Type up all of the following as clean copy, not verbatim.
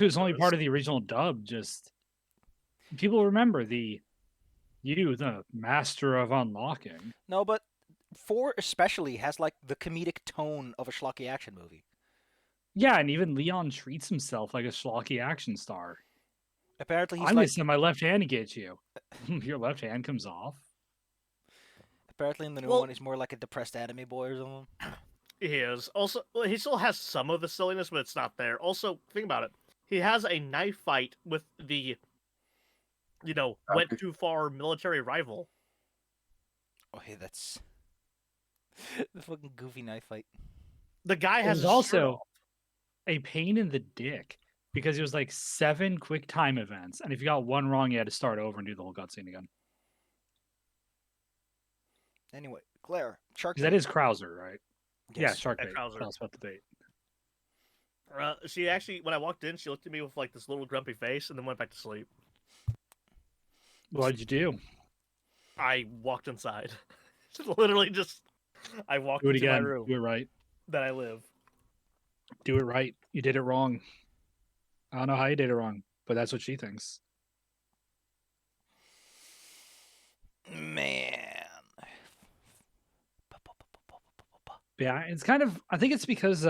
It was only part of the original dub. Just people remember the master of unlocking. No, but 4 especially has like the comedic tone of a schlocky action movie. Yeah, and even Leon treats himself like a schlocky action star. Apparently, he's I'm gonna like. send my left hand to get you. Your left hand comes off. Apparently, in the new Well, one, he's more like a depressed anime boy or something. he is. Also, well, he still has some of the silliness, but it's not there. Also, think about it. He has a knife fight with the, went too far military rival. Oh, hey, that's the fucking goofy knife fight. The guy It has was his shirt also off. a pain in the dick because it was like 7 quick time events, and if you got one wrong, you had to start over and do the whole cutscene again. Anyway, Claire, shark Because that bait. is Krauser, right? Yeah, Yes. shark At bait. Krauser. Tell us about the bait. She actually, when I walked in, she looked at me with like this little grumpy face and then went back to sleep. What did you do? I walked inside. Literally just, I walked Do it into my again. room Do it right. that I live. Do it right. You did it wrong. I don't know how you did it wrong, but that's what she thinks. Man. Yeah, it's kind of. I think it's because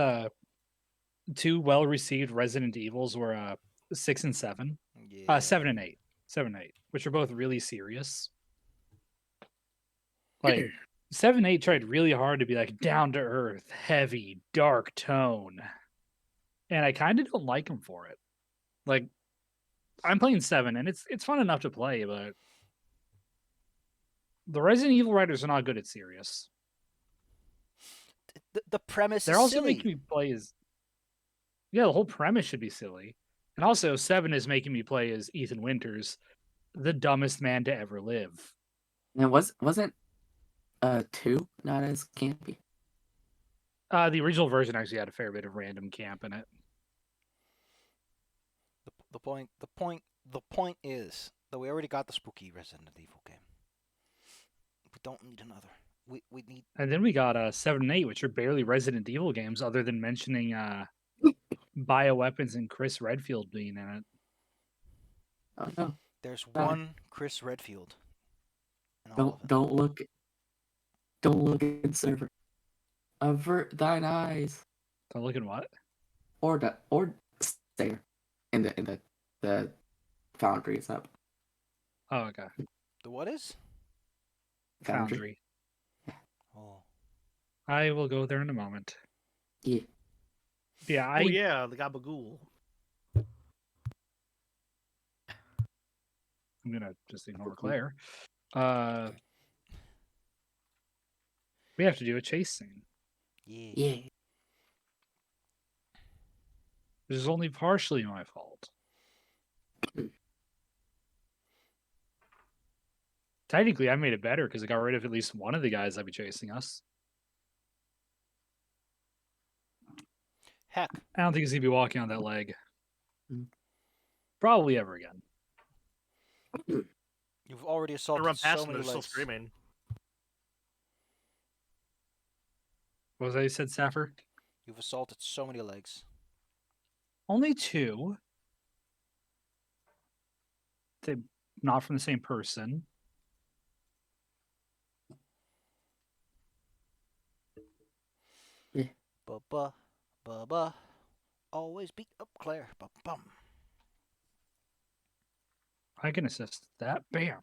2 well-received Resident Evils were 6 and 7, Yeah. 7 and 8, 7 and 8, which are both really serious. Like 7 8 tried really hard to be like down to earth, heavy, dark tone, and I kind of don't like them for it. Like I'm playing 7, and it's fun enough to play, but the Resident Evil writers are not good at serious. The premise They're is also silly. making me play as yeah, the whole premise should be silly. And also 7 is making me play as Ethan Winters, the dumbest man to ever live. And wasn't 2 not as campy? The original version actually had a fair bit of random camp in it. The point is that we already got the spooky Resident Evil game. We don't need another. We need. And then we got 7 and 8, which are barely Resident Evil games other than mentioning bioweapons and Chris Redfield being in it. Oh no! There's one Chris Redfield. in all Don't of it. don't look. Don't look at server. Avert thine eyes, Don't look at what? or stare in the foundry is up. Oh, okay. The what is? Foundry. Oh. I will go there in a moment. Yeah. Yeah, Oh yeah, the Gabagool. I'm gonna just ignore Claire. We have to do a chase scene. Yeah. Yeah. This is only partially my fault. Technically, I made it better because I got rid of at least one of the guys that'd be chasing us. Heck. I don't think he's gonna be walking on that leg. Mm. Probably ever again. You've already I assaulted run past so him, many they're still legs. screaming. What was that you said, Saffir? You've assaulted so many legs. Only 2. They're not from the same person. Yeah. Ba-ba. Always beat up Claire. Ba-bum. I can assist that. Bam.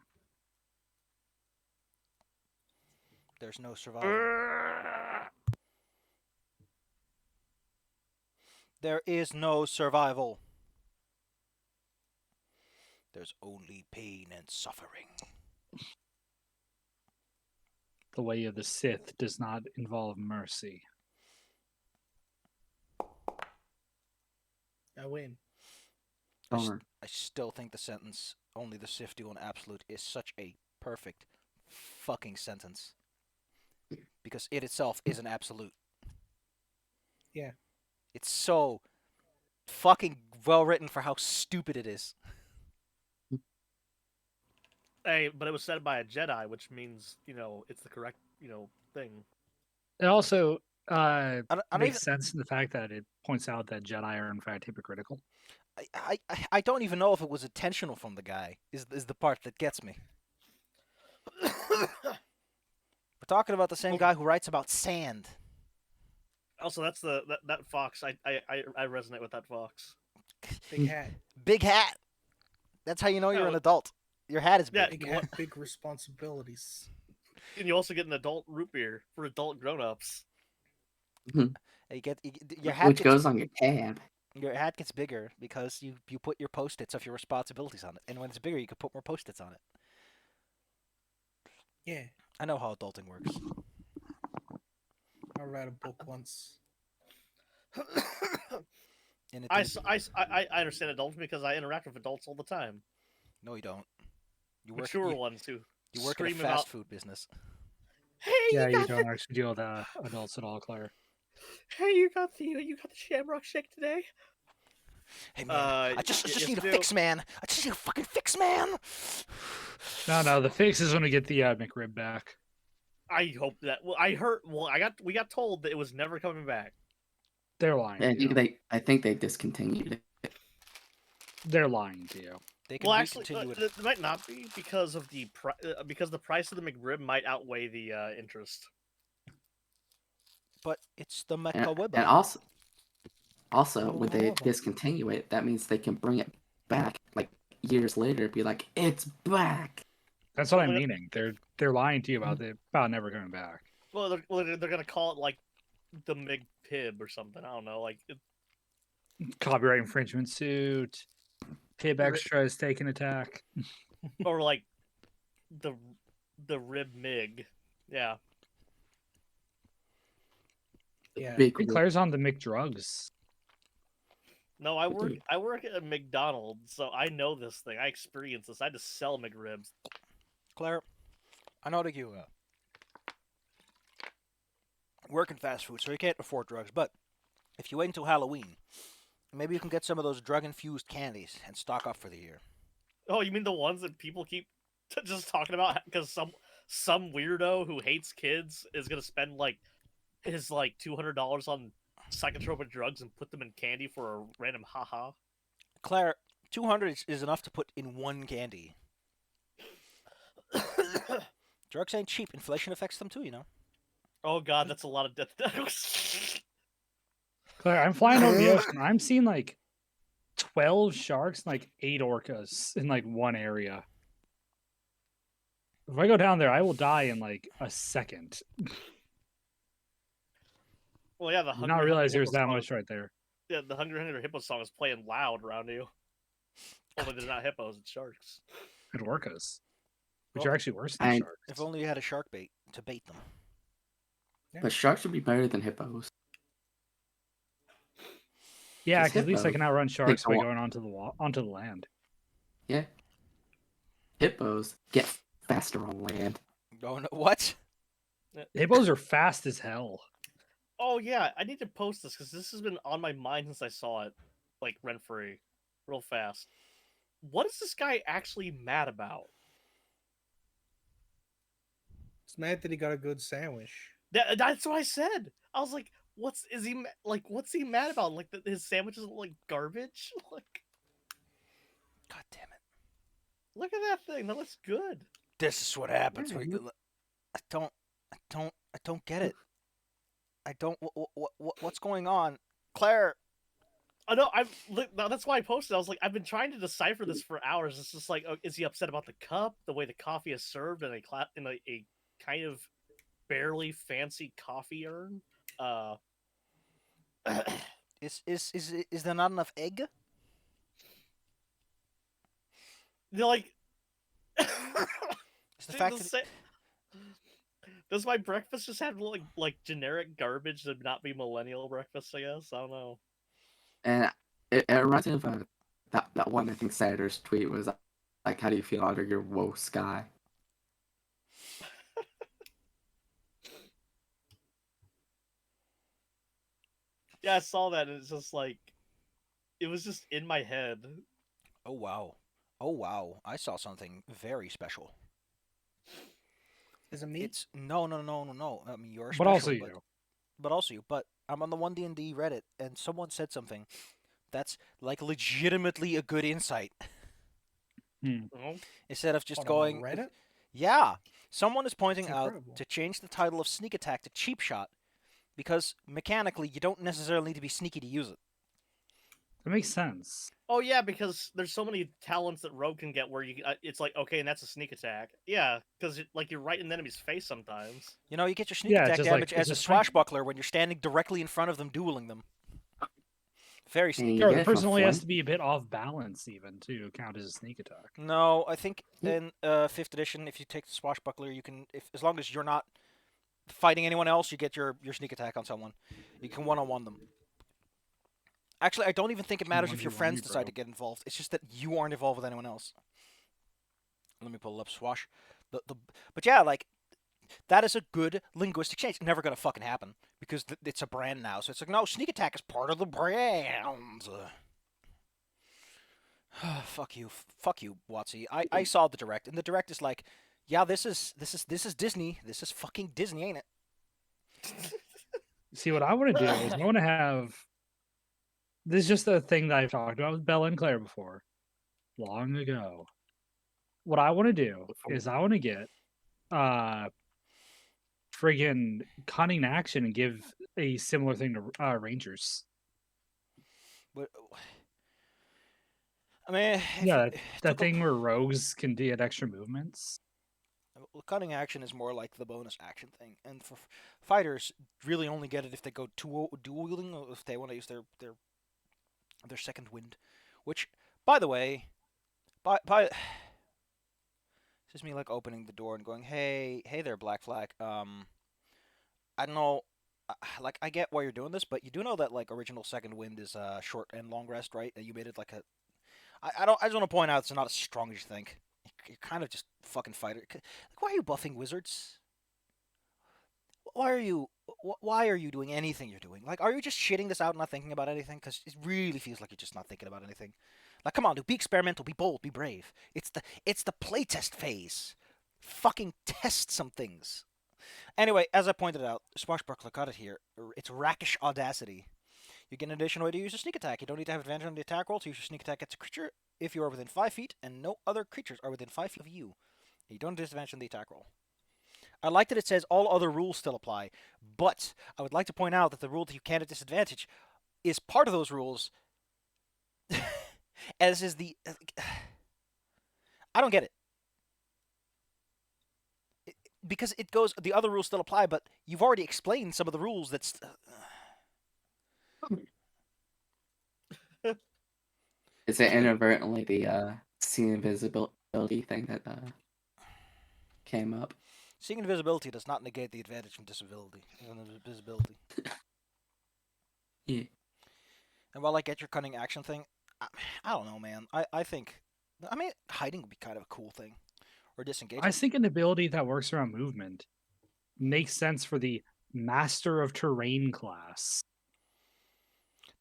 There's no survival. There is no survival. There's only pain and suffering. The way of the Sith does not involve mercy. I win. Over. I still think the sentence, only the Sith do an absolute, is such a perfect fucking sentence. Because it itself is an absolute. Yeah. It's so fucking well written for how stupid it is. Hey, but it was said by a Jedi, which means, it's the correct, thing. It also I don't makes even, sense in the fact that it points out that Jedi are in fact hypocritical. I don't even know if it was intentional from the guy. Is the part that gets me. We're talking about the same Well- guy who writes about sand. Also, that's that fox. I resonate with that fox. Big hat. Big hat. That's how you know Yeah, you're an well- adult. Your hat is Yeah, big. Big hat, big responsibilities. And you also get an adult root beer for adult grown-ups. Your hat Which gets goes on your tab. your hat gets bigger because you put your post-its of your responsibilities on it, and when it's bigger, you can put more post-its on it. Yeah, I know how adulting works. I read a book once. And it I, didn't- I understand adults because I interact with adults all the time. No, you don't. You work. Mature You, ones who you work in a scream fast about, food business. "Hey, Yeah, you got don't actually deal with adults at all, Claire. hey, you got the Shamrock Shake today." Hey man, I just yes, need a you do. fix, man. I just need a fucking fix, man. No, the fix is when we get the McRib back. I hope that. Well, we got told that it was never coming back. They're lying I to you. think they discontinued it. They're lying to you. They can Well, actually, recontinue it. it might not be because of because the price of the McRib might outweigh the interest. But it's the And Mecca also, when they Oh. discontinue it, that means they can bring it back like years later. Be like, it's back. That's what I'm Well, meaning. They're lying to you about never coming back. Well, they're gonna call it like the McPib or something. I don't know. Like Copyright infringement suit. Pib Extra is taking attack. or like the Rib Mig. Yeah. Yeah. Big I think Claire's on the McDrugs. No, I But work dude- I work at a McDonald's, so I know this thing. I experience this. I just sell McRibs. Claire, I know that you work in fast food, so you can't afford drugs. But if you wait until Halloween, maybe you can get some of those drug-infused candies and stock up for the year. Oh, you mean the ones that people keep just talking about because some weirdo who hates kids is gonna spend like his like $200 on psychotropic drugs and put them in candy for a random haha. Claire, 200 is enough to put in one candy. Drugs ain't cheap. Inflation affects them too, you know. Oh god, that's a lot of death. Claire, I'm flying over the ocean. I'm seeing like 12 sharks and like 8 orcas in like one area. If I go down there, I will die in like a second. Well, yeah, the I did Hungry not Hungry realize there Hippo was that song- much right there. Yeah, the Hungry Hungry Hippo song is playing loud around you. Only they're not hippos; it's sharks. And orcas, which Well, are actually worse than I- sharks. If only you had a shark bait to bait them. But sharks would be better than hippos. Yeah, Just because at least I hippos. can outrun sharks by go- going onto onto the land. Yeah. Hippos get faster on land. Oh no! What? Hippos are fast as hell. Oh yeah, I need to post this because this has been on my mind since I saw it, like rent free, real fast. What is this guy actually mad about? It's mad that he got a good sandwich. That's what I said. I was like, what's he mad about? Like his sandwiches look like garbage. Like, God damn it! look at that thing. That looks good. This is what happens. Yeah, when you- I don't get it. I don't. What's going on, Claire? I know. That's why I posted. I was like, I've been trying to decipher this for hours. It's just like, is he upset about the cup, the way the coffee is served in a kind of barely fancy coffee urn? Is there not enough egg? They're like, Is the fact that does my breakfast just have like generic garbage to not be millennial breakfast? I guess I don't know. And it reminds me of that one, I think, Saturday's tweet was like, how do you feel under your woe sky? Yeah, I saw that, and it's just like, it was just in my head. Oh wow. Oh wow. I saw something very special. Is it me? It's no. I mean you're But special, also you. but also you. But I'm on the 1D&D Reddit, and someone said something That's like legitimately a good insight. Mhm. Instead of just On going, Reddit? yeah, someone is pointing That's out incredible. to change the title of sneak attack to cheap shot because mechanically you don't necessarily need to be sneaky to use it. That makes sense. Oh yeah, because there's so many talents that Rogue can get where it's like okay, and that's a sneak attack. Yeah, because like you're right in the enemy's face sometimes. You know, you get your sneak Yeah, it's attack just like damage it's as a just fine. swashbuckler when you're standing directly in front of them dueling them. Very And sneaky. you Or get the it from person only has flank. to be a bit off balance even to count as a sneak attack. No, I think Yeah. in 5th edition, if you take the swashbuckler, you can, if as long as you're not fighting anyone else, you get your sneak attack on someone. You can one-on-one them. Actually, I don't even think it matters if your 1v1 friends me, decide bro. to get involved. It's just that you aren't involved with anyone else. Let me pull up swash. But yeah, like that is a good linguistic change. Never gonna fucking happen because it's a brand now. So it's like no, sneak attack is part of the brand. Fuck you, Watsy. I saw the direct, and the direct is like, yeah, this is Disney. This is fucking Disney, ain't it? See, what I want to do is I want to have. This is just a thing that I've talked about with Bella and Claire before, long ago. What I want to do is I want to get uh friggin' cunning action and give a similar thing to Rangers. But I mean, Yeah, if that took a, thing where rogues can get extra movements. cutting action is more like the bonus action thing, and for fighters, really only get it if they go dual wielding, or if they want to use their second wind, which, by the way, by it's just me like opening the door and going, hey there, Black Flag. I don't know, like I get why you're doing this, but you do know that like original second wind is short and long rest, right? That you made it like a. I just want to point out it's not as strong as you think. You're kind of just fucking fighter. Like, why are you buffing wizards? Why are you doing anything you're doing? Like, are you just shitting this out and not thinking about anything? Because it really feels like you're just not thinking about anything. Like, come on, dude, be experimental, be bold, be brave. It's the playtest phase. Fucking test some things. Anyway, as I pointed out, Swashbuckler got it here. It's rakish audacity. You get an additional way to use a sneak attack. You don't need to have advantage on the attack roll to use your sneak attack against a creature if you are within 5 feet and no other creatures are within 5 feet of you. You don't have disadvantage on the attack roll. I like that it says all other rules still apply, but I would like to point out that the rule that you can't at disadvantage is part of those rules, as is the. I don't get it. Because it goes, the other rules still apply, but you've already explained some of the rules that's. Is it inadvertently the seeing invisibility thing that came up? Seeing invisibility does not negate the advantage from disability. Invisibility. Yeah. And while I get your cunning action thing, I don't know, man. I think, I mean, hiding would be kind of a cool thing, or disengaging. I think an ability that works around movement makes sense for the Master of Terrain class.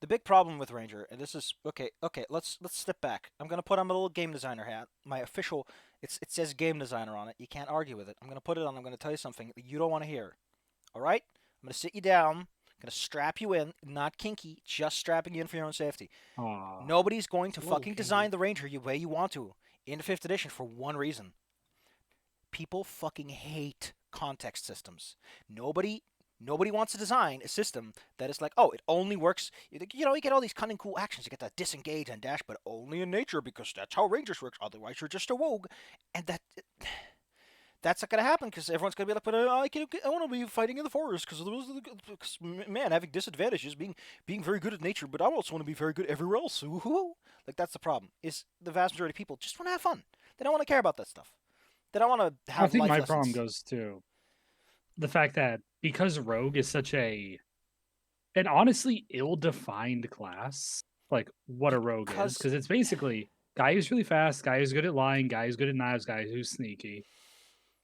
The big problem with Ranger, and this is okay. Let's step back. I'm gonna put on my little game designer hat. My official, it says game designer on it. You can't argue with it. I'm gonna put it on. I'm gonna tell you something that you don't want to hear. All right? I'm gonna sit you down. I'm gonna strap you in. Not kinky, just strapping you in for your own safety. Aw. Nobody's going to A little fucking kinky. design the Ranger the way you want to in 5th edition for one reason. People fucking hate context systems. Nobody wants to design a system that is like, oh, it only works. You know, you get all these cunning, cool actions. You get that disengage and dash, but only in nature because that's how Rangers works. Otherwise, you're just a rogue, and that's not gonna happen because everyone's gonna be like, but I want to be fighting in the forest because man, having disadvantages, being very good at nature, but I also want to be very good everywhere else. Ooh. Like that's the problem. Is the vast majority of people just want to have fun. They don't want to care about that stuff. They don't want to have I think life my lessons. problem goes to the fact that because Rogue is such an honestly ill-defined class, like what a rogue is, because it's basically guy who's really fast, guy who's good at lying, guy who's good at knives, guy who's sneaky.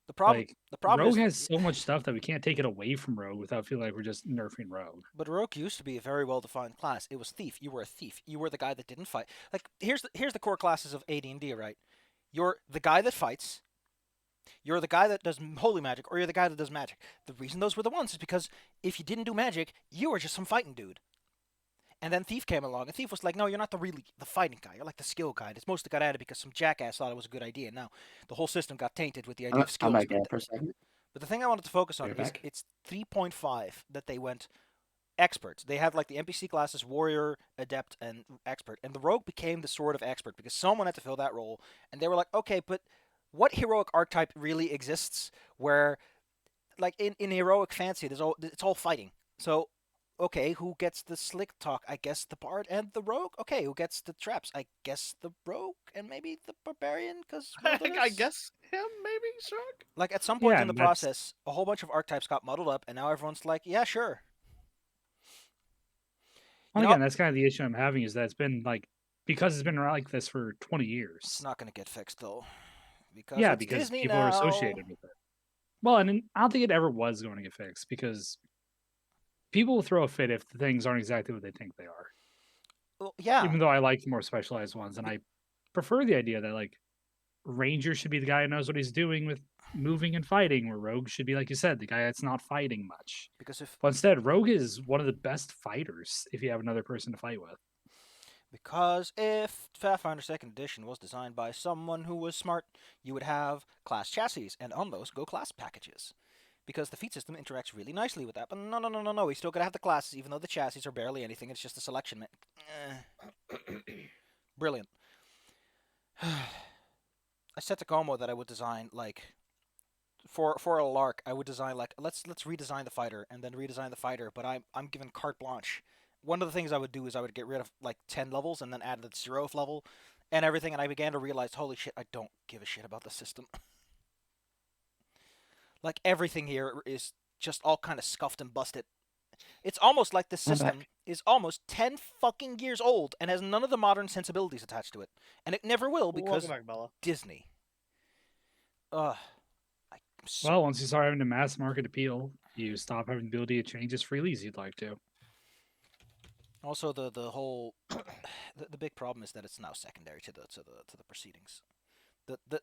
The problem, Like, the problem Rogue is, has so much stuff that we can't take it away from Rogue without feeling like we're just nerfing Rogue. but Rogue used to be a very well-defined class. It was thief. You were a thief. You were the guy that didn't fight. Like here's the core classes of AD&D, right? You're the guy that fights. You're the guy that does holy magic, or you're the guy that does magic. The reason those were the ones is because if you didn't do magic, you were just some fighting dude. And then Thief came along, and Thief was like, "No, you're not the fighting guy. You're like the skill guy." It's mostly got added because some jackass thought it was a good idea. Now the whole system got tainted with the idea of I'm skills. back again for a second. But the thing I wanted to focus on You're is back. it's 3.5 that they went expert. They had like the NPC classes warrior, adept, and expert, and the rogue became the sword of expert because someone had to fill that role, and they were like, okay, but what heroic archetype really exists where, like in heroic fantasy, it's all fighting. So, okay, who gets the slick talk? I guess the bard and the rogue. Okay, who gets the traps? I guess the rogue and maybe the barbarian because I guess him, maybe, Shark? like at some point Yeah, in the and that's process, a whole bunch of archetypes got muddled up, and now everyone's like, yeah, sure. well, You know, again, that's kind of the issue I'm having is that it's been like because it's been like this for 20 it's years. not going to get fixed though, because Yeah, it's because Disney people are now. associated with it. Well, and I don't think it ever was going to get fixed because people will throw a fit if the things aren't exactly what they think they are. Well, yeah, Even though I like the more specialized ones, and I prefer the idea that like Ranger should be the guy who knows what he's doing with moving and fighting, where Rogue should be, like you said, the guy that's not fighting much. because if But instead, Rogue is one of the best fighters if you have another person to fight with. Pathfinder Second Edition was designed by someone who was smart, you would have class chassis, and on those go class packages. Because the feat system interacts really nicely with that. But no. We still gotta have the classes, even though the chassis are barely anything. It's just a selection. Brilliant. I said to Como that I would design like for a lark. I would design like let's redesign the fighter and then redesign the fighter. But I'm given carte blanche. One of the things I would do is I would get rid of like 10 levels and then add the 0th level and everything. And I began to realize, holy shit, I don't give a shit about the system. Like everything here is just all kind of scuffed and busted. It's almost like the I'm system back. is almost 10 fucking years old and has none of the modern sensibilities attached to it. And it never will because Welcome back, Bella. Disney. Ugh. I'm so Well, once you start having a mass market appeal, you stop having the ability to change as freely as you'd like to. Also, the whole the big problem is that it's now secondary to the proceedings. The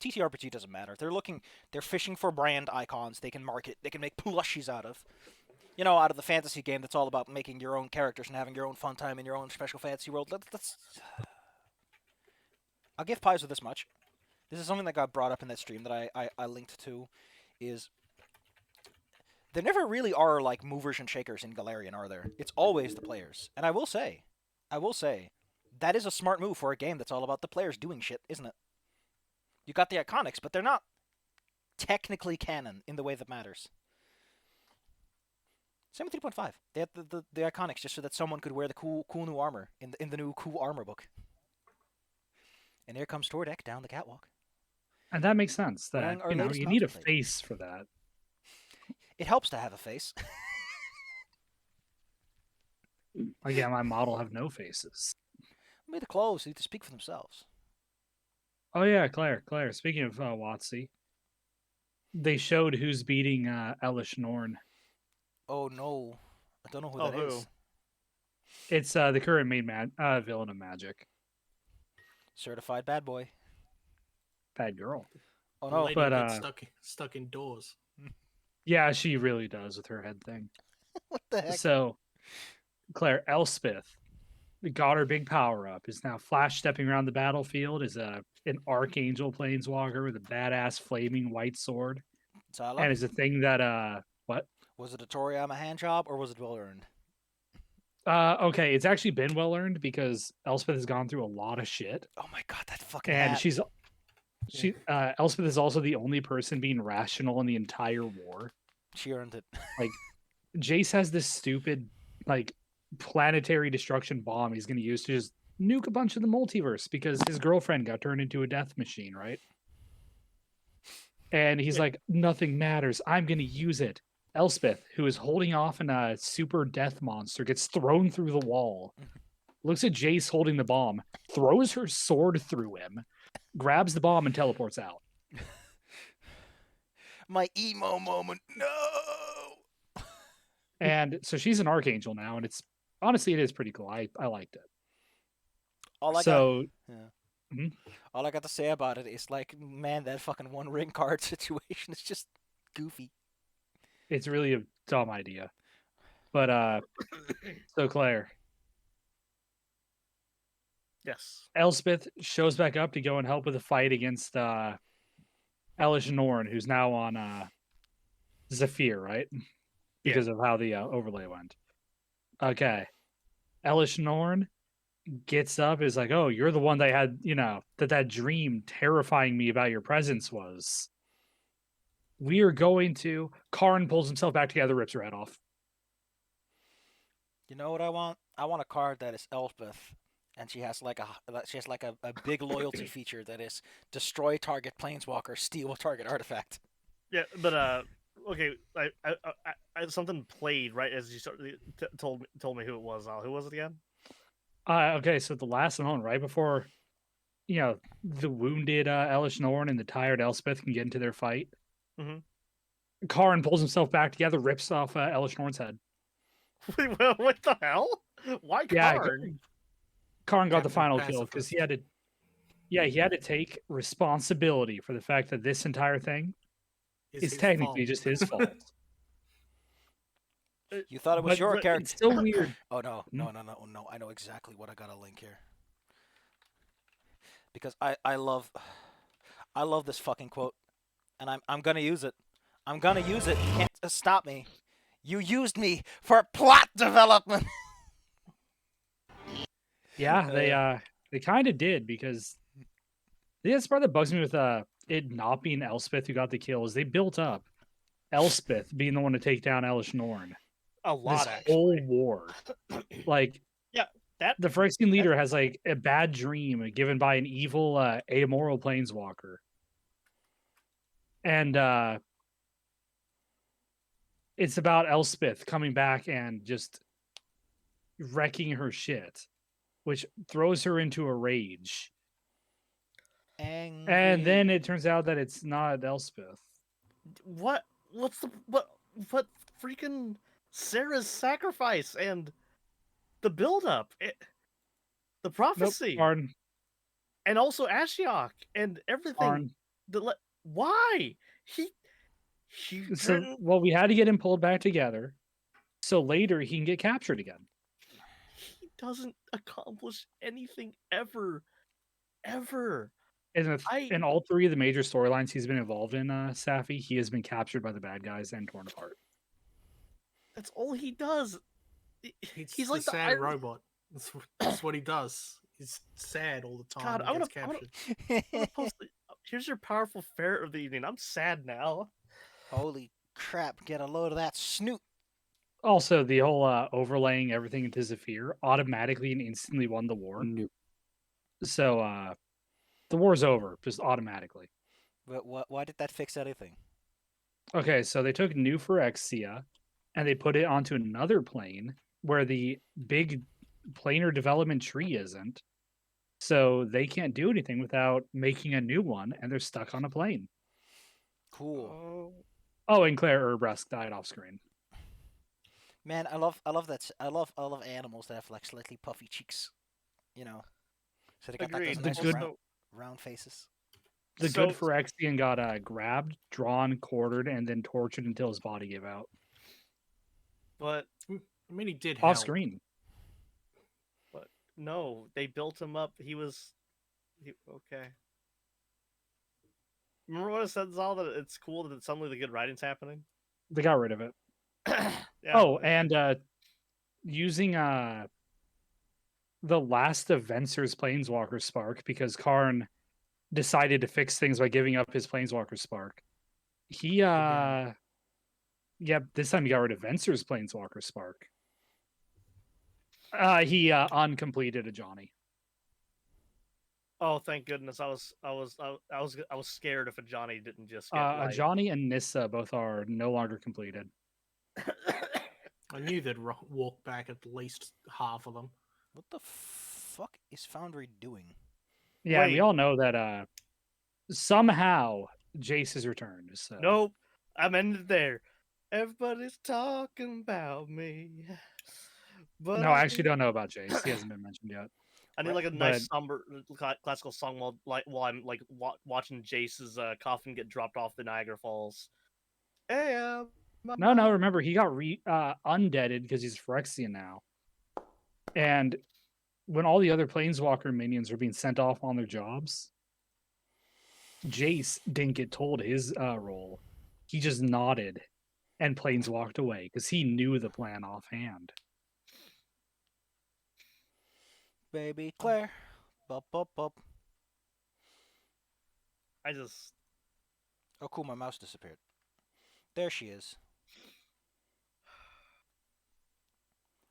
TTRPG doesn't matter. They're fishing for brand icons they can market, they can make plushies out of. You know, out of the fantasy game that's all about making your own characters and having your own fun time in your own special fantasy world. Let's I'll give Paizo this much. This is something that got brought up in that stream that I linked to, is there never really are like movers and shakers in Galarian, are there? It's always the players. And I will say, that is a smart move for a game that's all about the players doing shit, isn't it? You got the iconics, but they're not technically canon in the way that matters. Same with 3.5. They had the iconics just so that someone could wear the cool new armor in the new cool armor book. And here comes Tordek down the catwalk. And that makes sense that, Wearing our you know, latest you need a mountain plate. face for that. It helps to have a face. Again, my model have no faces. Maybe the clothes need to speak for themselves. Oh yeah, Claire. Speaking of WotC, they showed who's beating Elish Norn. Oh no, I don't know who Oh, that is. who? It's the current main villain of Magic. Certified bad boy. Bad girl. Oh The no, lady but, gets stuck indoors. Yeah, she really does with her head thing. what the heck? So, Claire, Elspeth got her big power up, is now flash stepping around the battlefield as an archangel planeswalker with a badass flaming white sword. Sala? And is a thing that what? Was it a Toriyama hand job or was it well earned? Okay, it's actually been well earned because Elspeth has gone through a lot of shit. Oh my god, that fucking And hat. Elspeth is also the only person being rational in the entire war. She earned it. Jace has this stupid like planetary destruction bomb he's going to use to just nuke a bunch of the multiverse because his girlfriend got turned into a death machine, right? And he's like, nothing matters. I'm going to use it. Elspeth, who is holding off in a super death monster, gets thrown through the wall. Looks at Jace holding the bomb, throws her sword through him, grabs the bomb, and teleports out. My emo moment. No. And so she's an archangel now, and it's honestly it is pretty cool. I liked it. All I So got to say about it is like, man, that fucking one ring card situation is just goofy. it's really a dumb idea. But so Claire, Yes. Elspeth shows back up to go and help with a fight against Elish Norn, who's now on Zephyr, right? Because of how the overlay went. Okay. Elish Norn gets up, is like, oh, you're the one that had, that dream terrifying me about your presence was. We are going to. Karn pulls himself back together, rips her head off. You know what I want? I want a card that is Elspeth, and she has like a big loyalty feature that is destroy target planeswalker, steal target artifact. Yeah, but okay, I something played right as you started told me who it was. Who was it again? Okay, so the last one, right before, the wounded Elish Norn and the tired Elspeth can get into their fight. Mhm. Karn pulls himself back together, rips off Elish Norn's head. Wait, what the hell? Why Yeah, Karn? Karn got the Captain final kill because he had to take responsibility for the fact that this entire thing is his technically fault. just his fault. You thought it was But your it's character. still weird. Oh no, Hmm? no! I know exactly what I gotta link here. Because I love this fucking quote, and I'm gonna use it. I'm gonna use it. You can't stop me. You used me for plot development. Yeah, they kind of did, because the other part that bugs me with it not being Elspeth who got the kill is they built up Elspeth being the one to take down Elish Norn. A lot, This whole actually. war. Like, Yeah, that the Phyrexian leader has like a bad dream given by an evil amoral planeswalker. And it's about Elspeth coming back and just wrecking her shit, which throws her into a rage. Angry. And then it turns out that it's not Elspeth. what freaking Sarah's sacrifice and the buildup, the Nope, prophecy, Karn. and also Ashiok and everything. Karn. Why he So, didn't- well, we had to get him pulled back together, so later he can get captured again. he doesn't accomplish anything ever. And in all three of the major storylines he's been involved in, Safi, he has been captured by the bad guys and torn apart. That's all he does. He's He's the like the sad robot. That's what he does. He's sad all the time. God, and I'm gets gonna captured. post. Here's your powerful ferret of the evening. I'm sad now. Holy crap! Get a load of that snoot. Also, the whole overlaying everything into Zephyr automatically and instantly won the war. Nope. So the war's over, just automatically. But why did that fix anything? Okay, so they took New Phyrexia and they put it onto another plane where the big planar development tree isn't. So they can't do anything without making a new one, and they're stuck on a plane. Cool. Oh, and Claire Urbresk died off screen. Man, I love that. I love animals that have like slightly puffy cheeks. You know, so they got like Agreed. those The nice good- round faces. The So- good Phyrexian got grabbed, drawn, quartered, and then tortured until his body gave out. But I mean, he did Off help. screen. no, they built him up. Okay. Remember what I said, Zal? That it's cool that suddenly the good writing's happening. They got rid of it. Yeah. Oh, and using the last of Venser's Planeswalker Spark, because Karn decided to fix things by giving up his Planeswalker Spark. He Again. yep, this time he got rid of Venser's Planeswalker Spark. He uncompleted a Johnny. Oh, thank goodness! I was scared if a Johnny didn't just get A Johnny and Nissa both are no longer completed. I knew they'd walk back at least half of them. What the fuck is Foundry doing? Yeah, and we Wait. all know that somehow Jace has returned. So Nope, I'm ended there. Everybody's talking about me. But no, I actually don't know about Jace. He hasn't been mentioned yet. I need like a nice But- somber classical song while I'm like watching Jace's coffin get dropped off the Niagara Falls. Hey, No, remember he got undeaded because he's Phyrexian now. And when all the other planeswalker minions are being sent off on their jobs, Jace didn't get told his role. He just nodded and planes walked away because he knew the plan offhand. Baby Claire. Bup, bup, bup. I just Oh, cool, my mouse disappeared. There she is.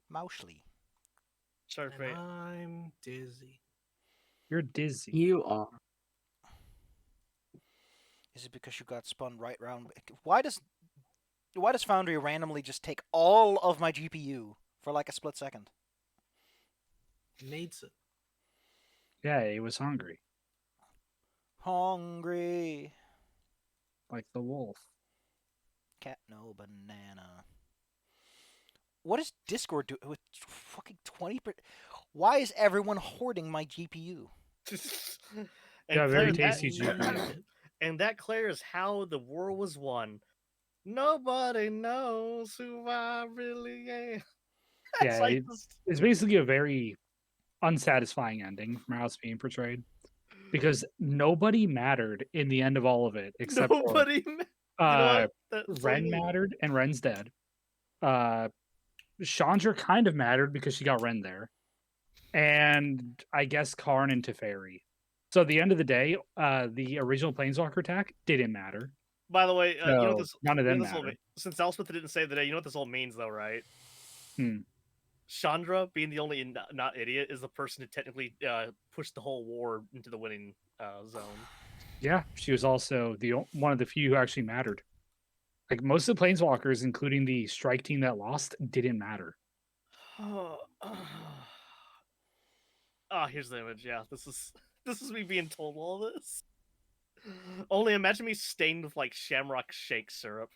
Mousely. sorry for And I'm dizzy. You're dizzy. You are. Is it because you got spun right round? Why does Foundry randomly just take all of my GPU for like a split second? Needs it. Yeah, he was hungry, Hungry. like the wolf. Cat no banana. What does Discord do with fucking 20%? Why is everyone hoarding my GPU? and Yeah, very Claire, tasty GPU. And that, Claire, is how the war was won. Nobody knows who I really am. Yeah, like it's basically a very unsatisfying ending from how it's being portrayed because nobody mattered in the end of all of it except nobody. for That's Ren mattered and Ren's dead. Chandra kind of mattered because she got Ren there, and I guess Karn and Teferi. So at the end of the day, the original Planeswalker attack didn't matter. By the way, you know what So this, none of you know them this all mattered. since Elspeth didn't save the day, you know what this all means, though, right? Hmm. Chandra, being the only not idiot, is the person who technically pushed the whole war into the winning zone. Yeah, she was also one of the few who actually mattered. Like most of the Planeswalkers, including the strike team that lost, didn't matter. Here's the image. Yeah, this is me being told all this. Only imagine me stained with like Shamrock Shake syrup.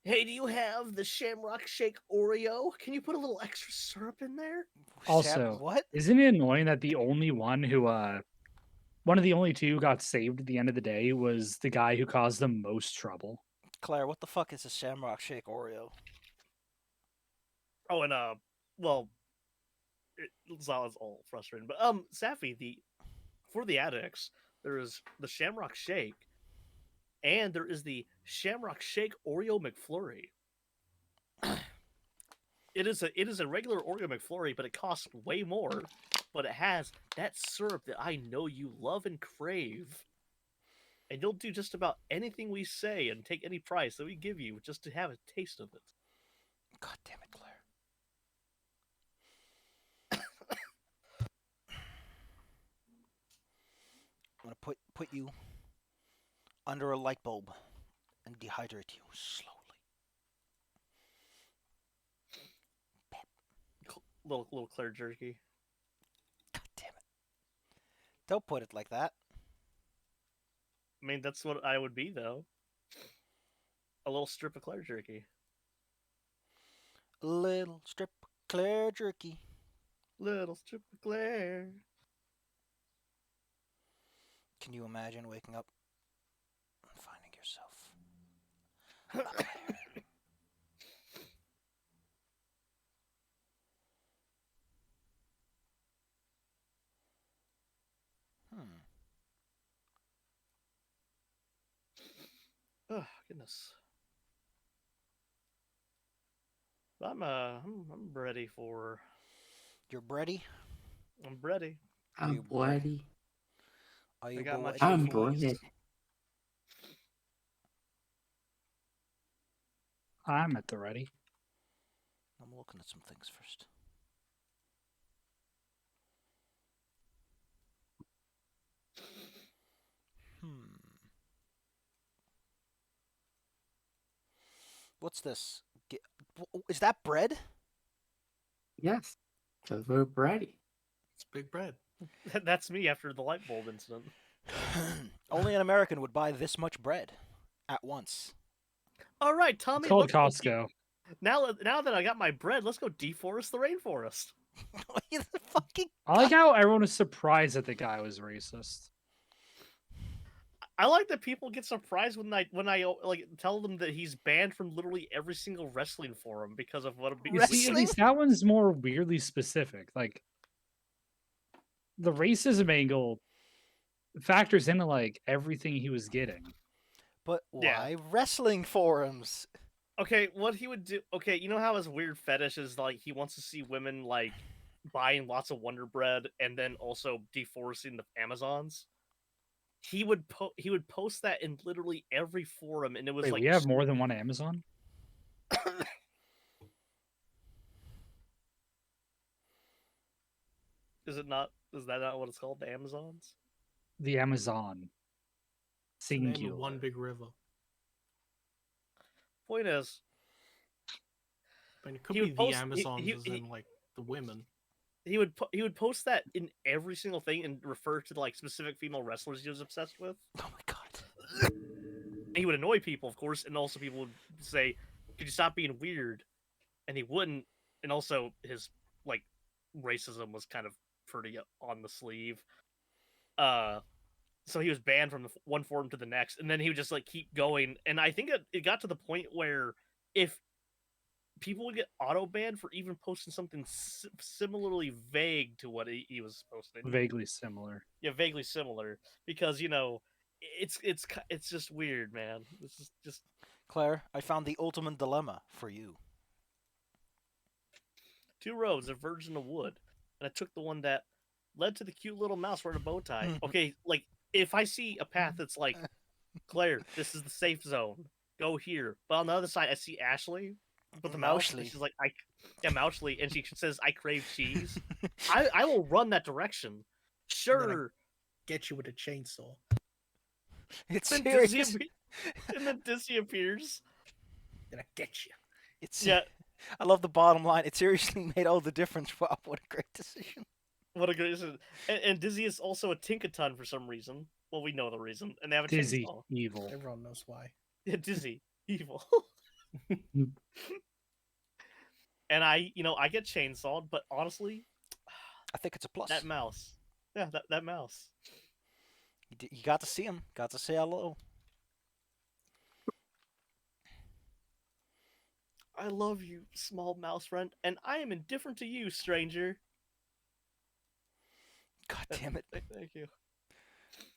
Hey, do you have the Shamrock Shake Oreo? Can you put a little extra syrup in there? Also, what? Isn't it annoying that the only one who one of the only two who got saved at the end of the day was the guy who caused them most trouble? Claire, what the fuck is a Shamrock Shake Oreo? Oh, and well, it's all frustrating. But Safi, for the addicts, there is the Shamrock Shake, and there is the Shamrock Shake Oreo McFlurry. It is a regular Oreo McFlurry, but it costs way more. But it has that syrup that I know you love and crave. And you'll do just about anything we say and take any price that we give you just to have a taste of it. God damn it, Claire. I'm gonna put you under a light bulb and dehydrate you slowly. Little Claire jerky. God damn it. Don't put it like that. I mean, that's what I would be, though. A little strip of Claire jerky. A little strip of Claire jerky. Little strip of Claire. Can you imagine waking up and finding yourself? Oh, goodness. I'm ready for. You're bready? I'm ready. I'm bloody. Are you I got my bloody? I'm boys. bloody. I'm at the ready. I'm looking at some things first. What's this? Is that bread? Yes, because we're bready. It's big bread. That's me after the light bulb incident. Only an American would buy this much bread at once. All right, Tommy. It's called let's go Costco. now that I got my bread, let's go deforest the rainforest. Fucking. I like how everyone was surprised that the guy was racist. I like that people get surprised when I like tell them that he's banned from literally every single wrestling forum because of what a You see, at Wrestling? least that one's more weirdly specific. Like the racism angle factors into like everything he was getting. But Yeah. why wrestling forums? Okay, what he would do? Okay, you know how his weird fetish is like he wants to see women like buying lots of Wonder Bread and then also deforesting the Amazons. He would post that in literally every forum, and it was Wait, like, we have more than one Amazon? is it not? Is that not what it's called? The Amazons? The Amazon. It's the name of Singular. one big river. Point is, I mean, it could He be would the post- Amazons, he- as he- in like the women. he would post that in every single thing and refer to like specific female wrestlers he was obsessed with. Oh my god. And he would annoy people, of course, and also people would say, "Could you stop being weird?" And he wouldn't. And also his like racism was kind of pretty on the sleeve. So he was banned from one forum to the next, and then he would just like keep going. And I think it got to the point where if people would get auto banned for even posting something similarly vague to what he was posting. Vaguely similar. Yeah, vaguely similar, because it's just weird, man. This is just Claire, I found the ultimate dilemma for you. two roads that verged into wood, and I took the one that led to the cute little mouse wearing a bow tie. Okay, like if I see a path that's like, Claire, this is the safe zone. Go here. But on the other side, I see Ashley, but the mouse, and Mousley. she's like, Mousley, and she says, "I crave cheese." I will run that direction. Sure. Get you with a chainsaw. It's Then serious. Dizzy and then Dizzy appears. Then I get you. It's Yeah, I love the bottom line. It seriously made all the difference. Wow, what a great decision. what a great decision. And Dizzy is also a Tinkaton for some reason. Well, we know the reason, and they have a Dizzy. chainsaw. Evil. Everyone knows why. Yeah, Dizzy, evil. And I get chainsawed, but honestly, I think it's a plus. that mouse, yeah, that mouse. You got to see him. Got to say hello. I love you, small mouse friend, and I am indifferent to you, stranger. God damn it. Thank you.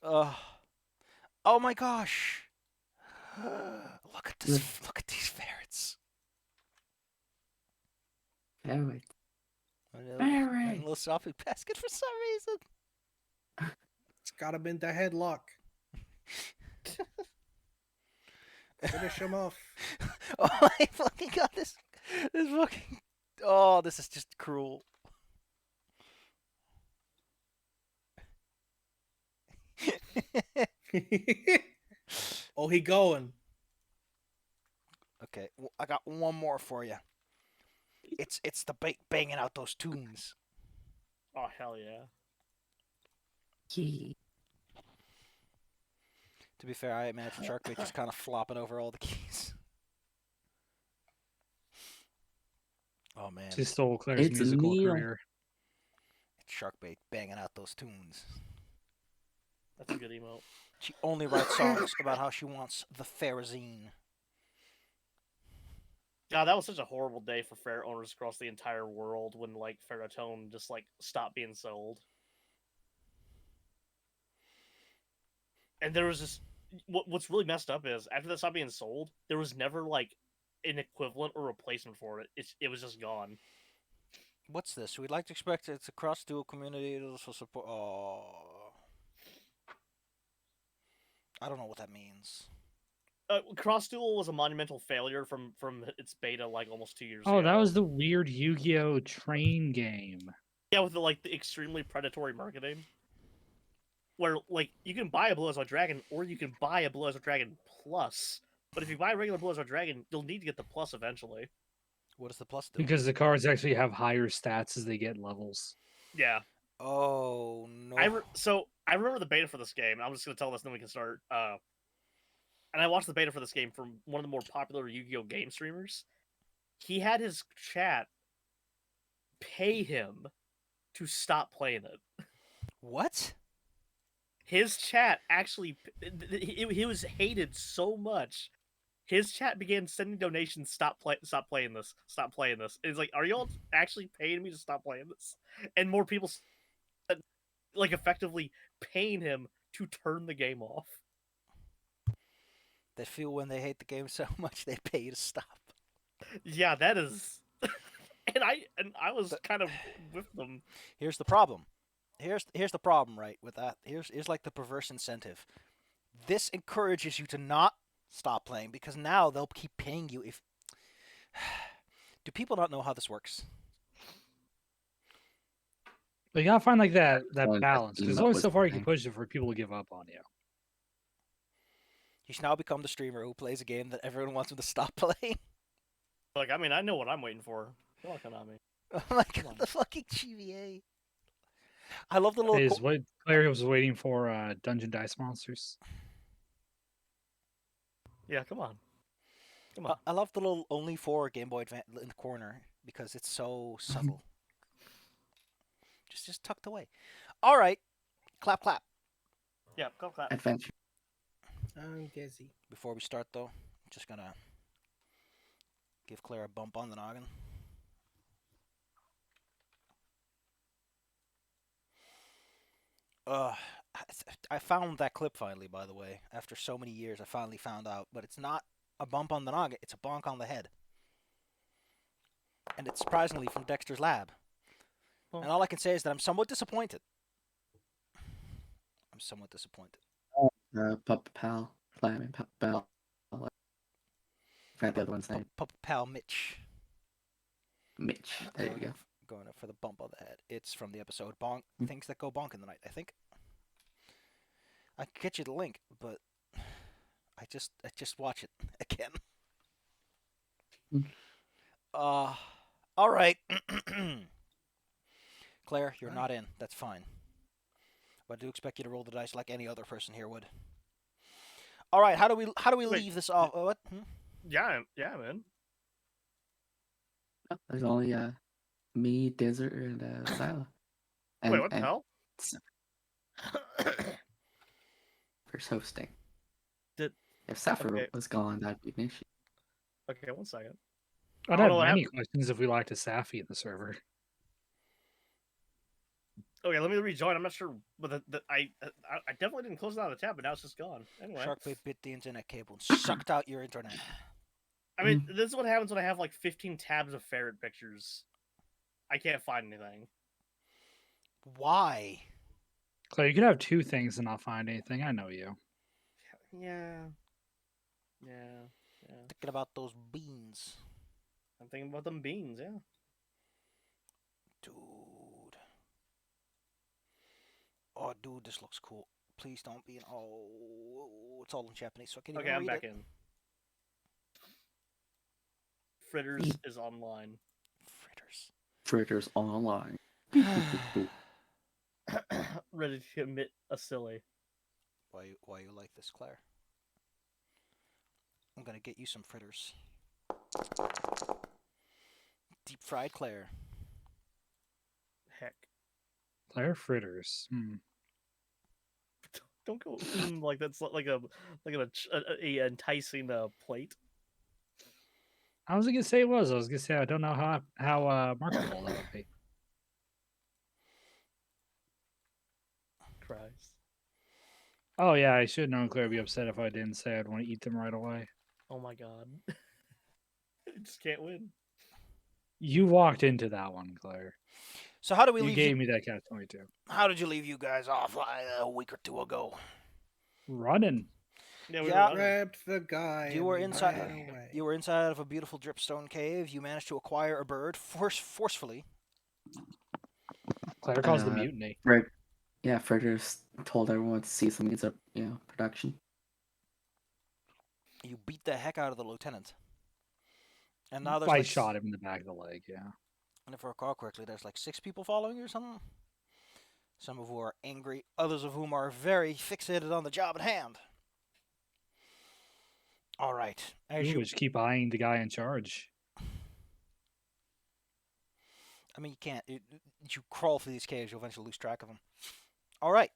Oh my gosh. Look at this. Look at these ferrets. Ferret. A Ferret. little shopping basket for some reason. It's gotta been the headlock. Finish him off. Oh my fucking god, this fucking. Oh, this is just cruel. Oh, he going. Okay, I got one more for you. It's the banging out those tunes. Oh hell yeah! Gee. To be fair, I imagine Sharkbait just kind of flopping over all the keys. Oh man, She stole Claire's It's musical Neil. career. it's Sharkbait banging out those tunes. That's a good emote. She only writes songs about how she wants the Pharazine. God, that was such a horrible day for ferret owners across the entire world when like Ferrotone just like stopped being sold. And there was this. What's really messed up is after that stopped being sold, there was never like an equivalent or replacement for it. It was just gone. What's this? We'd like to expect it's a cross-dual community. It also support. Oh, I don't know what that means. Cross Duel was a monumental failure from its beta like almost 2 years ago. Oh, that was the weird Yu-Gi-Oh! Train game. Yeah, with the extremely predatory marketing. Where like you can buy a Blue Eyes White Dragon or you can buy a Blue Eyes White Dragon Plus. But if you buy a regular Blue Eyes White Dragon, you'll need to get the Plus eventually. What does the plus do? Because the cards actually have higher stats as they get levels. Yeah. Oh no! I remember the beta for this game. I'm just gonna tell this, then we can start. And I watched the beta for this game from one of the more popular Yu-Gi-Oh game streamers. He had his chat pay him to stop playing it. What? his chat actually he was hated so much. His chat began sending donations. Stop playing this. Stop playing this. It's like, are y'all actually paying me to stop playing this? And more people like effectively paying him to turn the game off. They feel when they hate the game so much they pay you to stop. Yeah, that is. and I was kind of with them. Here's the problem. Here's the problem, right, with that. Here's like the perverse incentive. This encourages you to not stop playing because now they'll keep paying you if. Do people not know how this works? But you gotta find like that Someone balance, because email there's only was so far you can saying. push it for people to give up on you. He's now become the streamer who plays a game that everyone wants him to stop playing. Like, I mean, I know what I'm waiting for. Come on, Konami. Like Come on. the fucking GVA. I love the little. Is what Claire was waiting for Dungeon Dice Monsters. Yeah, come on. Come on. I love the little only for Game Boy Advance in the corner because it's so subtle. just tucked away. All right, clap clap. Yeah, go clap. Adventure. I'm dizzy. Before we start though, I'm just gonna give Claire a bump on the noggin. I found that clip finally, by the way. After so many years, I finally found out. But it's not a bump on the noggin, it's a bonk on the head. And it's surprisingly from Dexter's lab. Oh. And all I can say is that I'm somewhat disappointed. I'm somewhat disappointed. Pup Pal. Climbing Pup Pal. I forgot the other one's name. Pup Pal Mitch. Mitch. There you go. Going up for the bump on the head. It's from the episode Bonk Things That Go Bonk in the Night, I think. I could get you the link, but I just watch it again. All right. Claire, you're not in. That's fine. But I do expect you to roll the dice like any other person here would. All right, how do we Wait. leave this off? What? Yeah, man. Oh, there's only me, Desert, and Sila. And, Wait, what the hell? First hosting. Did- If Sapphire okay. was gone, that'd be an issue. Okay, 1 second. I'd I have don't know what many questions if we liked a Safi in the server. Okay, let me rejoin. I'm not sure, but I definitely didn't close it out of the tab, but now it's just gone. Anyway, Sharkbait bit the internet cable and sucked out your internet. I mean, this is what happens when I have like 15 tabs of ferret pictures. I can't find anything. Why? Claire, you could have two things and not find anything. I know you. Yeah. Thinking about those beans. I'm thinking about them beans. Yeah. Dude. Oh, dude, this looks cool. Please don't be in. Oh, it's all in Japanese, so I can't Okay, even I'm read back it. in. Fritters is online. Fritters. Fritters online. Ready to commit a silly. Why you like this, Claire? I'm gonna get you some fritters. Deep fried Claire. Heck. Claire fritters. Don't go like that's like a enticing plate. I was gonna say it was. I was gonna say I don't know how marketable that would be. Christ. Oh yeah, I should have known Claire would be upset if I didn't say I'd want to eat them right away. Oh my god. I just can't win. You walked into that one, Claire. So how do we You leave gave you? me that catch 22. How did you leave you guys off a week or two ago? Running. Yeah, we Yeah. were running. Grabbed the guy. You were and inside. ran away. You were inside of a beautiful dripstone cave. You managed to acquire a bird forcefully. Claire caused the Uh, mutiny. Yeah, Fritters told everyone to see some means of production. You beat the heck out of the lieutenant. And now there's I like shot him in the back of the leg. Yeah. And if I recall correctly, there's like 6 people following you or something. Some of whom are angry, others of whom are very fixated on the job at hand. All right. As You you, just keep eyeing the guy in charge. I mean, you can't. You crawl through these caves, you'll eventually lose track of them. All right.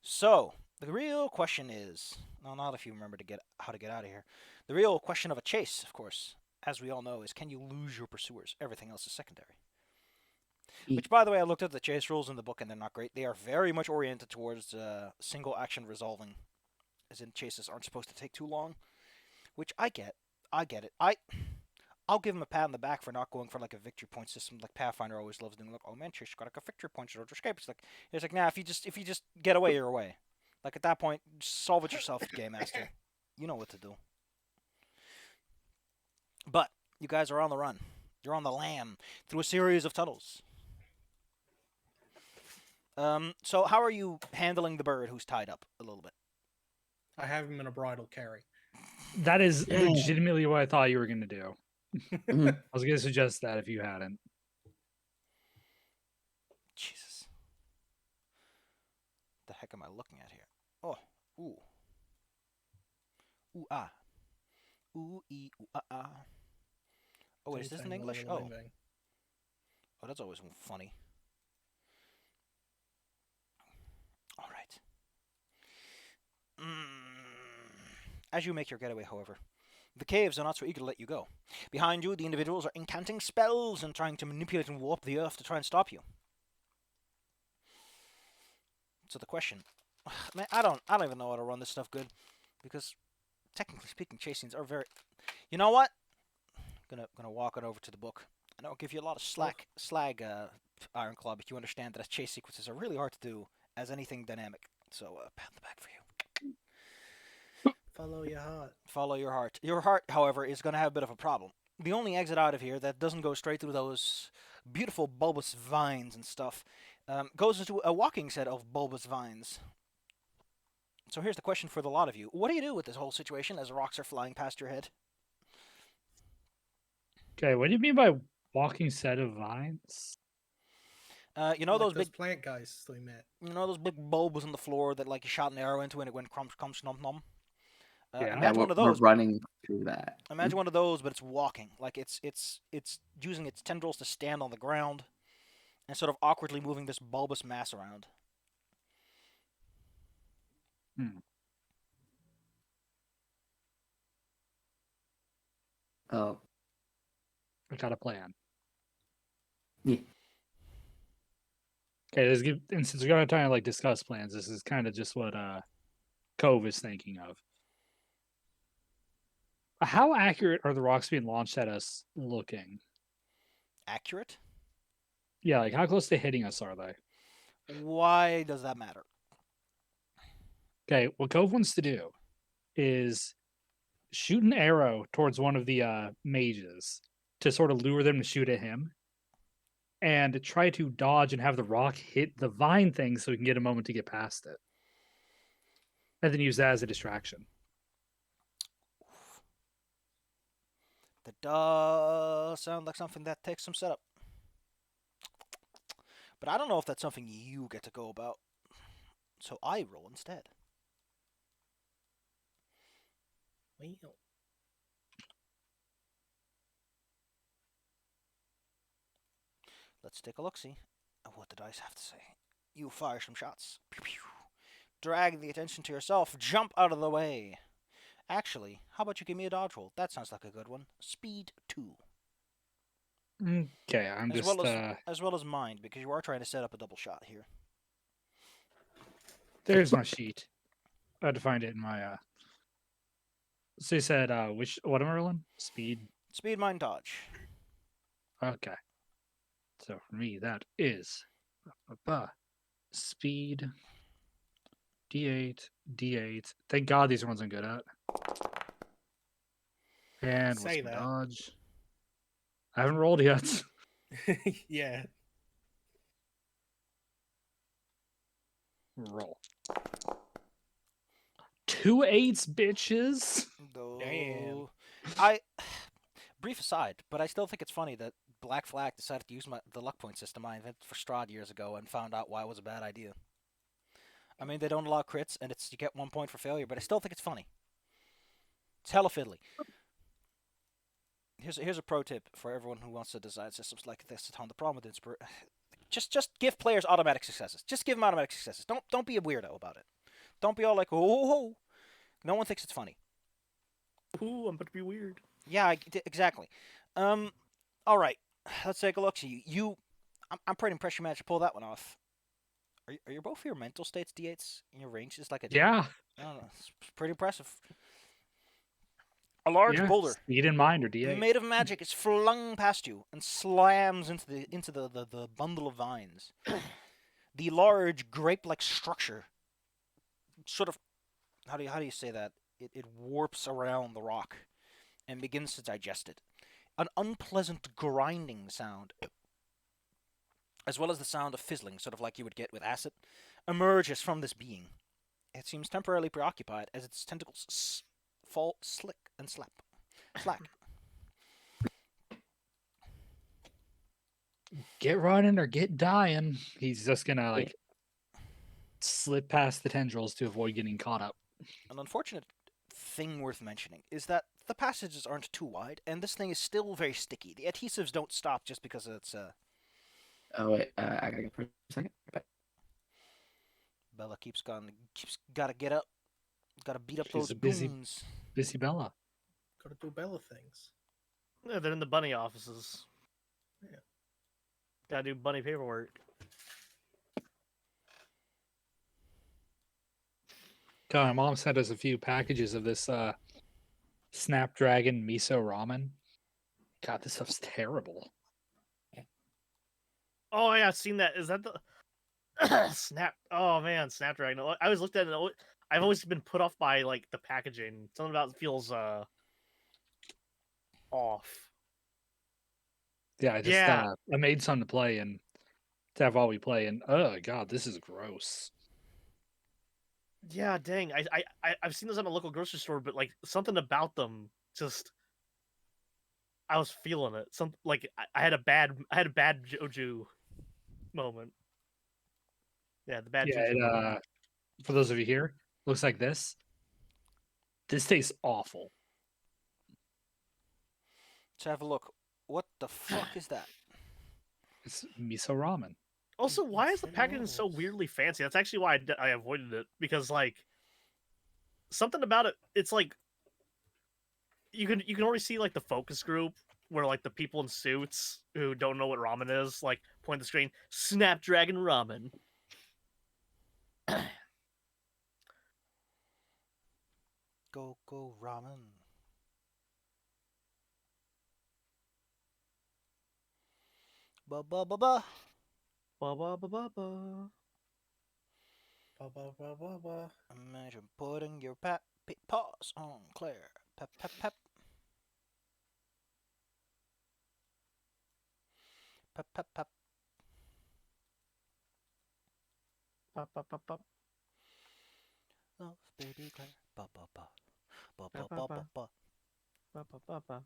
So the real question is, no, not if you remember how to get out of here. The real question of a chase, of course, as we all know, is can you lose your pursuers? Everything else is secondary. Which, by the way, I looked at the chase rules in the book, and they're not great. They are very much oriented towards single action resolving, as in chases aren't supposed to take too long. Which I get. I get it. I'll give him a pat on the back for not going for like a victory point system like Pathfinder always loves doing. Like, oh man, Chase got like a victory point or escape. It's like, nah. If you just get away, you're away. Like at that point, just solve it yourself, Game Master. You know what to do. But you guys are on the run. You're on the lam through a series of tunnels. So how are you handling the bird who's tied up a little bit? I have him in a bridal carry. That is Yeah. legitimately what I thought you were going to do. Mhm. I was going to suggest that if you hadn't. Jesus. The heck am I looking at here? Oh, ooh. Ooh, ah. Ooh, ee, ooh, ah, ah. Oh, wait, is this in English? Oh. Oh, that's always funny. All right. As you make your getaway, however, the caves are not so eager to let you go. Behind you, the individuals are incanting spells and trying to manipulate and warp the earth to try and stop you. So the question, man, I don't even know how to run this stuff good, because technically speaking, chase scenes are very. You know what? Gonna walk it over to the book, and I'll give you a lot of slag, Ironclaw, but you understand that chase sequences are really hard to do as anything dynamic. So pat the back for you. Follow your heart. Follow your heart. Your heart, however, is going to have a bit of a problem. The only exit out of here that doesn't go straight through those beautiful bulbous vines and stuff goes into a walking set of bulbous vines. So here's the question for the lot of you. What do you do with this whole situation as rocks are flying past your head? Okay, what do you mean by walking set of vines? You know Like those big plant guys we met. You know those big bulbs on the floor that like you shot an arrow into and it went crump nom nom? Yeah. Imagine one of we're those. running through that. Imagine one of those, but it's walking. Like it's using its tendrils to stand on the ground and sort of awkwardly moving this bulbous mass around. Oh, I got a plan. yeah. Okay, and since we're going to try and like discuss plans, this is kind of just what Cove is thinking of. How accurate are the rocks being launched at us looking? Accurate? Yeah, like how close to hitting us are they? Why does that matter? Okay, what Cove wants to do is shoot an arrow towards one of the mages to sort of lure them to shoot at him, and try to dodge and have the rock hit the vine thing so we can get a moment to get past it, and then use that as a distraction. That does sound like something that takes some setup. But I don't know if that's something you get to go about. So I roll instead. Well, Let's take a look-see at what the dice have to say. You fire some shots. Pew, pew. Drag the attention to yourself. Jump out of the way. Actually, how about you give me a dodge roll? That sounds like a good one. Speed 2. Okay, I'm As just well as mind, because you are trying to set up a double shot here. there's my sheet. I had to find it in my So you said what am I rolling? Speed. Speed, mind, dodge. Okay. So for me that is speed D8. Thank God these are ones I'm good at. And Say what's my that. dodge? I haven't rolled yet. Yeah. Roll. 2 8s, bitches. Damn. Brief aside, but I still think it's funny that Black Flag decided to use the luck point system I invented for Strahd years ago and found out why it was a bad idea. I mean, they don't allow crits, and you get 1 point for failure, but I still think it's funny. It's hella fiddly. Here's a pro tip for everyone who wants to design systems like this at home. The problem with just give players automatic successes. Just give them automatic successes. Don't be a weirdo about it. Don't be all like, oh. No one thinks it's funny. Ooh, I'm about to be weird. Yeah, exactly. All right. Let's take a look. So I'm pretty impressed you managed to pull that one off. Are both of your mental states D8s in your range? Is like a Yeah. I don't know. It's pretty impressive. A large Yeah. boulder Speed in mind or D8. made of magic is flung past you and slams into the bundle of vines. The large grape-like structure sort of how do you say that? It warps around the rock and begins to digest it. An unpleasant grinding sound, as well as the sound of fizzling, sort of like you would get with acid, emerges from this being. It seems temporarily preoccupied as its tentacles fall slack. Get running or get dying. He's just gonna like slip past the tendrils to avoid getting caught up. An unfortunate thing worth mentioning is that the passages aren't too wide, and this thing is still very sticky. The adhesives don't stop just because it's Oh wait, I gotta get for a second. Bella keeps gotta get up, gotta beat up She's those a busy- goons. Busy Bella. Gotta do Bella things. Yeah, they're in the bunny offices. Yeah. Gotta do bunny paperwork. God, my mom sent us a few packages of this Snapdragon miso ramen. God, this stuff's terrible. Oh yeah, I've seen that. Is that the Snap? Oh man, Snapdragon. I always looked at it. I've always been put off by like the packaging. Something about it feels off. Yeah, I made some to play and to have while we play, and oh god, this is gross. Yeah, dang. I've seen those at my local grocery store, but like something about them just I was feeling it. Some like I had a bad Joju moment. Yeah, the bad Yeah, Juju moment. for those of you here, looks like this. This tastes awful. Let's have a look. What the fuck is that? It's miso ramen. Also, why is the Thin packaging so rolls. weirdly fancy? That's actually why I avoided it, because like something about it. It's like you can already see like the focus group where like the people in suits who don't know what ramen is like point the screen Snapdragon ramen. Go ramen. Ba ba ba ba. Ba ba ba ba ba. Ba ba ba ba ba. Imagine putting your paws on Claire. Pep pep pep. Pep pep pep. Ba ba ba ba. Love baby Claire. Ba ba ba. Ba Ba, ba ba, ba ba ba. Ba ba ba ba.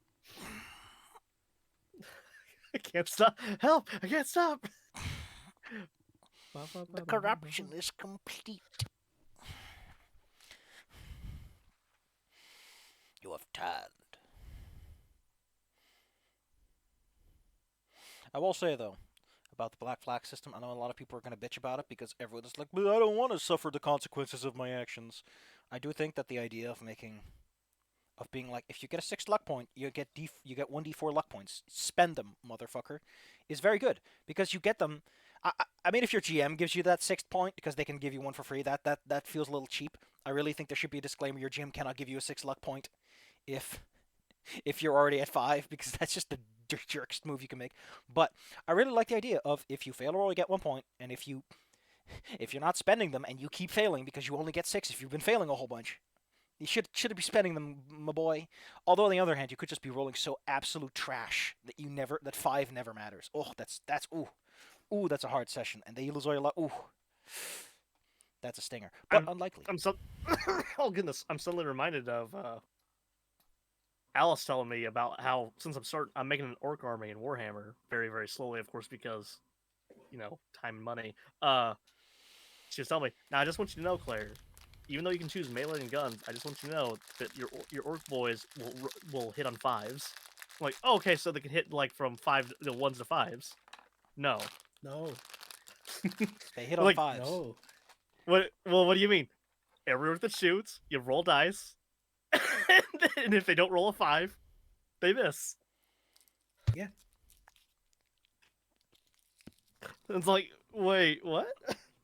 I can't stop. Help! I can't stop. Ba, ba, ba, The ba, ba, corruption ba. is complete. You have turned. I will say though, about the black flag system, I know a lot of people are going to bitch about it because everyone is like, but I don't want to suffer the consequences of my actions. I do think that the idea of being like, if you get a 6 luck point, you get 1d4 luck points. Spend them, motherfucker, is very good because you get them. I mean, if your GM gives you that 6th point because they can give you one for free, that feels a little cheap. I really think there should be a disclaimer: your GM cannot give you a 6 luck point if you're already at 5, because that's just the jerkest move you can make. But I really like the idea of if you fail a roll, you get 1 point, and if you're not spending them and you keep failing because you only get 6 if you've been failing a whole bunch. You should be spending them, my boy. Although on the other hand, you could just be rolling so absolute trash that 5 never matters. Oh, that's that's a hard session, and they lose all your luck. Ooh, that's a stinger, but unlikely. Oh goodness, I'm suddenly reminded of Alice telling me about how since I'm making an orc army in Warhammer very very slowly, of course, because time and money. She was telling me, now I just want you to know, Claire, even though you can choose melee and guns, I just want you to know that your orc boys will hit on 5s. I'm like, oh, okay, so they can hit like from 1s to 5s. No. No. They hit on Like, 5s. No. What? Well, what do you mean? everywhere that shoots, you roll dice, and if they don't roll a 5, they miss. Yeah. It's like, wait, what?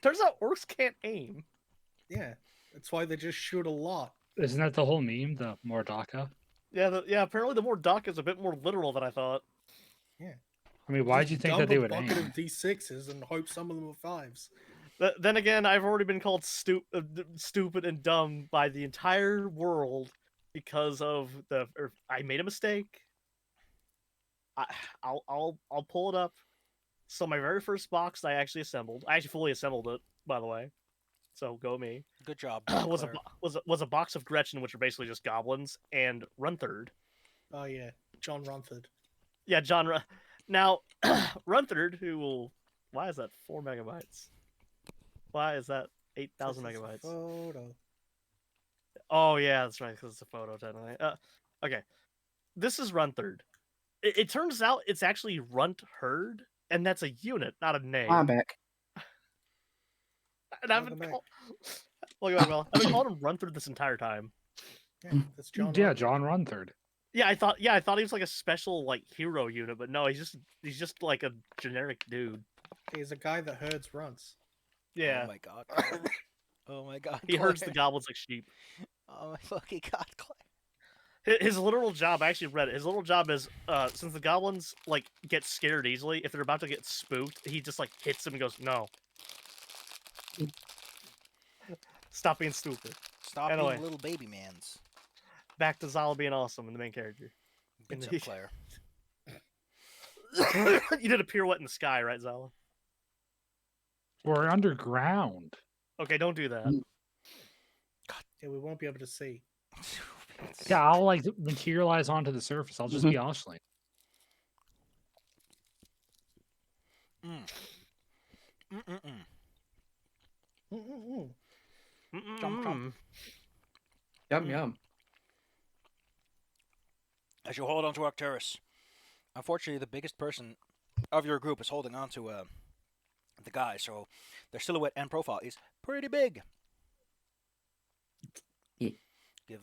Turns out orcs can't aim. Yeah. That's why they just shoot a lot. Isn't that the whole meme, the Mordaka? Yeah, apparently the more duck is a bit more literal than I thought. Yeah. I mean, why Just did you think dump that they a would bucket aim? of D6s and hope some of them are 5s. Then again, I've already been called stupid and dumb by the entire world because of I made a mistake. I'll pull it up. So my very first box I actually fully assembled it, by the way. So go me. Good job. was a Claire. was a box of Gretchen, which are basically just goblins, and Runtherd. Oh yeah, John Runford. Yeah, John. Now, Runtherd, who will. Why is that 4 megabytes? Why is that 8,000 This is a megabytes? Photo. Oh yeah, that's right, because it's a photo technically. Okay, this is Runtherd. It turns out it's actually Runt Herd, and that's a unit, not a name. I'm back. And I've Welcome been back. called. Well, I've been calling him Runtherd this entire time. Yeah, that's John. Yeah, Runford. John Runtherd. Yeah, I thought he was like a special like hero unit, but no, he's just like a generic dude. He's a guy that herds runts. Yeah, Oh my god. Claire. Oh my god. he herds the Claire. goblins like sheep. Oh my fucking god, Claire. His literal job, I actually read it. His literal job is, since the goblins like get scared easily, if they're about to get spooked, he just like hits them and goes, "No, stop being stupid." Stop Anyway. being little baby mans. Back to Zala being awesome and the main character. Good And job, he- Claire. You did a pirouette in the sky, right, Zala? We're underground. Okay, don't do that. Yeah, we won't be able to see. Yeah, I'll like materialize onto the surface. I'll just be oscillating. Mm-mm-mm. Mm-mm-mm. Jump, jump. Yum yum. As you hold onto Arcturus, unfortunately, the biggest person of your group is holding onto the guy, so their silhouette and profile is pretty big. Yeah. Give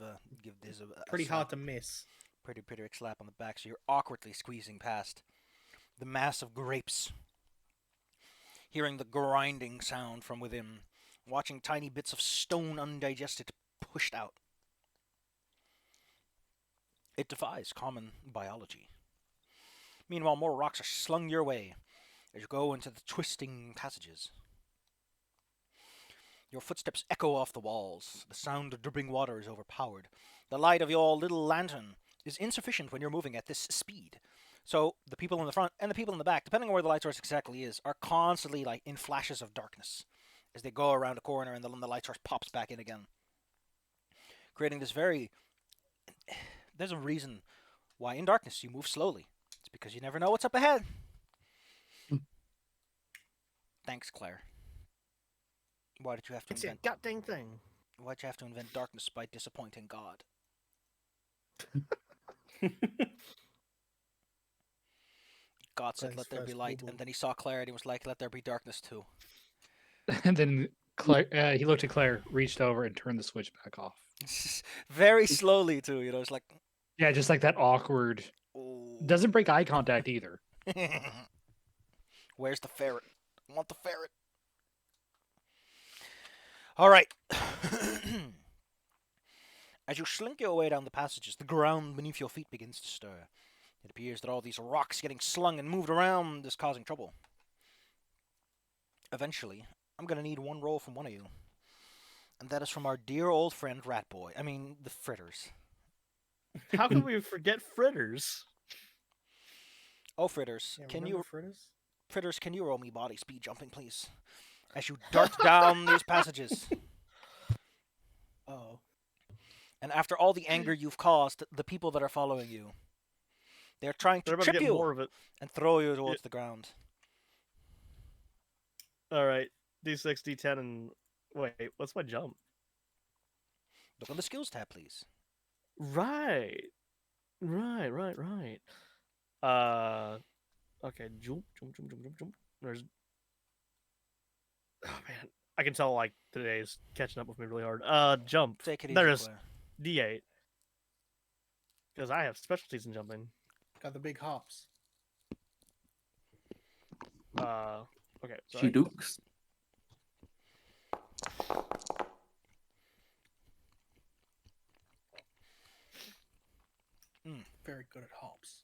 this a Pretty slap, hard to miss. pretty big slap on the back. So you're awkwardly squeezing past the mass of grapes, hearing the grinding sound from within, watching tiny bits of stone undigested pushed out. It defies common biology. Meanwhile, more rocks are slung your way as you go into the twisting passages. Your footsteps echo off the walls. The sound of dripping water is overpowered. The light of your little lantern is insufficient when you're moving at this speed. So the people in the front and the people in the back, depending on where the light source exactly is, are constantly like in flashes of darkness as they go around a corner and the light source pops back in again, creating this very. There's a reason why in darkness you move slowly. It's because you never know what's up ahead. Thanks, Claire. Why did you have to It's a invent? goddamn thing. Why'd you have to invent darkness by disappointing God? God said, Glenn's "Let there be first light," boo-boo. and then he saw Claire and he was like, "Let there be darkness too." And then Claire, he looked at Claire, reached over, and turned the switch back off. Very slowly too, it's like. Yeah, just like that awkward. Oh. Doesn't break eye contact either. Where's the ferret? I want the ferret. All right. As you slink your way down the passages, the ground beneath your feet begins to stir. It appears that all these rocks getting slung and moved around is causing trouble. Eventually, I'm going to need one roll from one of you. And that is from our dear old friend Ratboy. I mean, the Fritters. How can we forget fritters? Oh, Fritters, Yeah, can remember you Fritters? Can you roll me body speed jumping, please? As you dart down these passages. Oh. And after all the anger you've caused, the people that are following you, they're trying They're to about to trip get you more of it. and throw you towards the ground. All right, D6, D10, and wait, what's my jump? Look on the skills tab, please. Right. Okay, jump. There's. Oh man, I can tell like today's catching up with me really hard. Jump. Take it easy, There's Claire. D8 because I have specialties in jumping. Got the big hops. Okay. She Sorry. dukes. Very good at hops.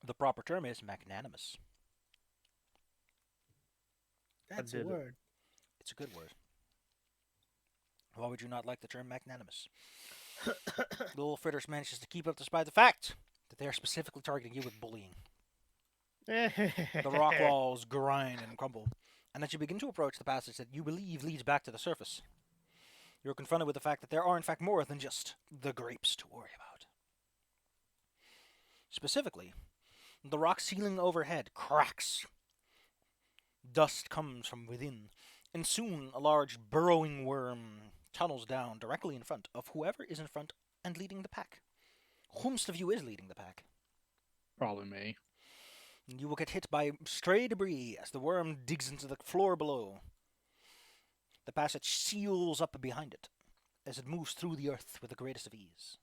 The proper term is magnanimous. That's a did it. word. It's a good word. Why would you not like the term magnanimous? Little Fritters manages to keep up despite the fact that they are specifically targeting you with bullying. The rock walls grind and crumble, and as you begin to approach the passage that you believe leads back to the surface, you're confronted with the fact that there are in fact more than just the grapes to worry about. Specifically, the rock ceiling overhead cracks. Dust comes from within, and soon a large burrowing worm tunnels down directly in front of whoever is in front and leading the pack. Whomst of you is leading the pack? Probably me. You will get hit by stray debris as the worm digs into the floor below. The passage seals up behind it as it moves through the earth with the greatest of ease.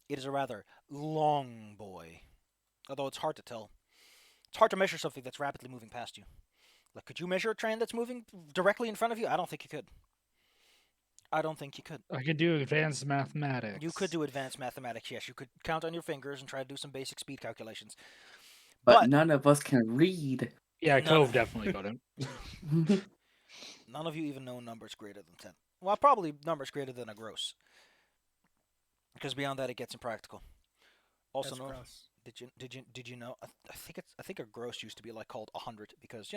It is a rather long boy, although it's hard to tell. It's hard to measure something that's rapidly moving past you. Like, could you measure a train that's moving directly in front of you? I don't think you could. I don't think you could. I could do advanced mathematics. You could do advanced mathematics, yes. You could count on your fingers and try to do some basic speed calculations. But none of us can read. Yeah, No. Cove definitely couldn't. None of you even know numbers greater than 10. Well, probably numbers greater than a gross. Because beyond that, it gets impractical. Also, That's no. gross. Did you know? I think a gross used to be like called 100 because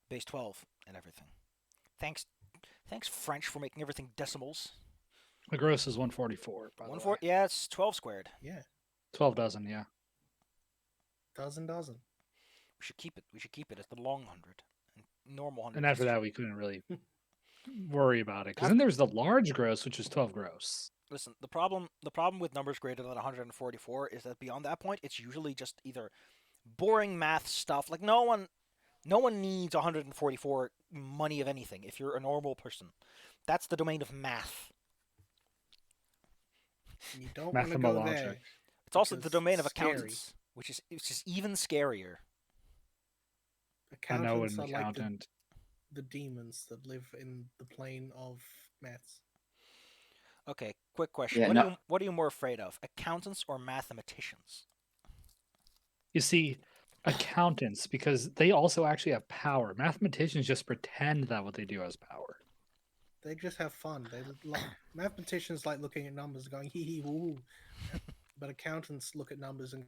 base 12 and everything. Thanks French for making everything decimals. The gross is 144. By the way. Yeah, it's 12 squared. Yeah. 12 dozen, yeah. Dozen. We should keep it. We should keep it as the long 100 and normal 100. And after that, we couldn't really worry about it. Because then there's the large gross, which is 12 gross. Listen, the problem with numbers greater than 144 is that beyond that point, it's usually just either boring math stuff. Like no one needs 144 money of anything if you're a normal person. That's the domain of math. You don't want to go Mathemologic. there. It's also the Because domain of it's scary. accountants, which is even scarier. I know Accountants an are like accountant. the demons that live in the plane of maths. Okay, quick question. Yeah, What are you more afraid of, accountants or mathematicians? You see, accountants, because they also actually have power. Mathematicians just pretend that what they do has power. They just have fun. Mathematicians like looking at numbers and going hee hee woo woo. But accountants look at numbers and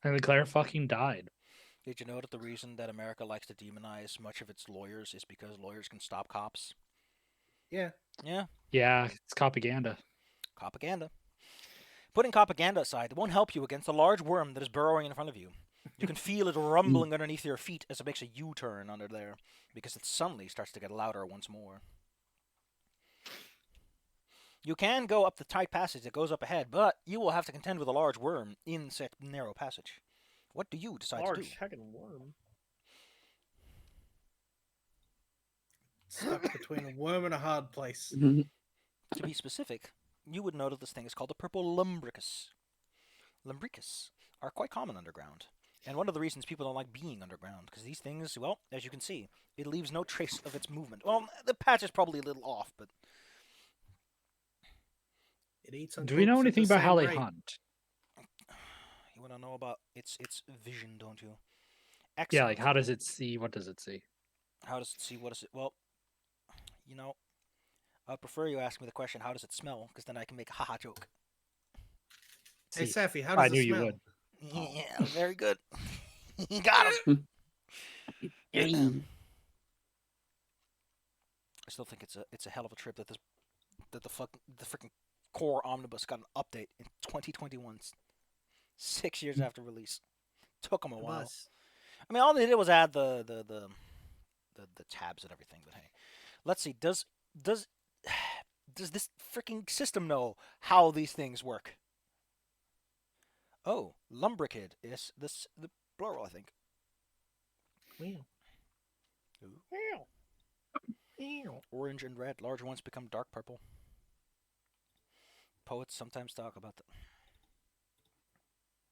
And Claire fucking died. Did you know that the reason that America likes to demonize much of its lawyers is because lawyers can stop cops? yeah. Yeah, Yeah, it's propaganda. propaganda. Putting propaganda aside, it won't help you against a large worm that is burrowing in front of you. You can feel it rumbling underneath your feet as it makes a U-turn under there, because it suddenly starts to get louder once more. You can go up the tight passage that goes up ahead, but you will have to contend with a large worm in said narrow passage. What do you decide to do? Large heckin' worm. Stuck between a worm and a hard place. To be specific, you would know that this thing is called the purple lumbricus. Lumbricus are quite common underground, and one of the reasons people don't like being underground, because these things, well, as you can see, it leaves no trace of its movement. Well, the patch is probably a little off, but It eats on Do we know hooks at anything the about how same they rate. hunt? you want to know about its vision, don't you? Yeah, Excellent. like how does it see? What does it see? How does it see? What is it? Well, I'd prefer you ask me the question, how does it smell? Because then I can make a haha joke. Hey, See, Safi, how does I knew it you smell? would. Yeah, very good. You got him. Yay. I still think it's a hell of a trip that the freaking core omnibus got an update in 2021, 6 years after release. Took them a while. Bus. I mean, all they did was add the tabs and everything. But hey, let's see. Does does this freaking system know how these things work? Oh, Lumbricid is the plural, I think. Meow. Ooh. Meow. Meow. Orange and red. Large ones become dark purple. Poets sometimes talk about that.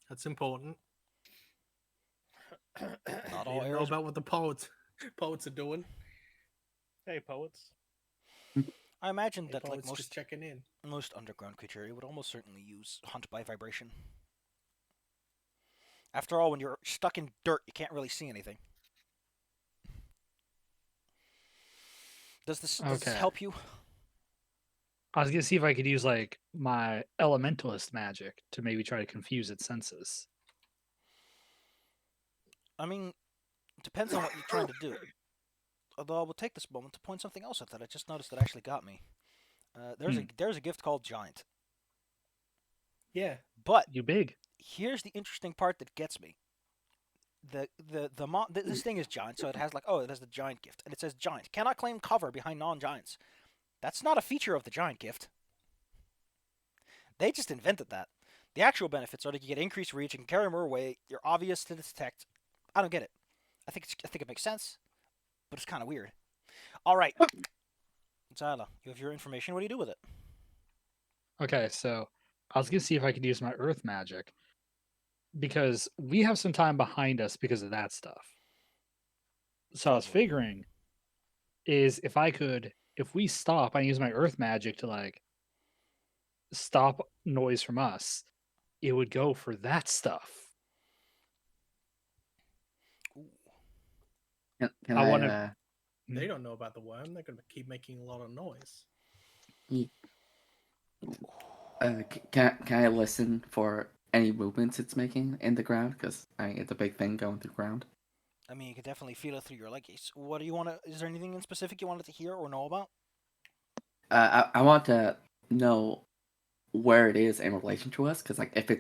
That's important. Not You all know arrows. about what the poets are doing. Hey, poets. I imagine Hey, that like poets just checking in. most underground creature, it would almost certainly use hunt by vibration. After all, when you're stuck in dirt, you can't really see anything. Does this Okay. help you? I was gonna see if I could use like my elementalist magic to maybe try to confuse its senses. I mean, depends on what you're trying to do. Although I will take this moment to point something else out that I just noticed that actually got me. There's a gift called Giant, Yeah. but You big. here's the interesting part that gets me. This thing is giant, so it has the giant gift, and it says giant cannot claim cover behind non-giants. That's not a feature of the giant gift. They just invented that. The actual benefits are that you get increased reach and carry more weight. You're obvious to detect. I don't get it. I think it makes sense, but it's kind of weird. All right, Zyla, you have your information. What do you do with it? Okay, so I was gonna see if I could use my earth magic because we have some time behind us because of that stuff. So I was Probably. figuring is if we stop, I use my earth magic to like stop noise from us, it would go for that stuff. Ooh. Can I I, wanna They don't know about the worm. They're going to keep making a lot of noise. can I listen for any movements it's making in the ground? Because I mean, it's a big thing going through ground. I mean, you can definitely feel it through your leggies. What do you want to? Is there anything in specific you wanted to hear or know about? I want to know where it is in relation to us, because like if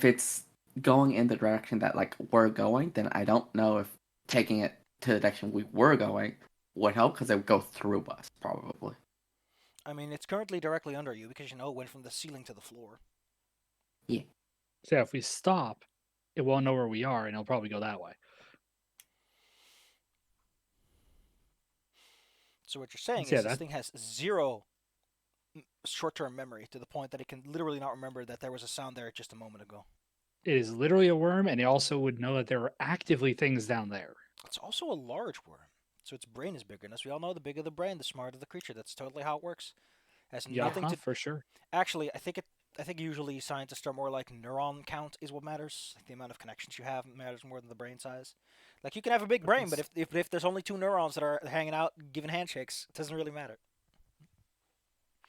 it's going in the direction that like we're going, then I don't know if taking it to the direction we were going would help, because it would go through us probably. I mean, it's currently directly under you because it went from the ceiling to the floor. so if we stop, it won't know where we are and it'll probably go that way. So what you're saying So yeah, is this that thing has zero short-term memory to the point that it can literally not remember that there was a sound there just a moment ago. it is literally a worm, and it also would know that there were actively things down there. It's also a large worm, so its brain is bigger. And as we all know, the bigger the brain, the smarter the creature. That's totally how it works. Has Yeah, nothing to. for sure. Actually, I think usually scientists are more like neuron count is what matters. Like the amount of connections you have matters more than the brain size. Like you can have a big brain, but if there's only two neurons that are hanging out giving handshakes, it doesn't really matter.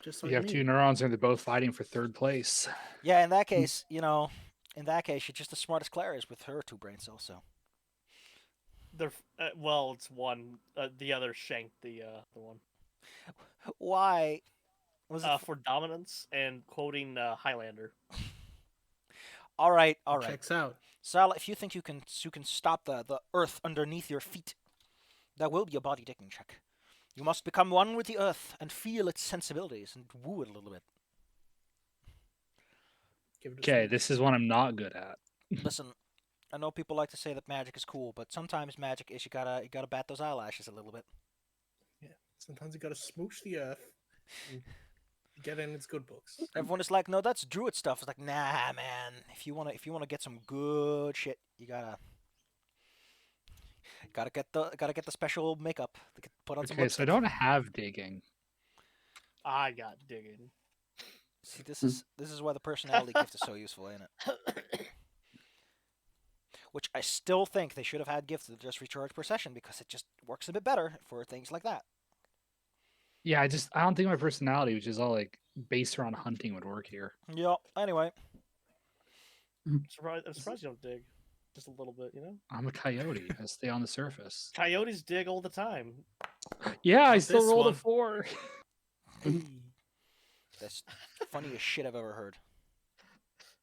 Just You like have me. two neurons and they're both fighting for third place. Yeah, in that case, you're just as smart as Claire is with her two brain cells. So They're well, it's one. The other shanked the one why was it? for dominance and quoting Highlander. All right. Checks out. Sal, if you think you can stop the earth underneath your feet, that will be a body digging check. You must become one with the earth and feel its sensibilities and woo it a little bit. Give it a Okay, smooch. this is one I'm not good at. Listen, I know people like to say that magic is cool, but sometimes magic is you gotta bat those eyelashes a little bit. Yeah. Sometimes you got to smooch the earth and get in its good books. Everyone is like, no, that's druid stuff. It's like, nah, man. If you wanna get some good shit, you gotta get the special makeup. Put on some Okay, so I lipstick. don't have digging. I got digging. See, this is why the personality gift is so useful, ain't it? Which I still think they should have had gifts that just recharge per session because it just works a bit better for things like that. Yeah, I don't think my personality, which is all like based around hunting, would work here. Yeah. Anyway, I'm surprised you don't dig. Just a little bit, you know? I'm a coyote. I stay on the surface. Coyotes dig all the time. Yeah, I Not still this rolled a one. 4. Hey. that's the funniest shit I've ever heard.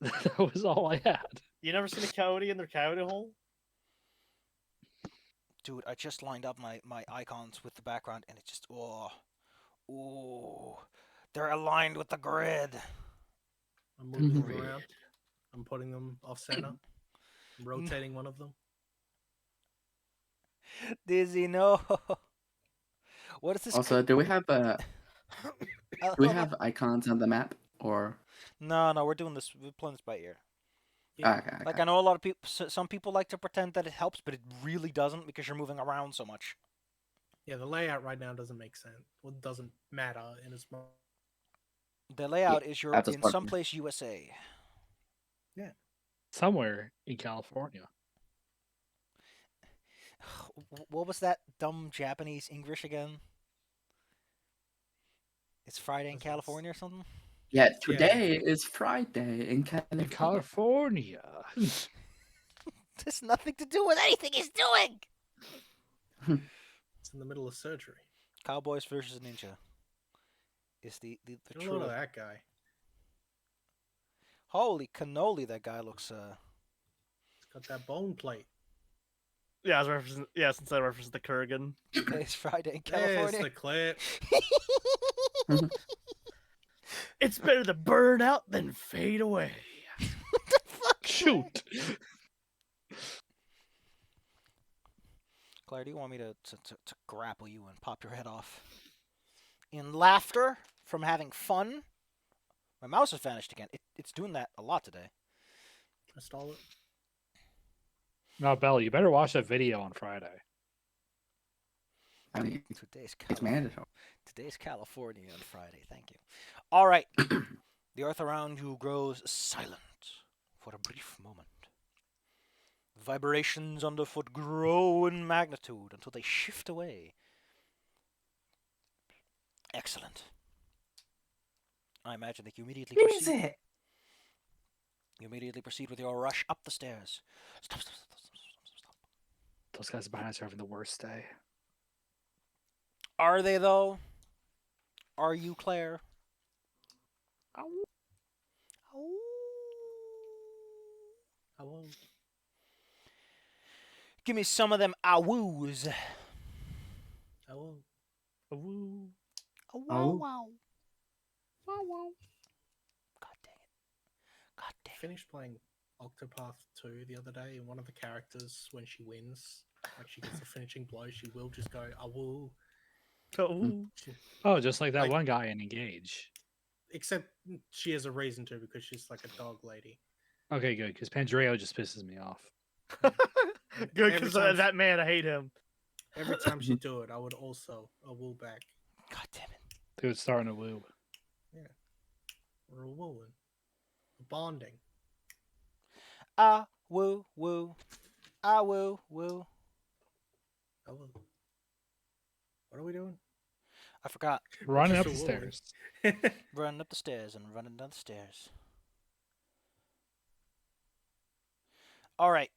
That was all I had. You never seen a coyote in their coyote hole? Dude, I just lined up my icons with the background and it just ooh. They're aligned with the grid. I'm moving them Grid. around. I'm putting them off center. I'm rotating one of them. Dizzy, no. What is this? Also, do we have I icons on the map or? No, we're doing this. We're playing this by ear. Yeah. Okay, Like okay. I know a lot of people. Some people like to pretend that it helps, but it really doesn't because you're moving around so much. Yeah, the layout right now doesn't make sense. Well, it doesn't matter in as much. The layout is you're that's a in smart someplace USA. Somewhere in California. What was that dumb Japanese English again? It's Friday in What's this? California or something? Yeah, today is Friday in California. In California. There's nothing to do with anything he's doing! It's in the middle of surgery. Cowboys versus Ninja. Is the Get a true. load of that guy. Holy cannoli, that guy looks He's got that bone plate. Yeah, I was referencing. Yeah, since I referenced the Kurgan. Today's Friday in There's California. the clip. It's better to burn out than fade away. Shoot. Claire, do you want me to grapple you and pop your head off? In laughter from having fun? My mouse has vanished again. It's doing that a lot today. I stole it. No, Bella, you better watch that video on Friday. I mean, Today's it's mandatory. Today's California on Friday. Thank you. All right. The earth around you grows silent for a brief moment. The vibrations underfoot grow in magnitude until they shift away. Excellent. I imagine that you immediately proceed. You immediately proceed with your rush up the stairs. Stop. Those guys behind us are having the worst day. Are they, though? Are you, Claire? Ow. Oh. Hello. Give me some of them awoos. Hello. Woo. Oh, Oh. wow. Wow, wow. God dang it. God dang it. Finished playing Octopath 2 the other day, and one of the characters, when she wins, like she gets the finishing blow, she will just go, "Awoo." Oh, Oh, just like that Like- one guy in Engage. Except she has a reason to because she's like a dog lady. Okay, good, because Pandreo just pisses me off. good Every because time that man, I hate him. Every time she do it, I would also awoo back. God damn it. Dude, starting to woo. We're a wooing. Bonding. Ah, woo, woo. Ah, woo, woo. Hello. What are we doing? I forgot. Running just up the a wooing. stairs. Running up the stairs and running down the stairs. All right.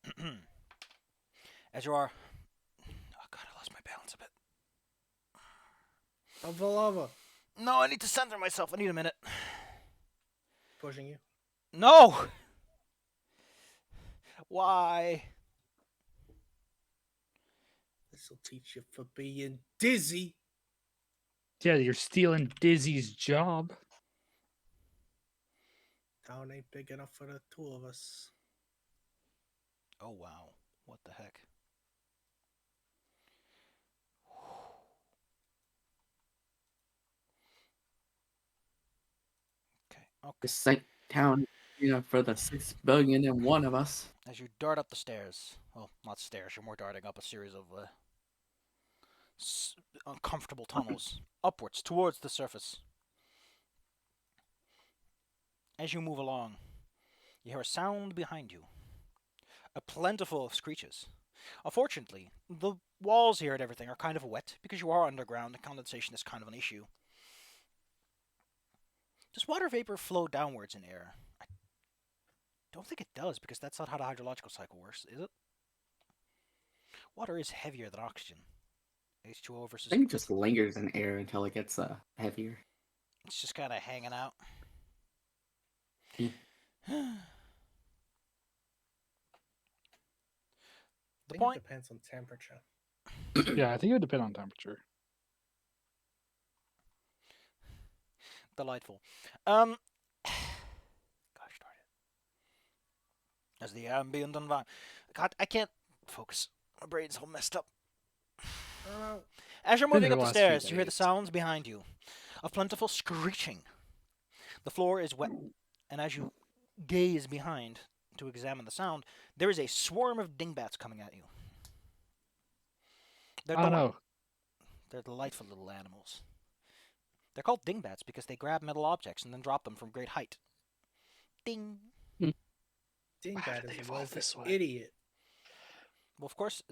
As you are. Oh, God, I lost my balance a bit. I'm full over. No, I need to center myself. I need a minute. Pushing you. No! Why? This'll teach you for being dizzy. Yeah, you're stealing Dizzy's job. Town ain't big enough for the two of us. Oh, wow. What the heck? Okay, okay. This ain't town, for the 6 billion and one of us. As you dart up the stairs. Well, not stairs. You're more darting up a series of uncomfortable tunnels upwards towards the surface. As you move along, you hear a sound behind you. A plentiful of screeches. Unfortunately, the walls here and everything are kind of wet because you are underground and condensation is kind of an issue. Does water vapor flow downwards in air? I don't think it does because that's not how the hydrological cycle works, is it? Water is heavier than oxygen. H2O I versus... think it just lingers in air until it gets heavier. It's just kind of hanging out. Yeah. I think point- it depends on temperature. Yeah, I think it would depend on temperature. delightful. Gosh darn it. As the ambient environment. God, I can't focus. My brain's all messed up. As you're Been moving there up the the last few stairs, you hear the days. sounds behind you of plentiful screeching. The floor is wet, and as you gaze behind to examine the sound, there is a swarm of dingbats coming at you. They're, Oh no. they're delightful little animals. They're called dingbats because they grab metal objects and then drop them from great height. Ding! Wow, Dingbat did they is a evolve word for this way? idiot. Well, of course,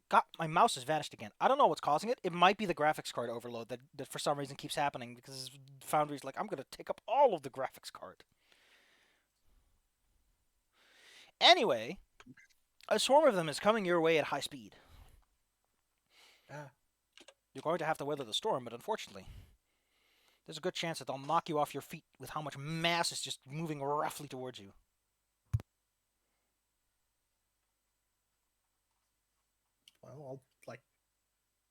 God, my mouse has vanished again. I don't know what's causing it. It might be the graphics card overload that for some reason keeps happening because Foundry's like, I'm going to take up all of the graphics card. Anyway, a swarm of them is coming your way at high speed. Ah, You're going to have to weather the storm, but unfortunately, there's a good chance that they'll knock you off your feet with how much mass is just moving roughly towards you. well, I'll like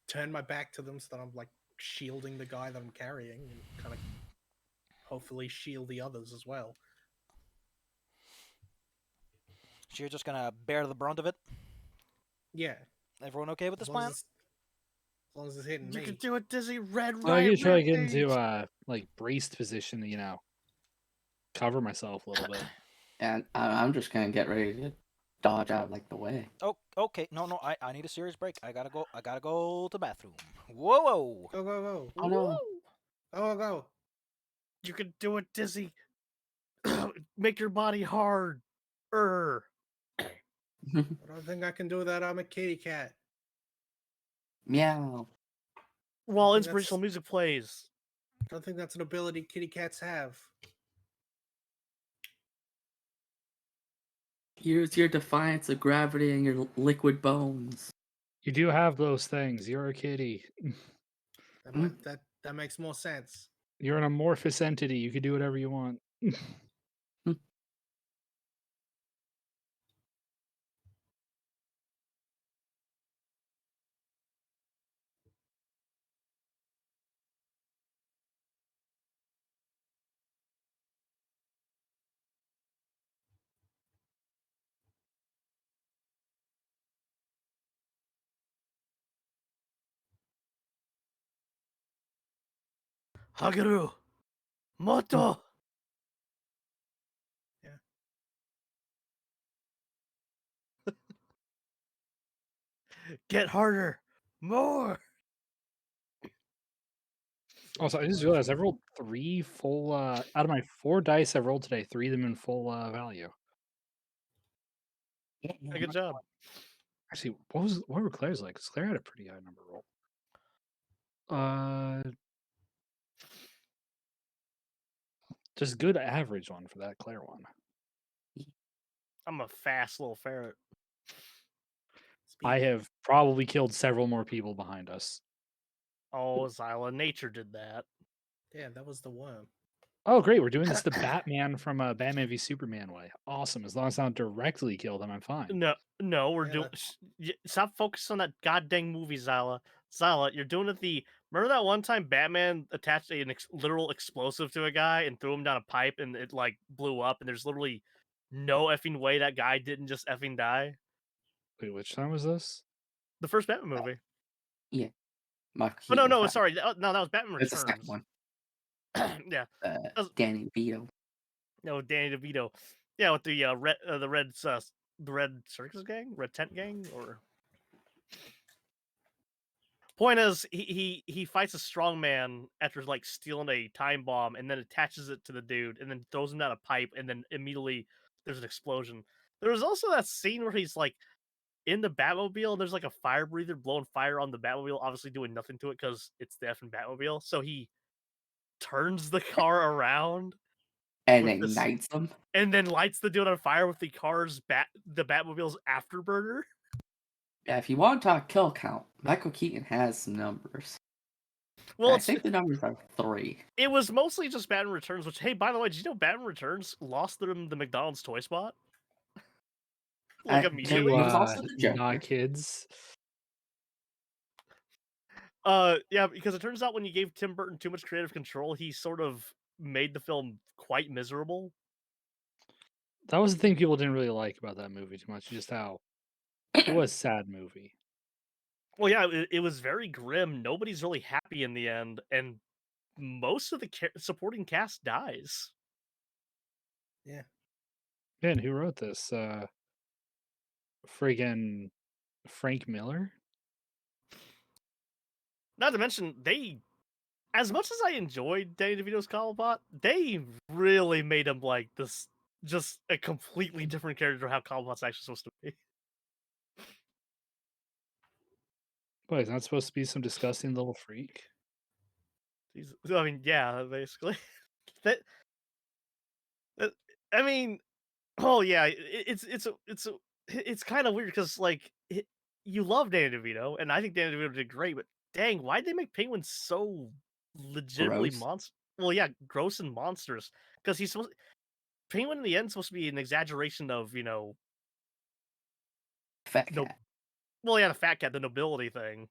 turn my back to them so that I'm like shielding the guy that I'm carrying and kind of hopefully shield the others as well. So you're just going to bear the brunt of it? Yeah, Everyone okay with this as long plan? as it's hitting You me. can do it, Dizzy. Red, Well, I right, could try to get rampage. into like braced position to, cover myself a little bit. And I'm just gonna get ready to dodge out like the way. Oh, okay. No, I need a serious break. I gotta go to the bathroom. Whoa! Go go go! Oh no! Go go! You can do it, Dizzy. Make your body hard. Er. I don't think I can do that. I'm a kitty cat. Meow. While think inspirational that's- music plays. I don't think that's an ability kitty cats have. Use your defiance of gravity and your liquid bones. You do have those things. You're a kitty. That makes more sense. You're an amorphous entity. You can do whatever you want. Hageru. Moto. Yeah. Get harder. More. Also, I just realized I've rolled 3 full out of my 4 dice I've rolled today, 3 of them in full value. Yeah, good job. Actually, what were Claire's like? 'Cause Claire had a pretty high number roll. Just good average one for that Claire one. I'm a fast little ferret. I have probably killed several more people behind us. Oh, Zyla, nature did that. Yeah, that was the worm. Oh, great. We're doing this the Batman from Batman v Superman way. Awesome. As long as I don't directly kill them, I'm fine. No, we're Yeah, doing. Stop focusing on that goddamn movie, Zyla. Zyla, you're doing it the. Remember that one time Batman attached an literal explosive to a guy and threw him down a pipe and it like blew up and there's literally no effing way that guy didn't just effing die. Wait, which time was this? The first Batman movie. Yeah. My Oh no, heat no, was sorry. No, that was Batman It's the Returns. second one. Yeah, was- Danny Vito. no, Danny DeVito. Yeah, with the the red circus gang, red tent gang, or point is he fights a strong man after like stealing a time bomb and then attaches it to the dude and then throws him down a pipe and then immediately there's an explosion. There was also that scene where he's like in the Batmobile and there's like a fire breather blowing fire on the Batmobile, obviously doing nothing to it because it's the effing Batmobile. So he turns the car around And with this- ignites them. and then lights the dude on fire with the Batmobile's afterburner. Yeah, if you want to talk kill count, Michael Keaton has some numbers. Well, I think the numbers are 3. it was mostly just Batman Returns, which, hey, by the way, did you know Batman Returns lost them the McDonald's toy spot? Like To, immediately? He was also the Joker. Not kids. Yeah, because it turns out when you gave Tim Burton too much creative control, he sort of made the film quite miserable. That was the thing people didn't really like about that movie too much. Just how it was a sad movie. Well, yeah, it was very grim. Nobody's really happy in the end, and most of the supporting cast dies. Man, who wrote this? Friggin' Frank Miller. Not to mention, as much as I enjoyed Danny DeVito's Cobblepot, they really made him like this, just a completely different character how Cobblepot's actually supposed to be. Boy, he's not supposed to be some disgusting little freak. I mean, yeah, basically. that, that, I mean, oh yeah, it's kind of weird because like you love Danny DeVito, and I think Danny DeVito did great, but dang, why'd they make Penguin so legitimately Gross. monster? Well, yeah, gross and monstrous because he's supposed Penguin in the end supposed to be an exaggeration of Fat no, cat. well, yeah, the fat cat, the nobility thing,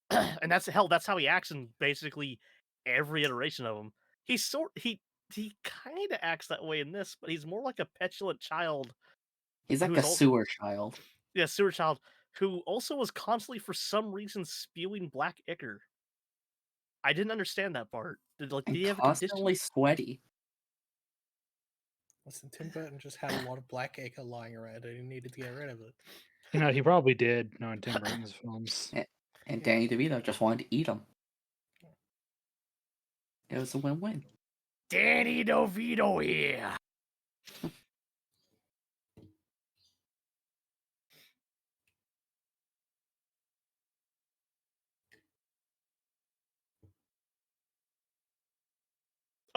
and that's how he acts in basically every iteration of him. He kind of acts that way in this, but he's more like a petulant child He's like a who's also sewer child. yeah, sewer child who also was constantly for some reason spewing black ichor. I didn't understand that part. Did And he have a condition? constantly sweaty. Listen, Tim Burton just had a lot of black acre lying around and he needed to get rid of it. You know, he probably did, knowing Tim Burton's films. And Danny DeVito just wanted to eat them. It was a win-win. Danny DeVito here.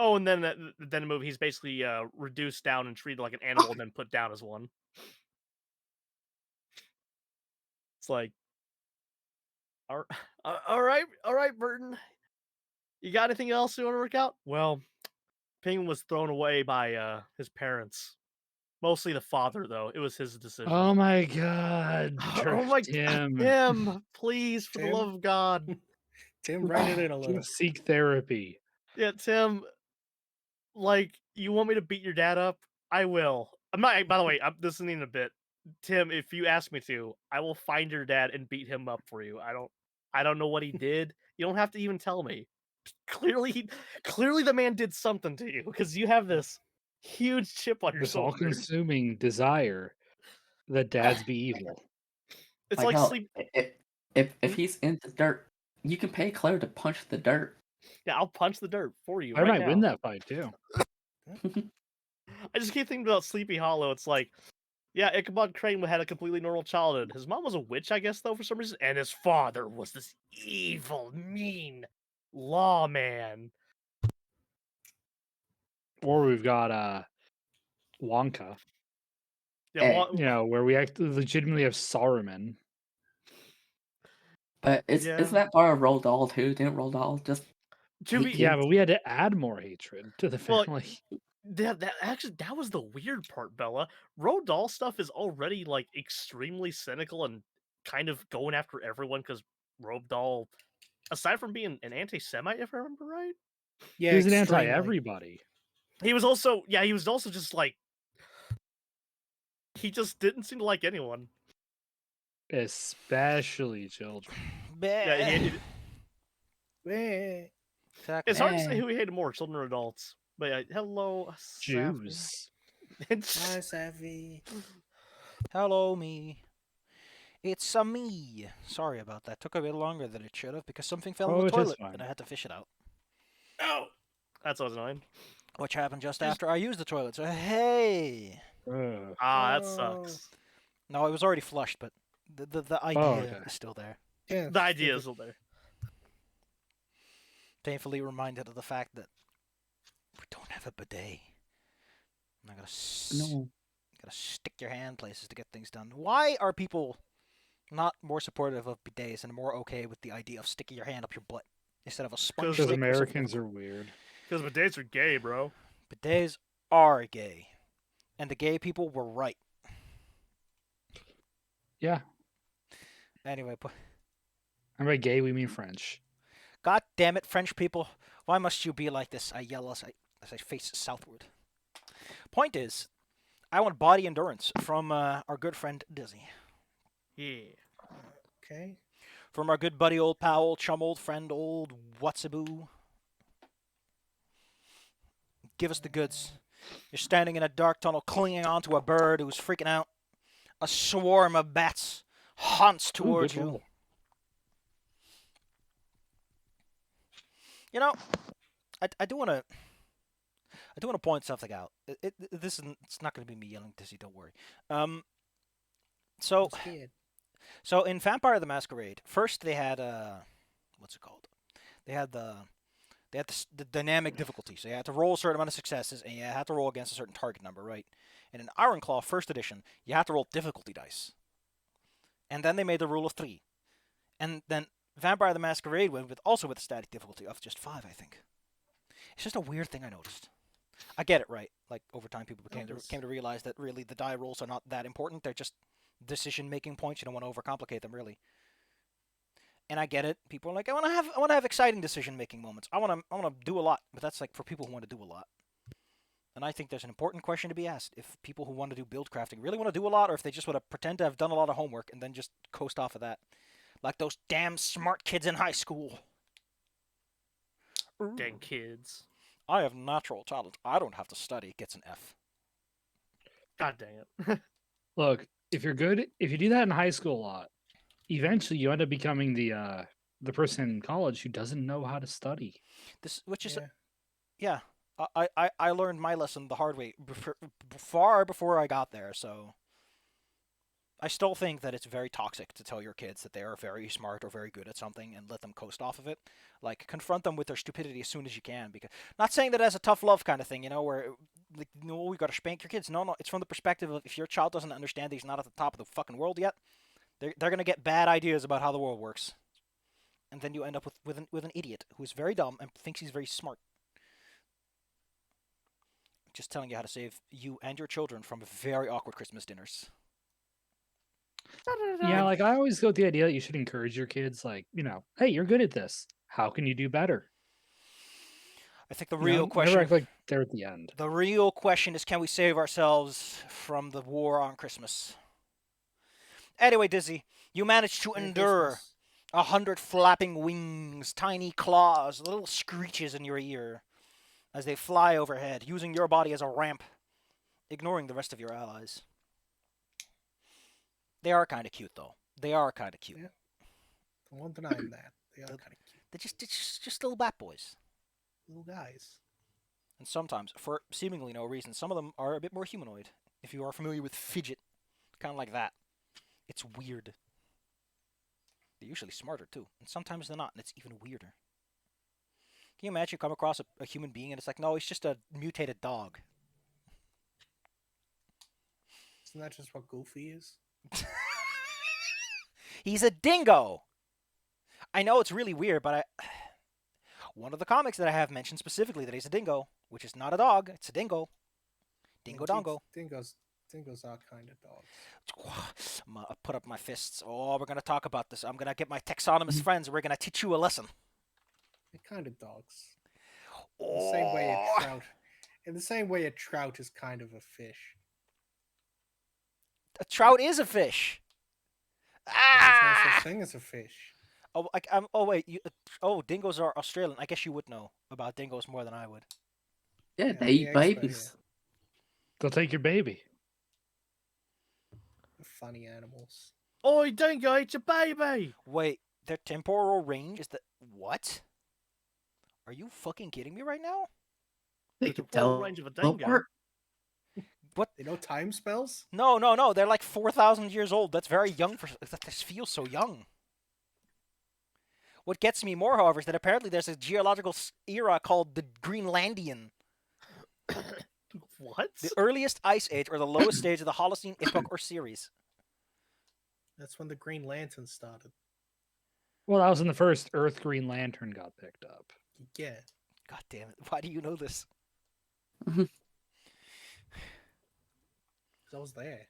Oh, and then the movie, he's basically reduced down and treated like an animal, and then put down as one. It's like, all right, Burton. You got anything else you want to work out? Well, Penguin was thrown away by his parents. Mostly the father, though. It was his decision. Oh my god, Oh my Tim. Tim, please, for the Tim? love of God. Tim, rein it in a little. Just seek therapy. Yeah, Tim, like, you want me to beat your dad up? I will. I'm not, by the way, this isn't even a bit. Tim, if you ask me to, I will find your dad and beat him up for you. I don't know what he did. You don't have to even tell me. Clearly the man did something to you because you have this huge chip on your This shoulder. all-consuming desire that dads be evil. It's Like like hell, sleep. if he's in the dirt, you can pay Claire to punch the dirt. Yeah, I'll punch the dirt for you I right might now. win that fight too. I just keep thinking about Sleepy Hollow. It's like, yeah, Ichabod Crane had a completely normal childhood. His mom was a witch, I guess, though, for some reason, and his father was this evil, mean lawman. Or we've got Wonka. Yeah, Hey. You know, where we actually legitimately have Saruman. But Yeah. isn't that part of Roald Dahl too? Didn't Roald Dahl just To be, hate Yeah, kids? but we had to add more hatred to the Well, family. that was the weird part, Bella. Roald Dahl stuff is already like extremely cynical and kind of going after everyone because Roald Dahl, aside from being an anti-Semite, if I remember right, Yeah, He was an extremely. anti-everybody. he was also just like, he just didn't seem to like anyone. Especially children. Yeah, Eh. Exactly. it's hard to say who he hated more, children or adults. But yeah, hello, Jews. Hi, Savvy. Hello, me. It's a me. Sorry about that. Took a bit longer than it should have because something fell Oh, in the it is toilet fine. and I had to fish it out. Oh, that's what's annoying. Which happened just Just- after I used the toilet. So Ugh. hey. That Oh. sucks. No, it was already flushed, but the idea okay. is still there. Yeah, The idea is still there. Painfully reminded of the fact that we don't have a bidet. I'm not No. gotta stick your hand places to get things done. Why are people not more supportive of bidets and more okay with the idea of sticking your hand up your butt instead of a sponge Because Because stick or something Americans like are weird. Because bidets are gay, bro. that? Bidets are gay, and the gay people were right. Yeah. Anyway, And by gay, we mean French. God damn it, French people. Why must you be like this? I yell as I face southward. Point is, I want body endurance from our good friend Dizzy. Yeah. Okay. From our good buddy, old pal, old chum, old friend, old whatsaboo. Give us the goods. You're standing in a dark tunnel clinging onto a bird who's freaking out. A swarm of bats hunts Ooh, towards good you. roll. You know, I do want to point something out. It's not going to be me yelling, Dizzy. Don't worry. So I'm scared. so in Vampire the Masquerade, first they had what's it called? They had the dynamic difficulty. So you had to roll a certain amount of successes, and you had to roll against a certain target number, right? And in Ironclaw First Edition, you had to roll difficulty dice. And then they made the rule of 3. And then Vampire the Masquerade went with a static difficulty of just 5, I think. It's just a weird thing I noticed. I get it, right? Like over time, people came to realize that really the die rolls are not that important. They're just decision-making points. You don't want to overcomplicate them, really. And I get it. People are like, I want to have exciting decision-making moments. I want to do a lot, but that's like for people who want to do a lot. And I think there's an important question to be asked: if people who want to do build crafting really want to do a lot, or if they just want to pretend to have done a lot of homework and then just coast off of that, like those damn smart kids in high school. Dang kids. I have natural talent. I don't have to study. Gets an F. God dang it. Look, if you're good, if you do that in high school a lot, eventually you end up becoming the person in college who doesn't know how to study. This, which is, Yeah. yeah. I learned my lesson the hard way far before I got there. So I still think that it's very toxic to tell your kids that they are very smart or very good at something and let them coast off of it. Like, confront them with their stupidity as soon as you can. Because, not saying that as a tough love kind of thing, where, like, no, you gotta spank your kids. No, it's from the perspective of if your child doesn't understand that he's not at the top of the fucking world yet, they're gonna get bad ideas about how the world works. And then you end up with an idiot who is very dumb and thinks he's very smart. Just telling you how to save you and your children from very awkward Christmas dinners. Yeah, like I always go with the idea that you should encourage your kids, like, hey, you're good at this. How can you do better? I think the You real know, never question act like they're at the end. the real question is, can we save ourselves from the war on Christmas? Anyway, Dizzy, you managed to Merry endure Christmas. 100 flapping wings, tiny claws, little screeches in your ear as they fly overhead, using your body as a ramp, ignoring the rest of your allies. They are kind of cute, though. They are kind of cute. Yeah. I won't deny that. They are The- kind of cute They're just little bat boys. little guys. And sometimes, for seemingly no reason, some of them are a bit more humanoid. If you are familiar with fidget, kind of like that. It's weird. They're usually smarter, too. And sometimes they're not, and it's even weirder. Can you imagine you come across a human being and it's like, no, he's just a mutated dog. Isn't that just what Goofy is? He's a dingo! I know it's really weird, but one of the comics that I have mentioned specifically that he's a dingo, which is not a dog, it's a dingo. Dingo dongo. Dingoes are kind of dogs. I'm gonna put up my fists. Oh, we're gonna talk about this. I'm gonna get my taxonomist friends and we're gonna teach you a lesson. They're kind of dogs. Oh. The same way a trout. In the same way a trout is kind of a fish. A trout is a fish. But there's no Ah! such thing as a fish. Oh wait, dingoes are Australian. I guess you would know about dingoes more than I would. Yeah, Yeah, they the eat expert babies. They'll take your baby. They're funny animals. Oi, dingo, it's a baby! Wait, their temporal range is the what? Are you fucking kidding me right now? They The can full tell range of a dingo. apart. They know time spells? No. They're like 4,000 years old. That's very young for. This feels so young. What gets me more, however, is that apparently there's a geological era called the Greenlandian. What? The earliest ice age or the lowest stage of the Holocene epoch or series. That's when the Green Lantern started. Well, that was when the first Earth Green Lantern got picked up. Yeah. God damn it. Why do you know this? 'Cause I was there.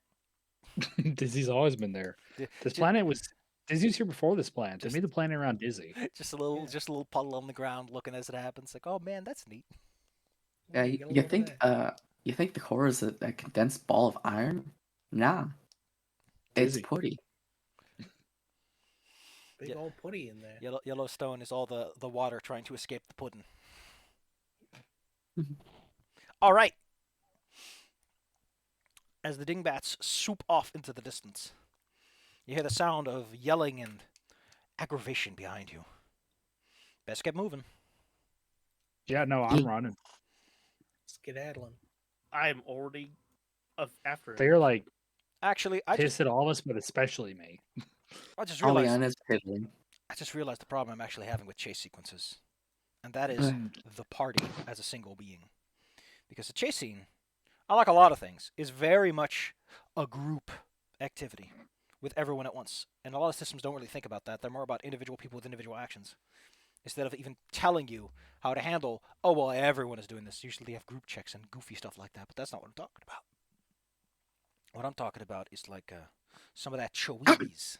Dizzy's always been there. D- This d- planet was Dizzy's here before this plant. They Just- made the planet around Dizzy. Just a little, Yeah. just a little puddle on the ground, looking as it happens. Like, oh man, that's neat. Yeah, you, get a you load of think that. you think the core is a condensed ball of iron? Nah, it's Dizzy. putty. Big Yeah. old putty in there. Yellowstone is all the water trying to escape the pudding. Mhm. All right. As the dingbats swoop off into the distance, you hear the sound of yelling and aggravation behind you. Best get moving. Yeah, no, I'm running. Skedaddling. I'm already after it. They're like Actually, I pissed at all of us, but especially me. just realized Oleana's piddling. I just realized the problem I'm actually having with chase sequences, and that is the party as a single being. Because the chase scene, unlike a lot of things, is very much a group activity with everyone at once. And a lot of systems don't really think about that. They're more about individual people with individual actions. Instead of even telling you how to handle, oh, well, everyone is doing this. Usually they have group checks and goofy stuff like that, but that's not what I'm talking about. What I'm talking about is like some of that cheese.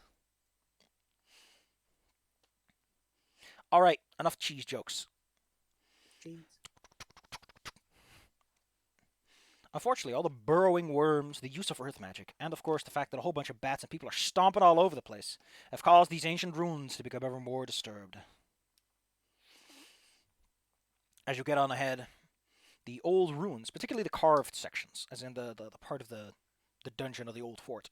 All right, enough cheese jokes. Jeez. Unfortunately, all the burrowing worms, the use of earth magic, and of course the fact that a whole bunch of bats and people are stomping all over the place have caused these ancient ruins to become ever more disturbed. As you get on ahead, the old ruins, particularly the carved sections, as in the part of the dungeon of the old fort,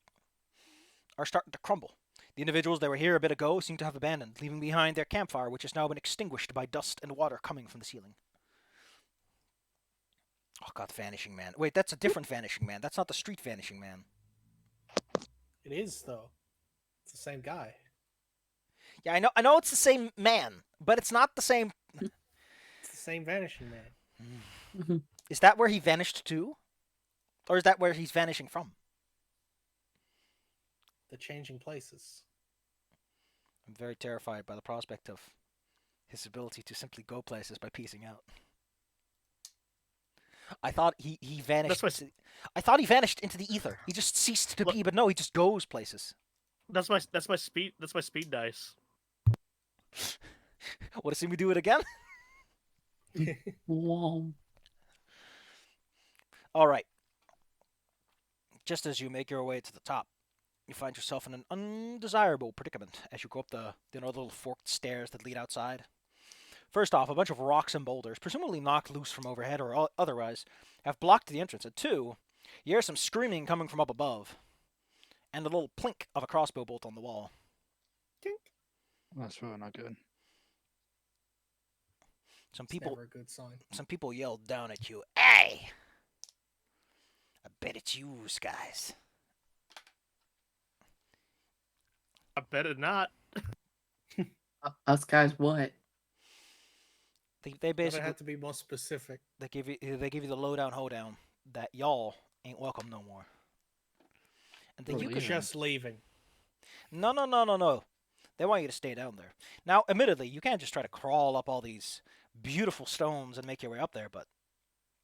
are starting to crumble. The individuals that were here a bit ago seem to have abandoned, leaving behind their campfire, which has now been extinguished by dust and water coming from the ceiling. Oh god, Vanishing Man. Wait, that's a different Vanishing Man. That's not the street Vanishing Man. It is though. It's the same guy. Yeah, I know it's the same man, but it's not the same. It's the same vanishing man. Mhm. Is that where he vanished to? Or is that where he's vanishing from? They're changing places. I'm very terrified by the prospect of his ability to simply go places by piecing out. I thought he vanished. I thought he vanished into the ether. He just ceased to be, but no, he just goes places. That's my speed dice. Want to see me do it again? Whoa. All right. Just as you make your way to the top, you find yourself in an undesirable predicament as you go up the little forked stairs that lead outside. First off, a bunch of rocks and boulders, presumably knocked loose from overhead or otherwise, have blocked the entrance. And two, you hear some screaming coming from up above, and the little plink of a crossbow bolt on the wall. That's really not good. Some It's people never a good sign. Some people yelled down at you, "Hey! I bet it's you guys." I bet it not. Us guys, what? They But it basically had to be more specific. they give you the lowdown hoedown that y'all ain't welcome no more. And We're you could leaving. Just leaving. no. They want you to stay down there. Now, admittedly, you can't just try to crawl up all these beautiful stones and make your way up there, but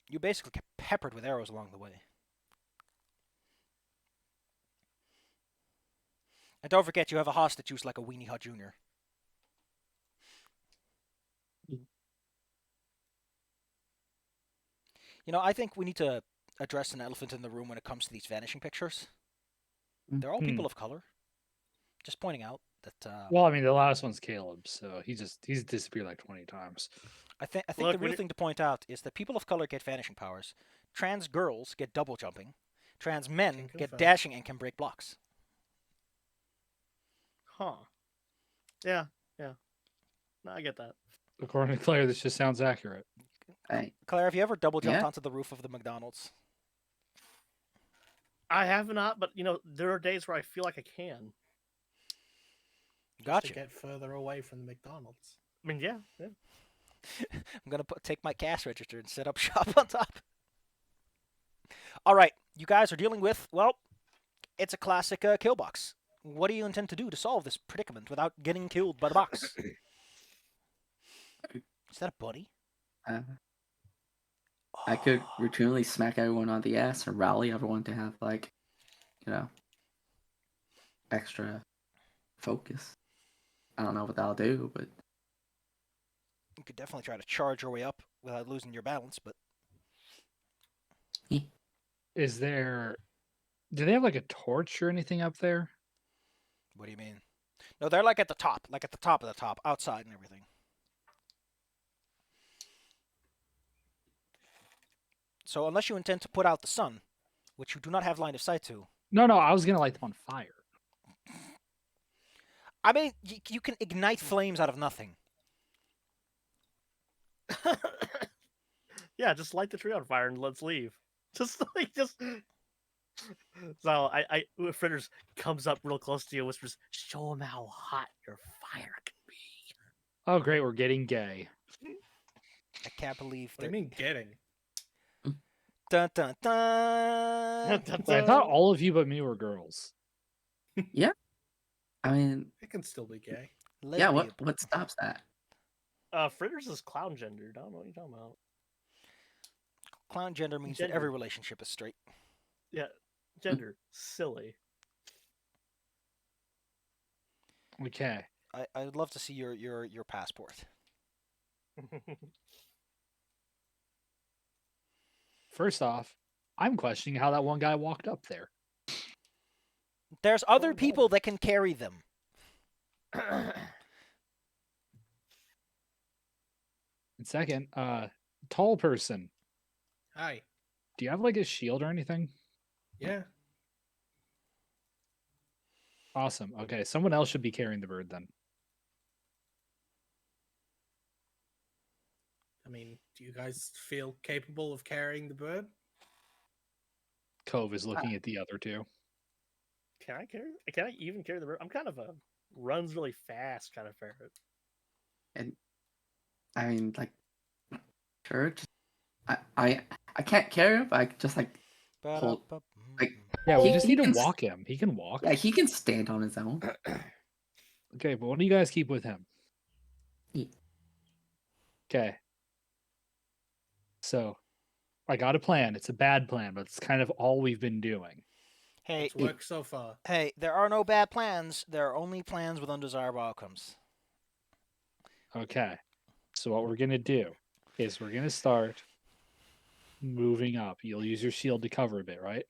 you basically get peppered with arrows along the way. And don't forget, you have a hostage who's like a Weenie Hut Jr. You know, I think we need to address an elephant in the room when it comes to these vanishing pictures. They're all people of color. Just pointing out that. Well, I mean, the last one's Caleb, so he's disappeared like 20 times. I think Look, the real thing to point out is that people of color get vanishing powers. Trans girls get double jumping. Trans men Can get confirm. dashing and can break blocks. Huh. Yeah. No, I get that. According to Claire, this just sounds accurate. Hey, Claire, have you ever double jumped Yeah. onto the roof of the McDonald's? I have not, but there are days where I feel like I can. Just Gotcha. to get further away from the McDonald's. I mean, yeah. I'm gonna take my cash register and set up shop on top. All right, you guys are dealing with, well, it's a classic kill box. What do you intend to do to solve this predicament without getting killed by the box? Is that a bunny? I could routinely smack everyone on the ass and rally everyone to have extra focus. I don't know what that'll do, but You could definitely try to charge your way up without losing your balance, but Is there? Do they have like a torch or anything up there? what do you mean? No, they're like at the top of the top, outside and everything. So unless you intend to put out the sun, which you do not have line of sight to, No, I was gonna light them on fire. I mean, you can ignite flames out of nothing. Yeah, just light the tree on fire and let's leave. Just. So Fritters comes up real close to you, whispers, "Show him how hot your fire can be." Oh, great, we're getting gay. I can't believe What do they're you mean getting? dun dun dun. I thought all of you but me were girls. yeah. I mean, It can still be gay. yeah. Lesbian. What stops that? Fritters is clown gendered. I don't know what you're talking about. Clown gender means that Gender. every relationship is straight. Yeah, gender silly. Okay. I'd love to see your passport. First off, I'm questioning how that one guy walked up there. There's other people that can carry them. And second, tall person. Hi. Do you have like a shield or anything? Yeah. Awesome. Okay, someone else should be carrying the bird then. I mean, do you guys feel capable of carrying the bird? Cove is looking at the other two. Can I carry? Can I even carry the bird? I'm kind of a runs really fast kind of ferret. And I mean, like, sure. Just, I can't carry him. But I just like hold. Like, Yeah, we He- just he need to can walk him. He can walk. yeah, he can stand on his own. Okay, but what do you guys keep with him? Yeah. Okay. So, I got a plan. It's a bad plan, but it's kind of all we've been doing. Hey, It's worked so far. hey, there are no bad plans. There are only plans with undesirable outcomes. Okay. So what we're gonna do is we're gonna start moving up. You'll use your shield to cover a bit, right?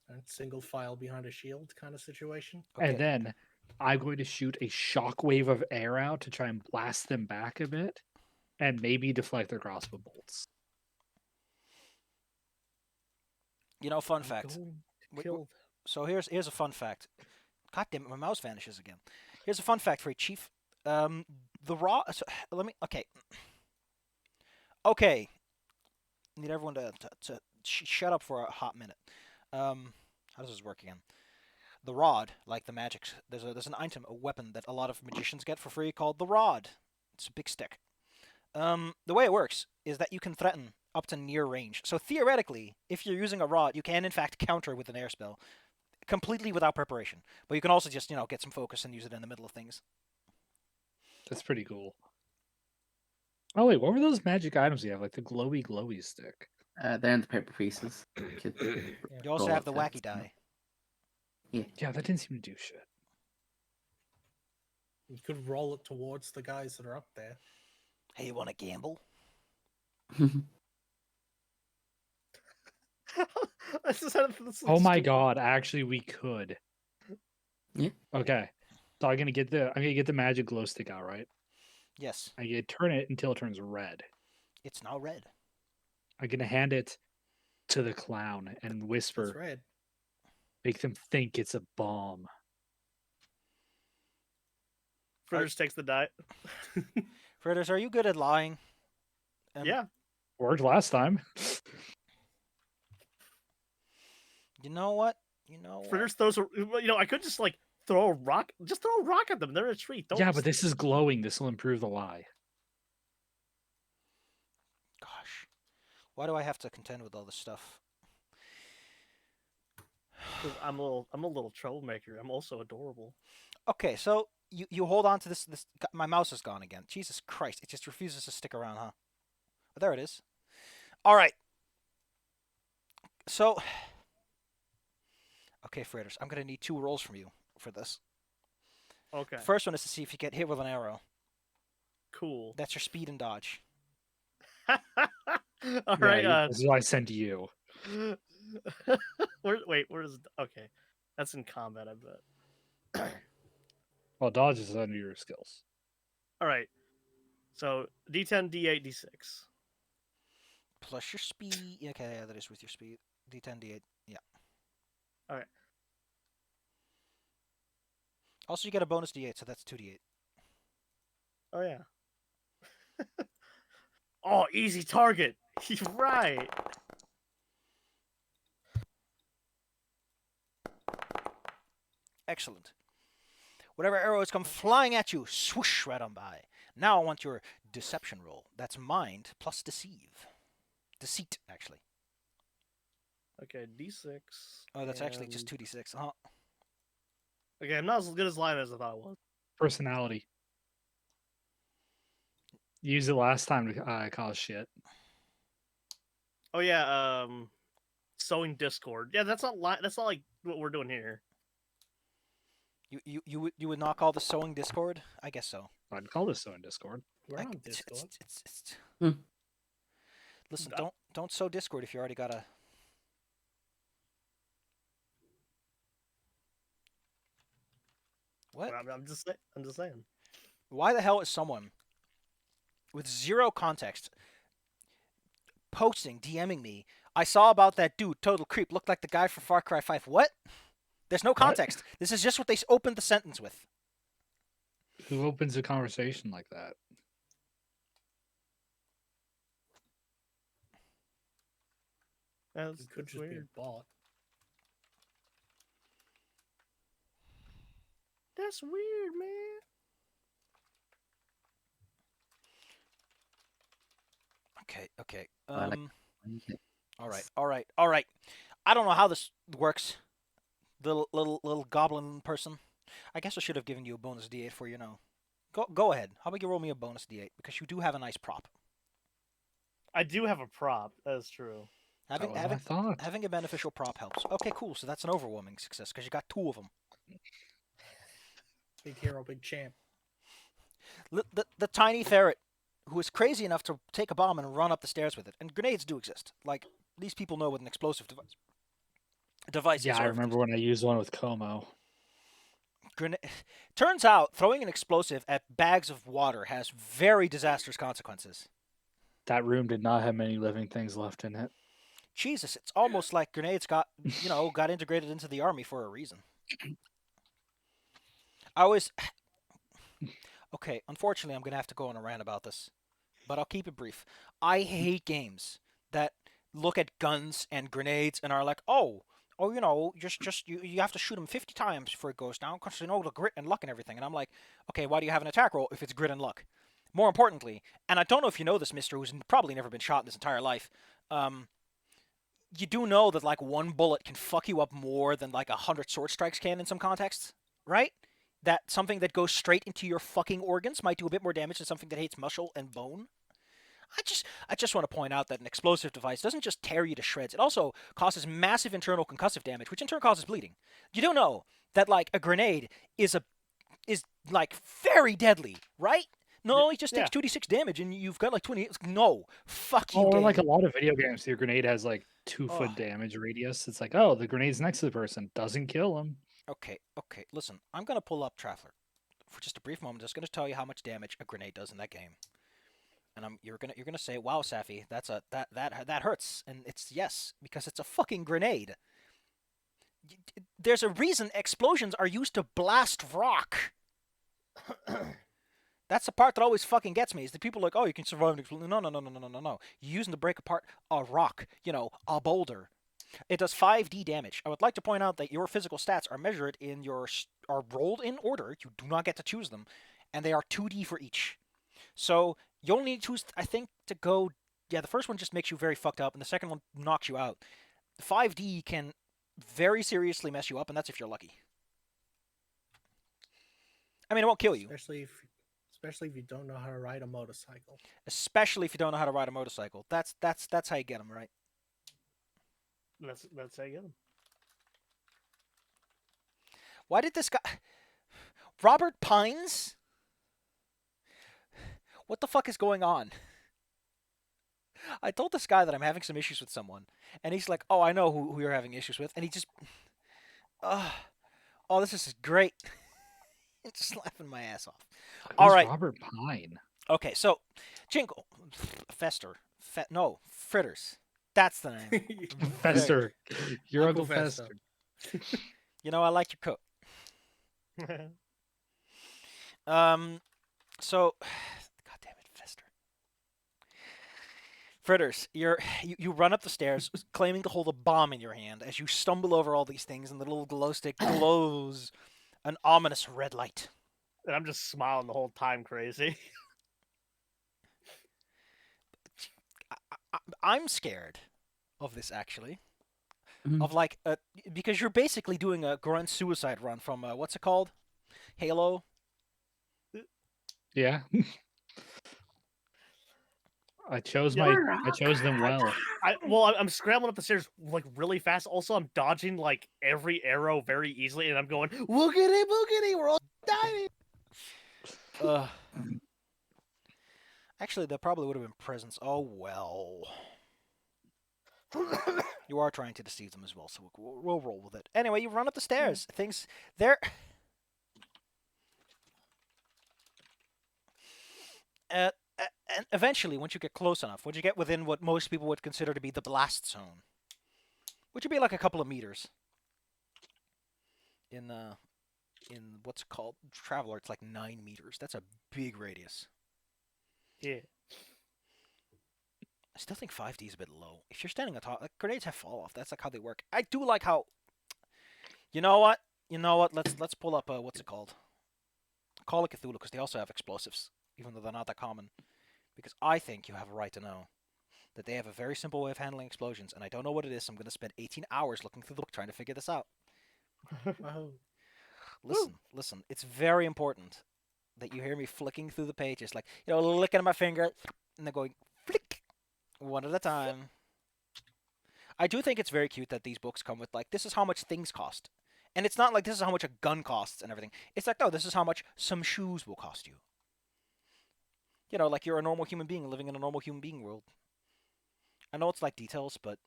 And single file behind a shield kind of situation. Okay. And then I'm going to shoot a shockwave of air out to try and blast them back a bit, and maybe deflect their crossbow bolts. You know, fun I'm fact. going to Wait, kill them. So here's a fun fact. God damn it, my mouse vanishes again. Here's a fun fact for you, Chief. The raw. So, let me. Okay. Okay. Need everyone to shut up for a hot minute. How does this work again? The rod, like the magic. There's an item, a weapon that a lot of magicians get for free called the rod. It's a big stick. The way it works is that you can threaten up to near range. So theoretically, if you're using a rod, you can in fact counter with an air spell, completely without preparation. But you can also just get some focus and use it in the middle of things. That's pretty cool. Oh wait, what were those magic items you have? Like the glowy stick. They're in the paper pieces. Could You also roll have the up wacky that. die. Yeah, that didn't seem to do shit. You could roll it towards the guys that are up there. Hey, you want to gamble? Oh my god, actually we could. Yeah. Okay. So I'm gonna get the magic glow stick out, right? Yes, I'm gonna turn it until it turns red. it's now red. I'm gonna hand it to the clown and It's whisper, red. make them think it's a bomb. Fritters takes the die. Fritters, are you good at lying? Yeah. Worked last time. You know what? You know what? Fritters throws a. I could just like throw a rock. Just throw a rock at them. They're in a tree. Don't Yeah, but this is glowing. This will improve the lie. Gosh, why do I have to contend with all this stuff? I'm a little troublemaker. I'm also adorable. Okay, so you hold on to this. My mouse is gone again. Jesus Christ! It just refuses to stick around, huh? Oh, there it is. All right. So, okay, Fritters, I'm gonna need 2 rolls from you for this. Okay. First one is to see if you get hit with an arrow. Cool. That's your speed and dodge. All Yeah, right. this is what I sent you. Where's okay? That's in combat, I bet. Well, dodge is under your skills. All right. So D10, D8, D6. Plus your speed. Okay, yeah, that is with your speed. D10, D8. Yeah. All right. Also, you get a bonus D8, so that's 2D8. Oh yeah. Oh, easy target. You're right. Excellent. Whatever arrows come flying at you, swoosh right on by. Now I want your deception roll. That's mind plus deceive. Deceit, actually. Okay, D6. Oh, that's actually just and- 2D6. Huh? Okay, I'm not as good as line as I thought I was. Personality. Used it last time to cause shit. Oh yeah, sowing discord. Yeah, that's not that's not like what we're doing here. You would not call this sowing discord? I guess so. I'd call this so in Discord. We're Like, on Discord. Hmm. Listen, Uh, don't sow discord if you already got a. What? I'm just saying. Why the hell is someone with zero context posting, DMing me? I saw about that dude, total creep, looked like the guy from Far Cry 5. What? There's no context. This is just what they opened the sentence with. Who opens a conversation like that? That's, It could that's just be a weird. bot. That's weird, man. Okay. I like- All right. I don't know how this works. Little goblin person. I guess I should have given you a bonus D8 for Go ahead. How about you roll me a bonus D8 because you do have a nice prop. I do have a prop. That is true. That was my thought. Having a beneficial prop helps. Okay, cool. So that's an overwhelming success because you got 2 of them. Big hero, big champ. The tiny ferret who is crazy enough to take a bomb and run up the stairs with it. And grenades do exist. Like, these people know what an explosive device is. Yeah, I remember when I used one with Como. Turns out throwing an explosive at bags of water has very disastrous consequences. That room did not have many living things left in it. Jesus, it's almost like grenades got integrated into the army for a reason. Okay, unfortunately, I'm going to have to go on a rant about this, but I'll keep it brief. I hate games that look at guns and grenades and are like, you have to shoot them 50 times before it goes down because the grit and luck and everything. And I'm like, okay, why do you have an attack roll if it's grit and luck? More importantly, and I don't know if you know this, mister, who's probably never been shot in his entire life, you do know that, like, one bullet can fuck you up more than, like, 100 sword strikes can in some contexts, right? That something that goes straight into your fucking organs might do a bit more damage than something that hits muscle and bone. I just want to point out that an explosive device doesn't just tear you to shreds. It also causes massive internal concussive damage, which in turn causes bleeding. You do know that, like, a grenade is like very deadly, right? No, it just takes 2d6 damage and you've got like 20. No, fuck you. Or like a game. lot of video games, your grenade has like 2-foot Ugh. damage radius. It's like, oh, the grenade's next to the person, doesn't kill him. Okay. Listen, I'm gonna pull up Traveler for just a brief moment. Just gonna tell you how much damage a grenade does in that game. And you're gonna say, "Wow, Safi, that hurts." And it's yes, because it's a fucking grenade. There's a reason explosions are used to blast rock. That's the part that always fucking gets me. Is the people like, "Oh, you can survive an explosion." No. You're using to break apart a rock, a boulder. It does 5d damage. I would like to point out that your physical stats are measured are rolled in order. You do not get to choose them, and they are 2d for each. So you only need to choose, I think, to go. Yeah, the first one just makes you very fucked up, and the second one knocks you out. 5d can very seriously mess you up, and that's if you're lucky. I mean, it won't kill you. Especially if you don't know how to ride a motorcycle. Especially if you don't know how to ride a motorcycle. That's how you get them, right? That's how you get them. Why did this guy? Robert Pines? What the fuck is going on? I told this guy that I'm having some issues with someone, and he's like, "Oh, I know who you're having issues with," and he just, oh, this is great. Just laughing my ass off. All Who's right, Robert Pine? okay, so Jingle, no, Fritters. That's the name. Fester. Your Uncle Uncle Fester. You know, I like your coat. So, God damn it, Fester. Fritters, you run up the stairs claiming to hold a bomb in your hand as you stumble over all these things and the little glow stick glows an ominous red light. And I'm just smiling the whole time, crazy. I'm scared of this actually. Mhm. Of like, because you're basically doing a grunt suicide run from what's it called? Halo. Yeah. I chose Yeah. I chose them well. I'm scrambling up the stairs like really fast. Also, I'm dodging like every arrow very easily, and I'm going woogity boogity. We're all dying. Actually, that probably would have been presents. Oh well. You are trying to deceive them as well, so we'll roll with it. Anyway, you run up the stairs. Things there. And eventually, once you get close enough, once you get within what most people would consider to be the blast zone, which would be like a couple of meters. In what's it called Traveler, it's like 9 meters. That's a big radius. Yeah. I still think 5D is a bit low. If you're standing on top, like, grenades have fall off. That's like how they work. I do like how. You know what? Let's pull up what's it called? Call of Cthulhu, because they also have explosives, even though they're not that common. Because I think you have a right to know that they have a very simple way of handling explosions, and I don't know what it is. So I'm going to spend 18 hours looking through the book trying to figure this out. Oh, Listen. It's very important that you hear me flicking through the pages, like, licking at my finger, and then going flick, one at a time. I do think it's very cute that these books come with, like, this is how much things cost. And it's not like this is how much a gun costs and everything. It's like, no, this is how much some shoes will cost you. Like you're a normal human being living in a normal human being world. I know it's like details, but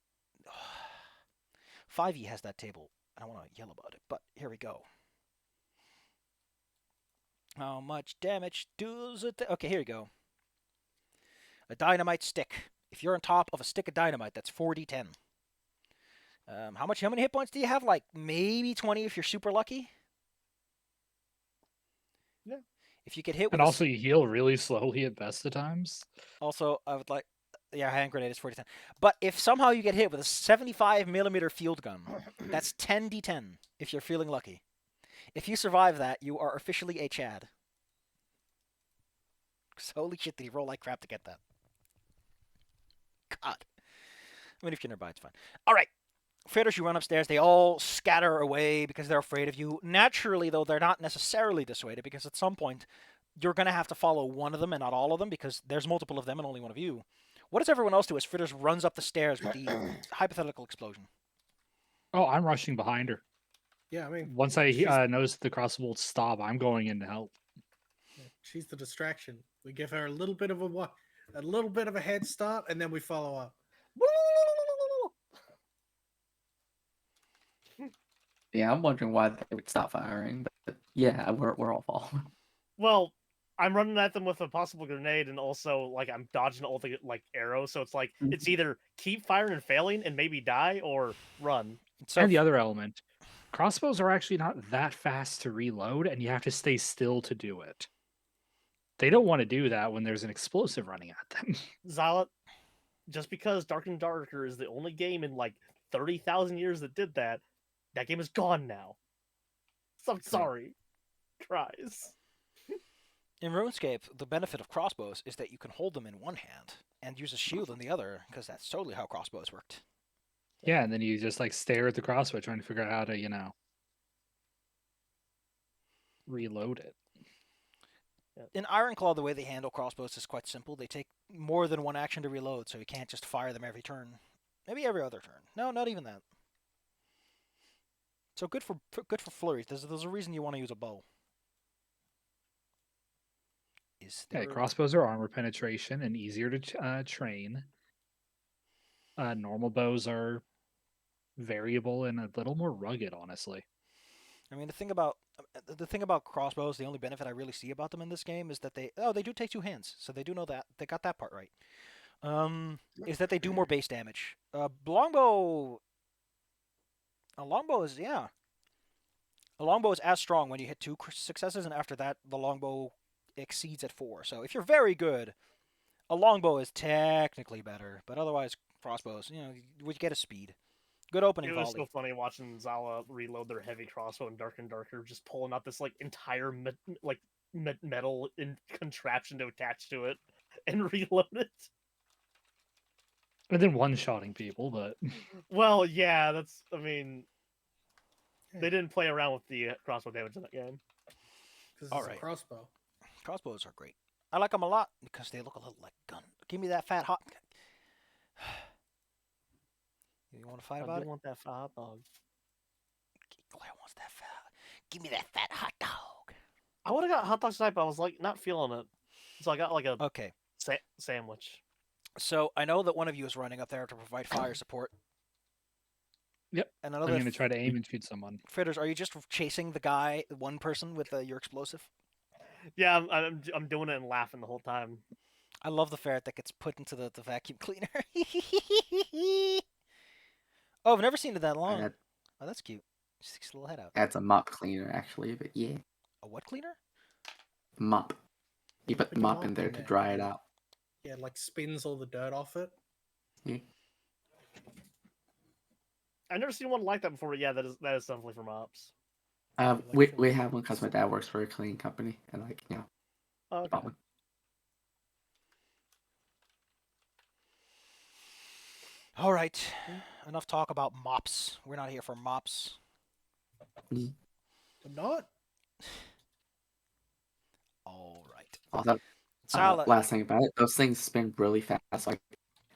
5e has that table. I don't want to yell about it, but here we go. How much damage does it? Okay, here we go. A dynamite stick. If you're on top of a stick of dynamite, that's 4d10. How many hit points do you have? Like maybe 20 if you're super lucky. Yeah. If you get hit with And also you heal really slowly at best of times. Also, I would like, hand grenade is 4d10. But if somehow you get hit with a 75mm field gun, that's 10d10 if you're feeling lucky. If you survive that, you are officially a Chad. Holy shit, did he roll like crap to get that? God. I mean, if you're nearby, it's fine. All right. Fritters, you run upstairs. They all scatter away because they're afraid of you. Naturally, though, they're not necessarily dissuaded because at some point you're going to have to follow one of them and not all of them because there's multiple of them and only one of you. What does everyone else do as Fritters runs up the stairs with the hypothetical explosion? Oh, I'm rushing behind her. yeah. I mean, Once I she's- notice the crossbow bolts stop, I'm going in to help. she's the distraction. We give her a little bit of a head start, and then we follow up. Yeah, I'm wondering why they would stop firing, but yeah, we're all following. Well, I'm running at them with a possible grenade, and also like I'm dodging all the like arrows. So it's like it's either keep firing and failing and maybe die, or run. So And the other element, crossbows are actually not that fast to reload, and you have to stay still to do it. They don't want to do that when there's an explosive running at them. Xylot, just because Dark and Darker is the only game in like 30,000 years that did that, that game is gone now. So I'm sorry. Tries. in RuneScape, the benefit of crossbows is that you can hold them in one hand and use a shield in the other because that's totally how crossbows worked. Yeah, and then you just like stare at the crossbow trying to figure out how to, reload it. In Ironclaw, the way they handle crossbows is quite simple. They take more than one action to reload, so you can't just fire them every turn. Maybe every other turn. No, not even that. So good for flurries. There's a reason you want to use a bow. is Yeah, they're crossbows are armor penetration and easier to train. Normal bows are variable and a little more rugged, honestly. I mean, the thing about crossbows, the only benefit I really see about them in this game is that they do take two hands, so they do know that they got that part right. Is that they do more base damage. A longbow is a longbow is as strong when you hit two successes, and after that, the longbow exceeds at 4. So if you're very good, a longbow is technically better, but otherwise, crossbows, we get a speed. Good opening It was so volley. funny watching Zala reload their heavy crossbow in Dark and Darker, just pulling out this like entire metal contraption to attach to it and reload it. And then one-shotting people, but Well, yeah, that's. I mean, Yeah. they didn't play around with the crossbow damage in that game. Because All it's a right. crossbow. Crossbows are great. I like them a lot because they look a little like a gun. Give me that fat hot. You want to fight I about do it? want that fat hot dog. Claire wants that fat. Give me that fat hot dog. I would have got hot dog tonight, but I was like not feeling it, so I got like a Okay. sandwich. So I know that one of you is running up there to provide fire support. yep. And I'm another going to try to aim and shoot someone. Fritters, are you just chasing the guy, one person with your explosive? Yeah, I'm doing it and laughing the whole time. I love the ferret that gets put into the vacuum cleaner. Oh, I've never seen it that long. That Oh, that's cute. Sticks his little head out. adds a mop cleaner actually, but yeah, A what cleaner? mop. You put the your mop in there to dry it out. Yeah, like spins all the dirt off it. Yeah. I've never seen one like that before. But yeah, that is definitely for mops. We have one because my dad works for a cleaning company, and Oh, okay. bought one. All right. Enough talk about mops. We're not here for mops. But not. All right. Also, Sala, last thing about it, those things spin really fast. Like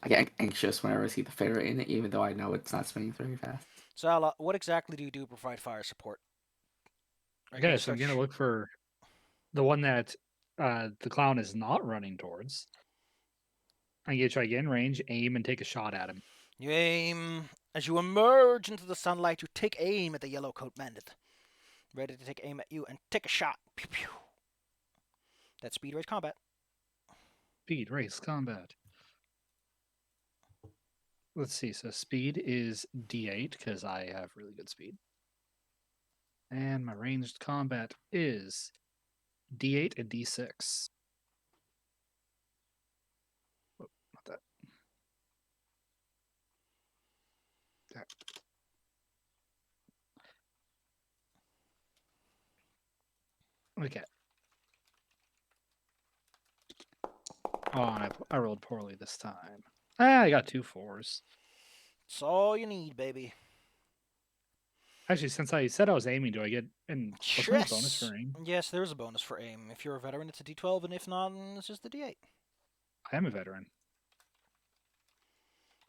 I get anxious whenever I see the ferret in it, even though I know it's not spinning very fast. Sala, what exactly do you do to provide fire support? Are you gonna Okay, so I'm going to search- look for the one that the clown is not running towards. I'm going to try to get in range, aim, and take a shot at him. You aim. As you emerge into the sunlight, you take aim at the yellow coat bandit. Ready to take aim at you and take a shot. Pew pew. That's speed race combat. Speed, race, combat. Let's see. So speed is D8 because I have really good speed. And my ranged combat is D8 and D6. Oh, not that. That. Okay. Oh, I rolled poorly this time. I got 2 4s. That's all you need, baby. Actually, since I said I was aiming, do I get what's my bonus for aim? Yes, there's a bonus for aim. If you're a veteran, it's a D12, and if not, it's just the D8. I am a veteran.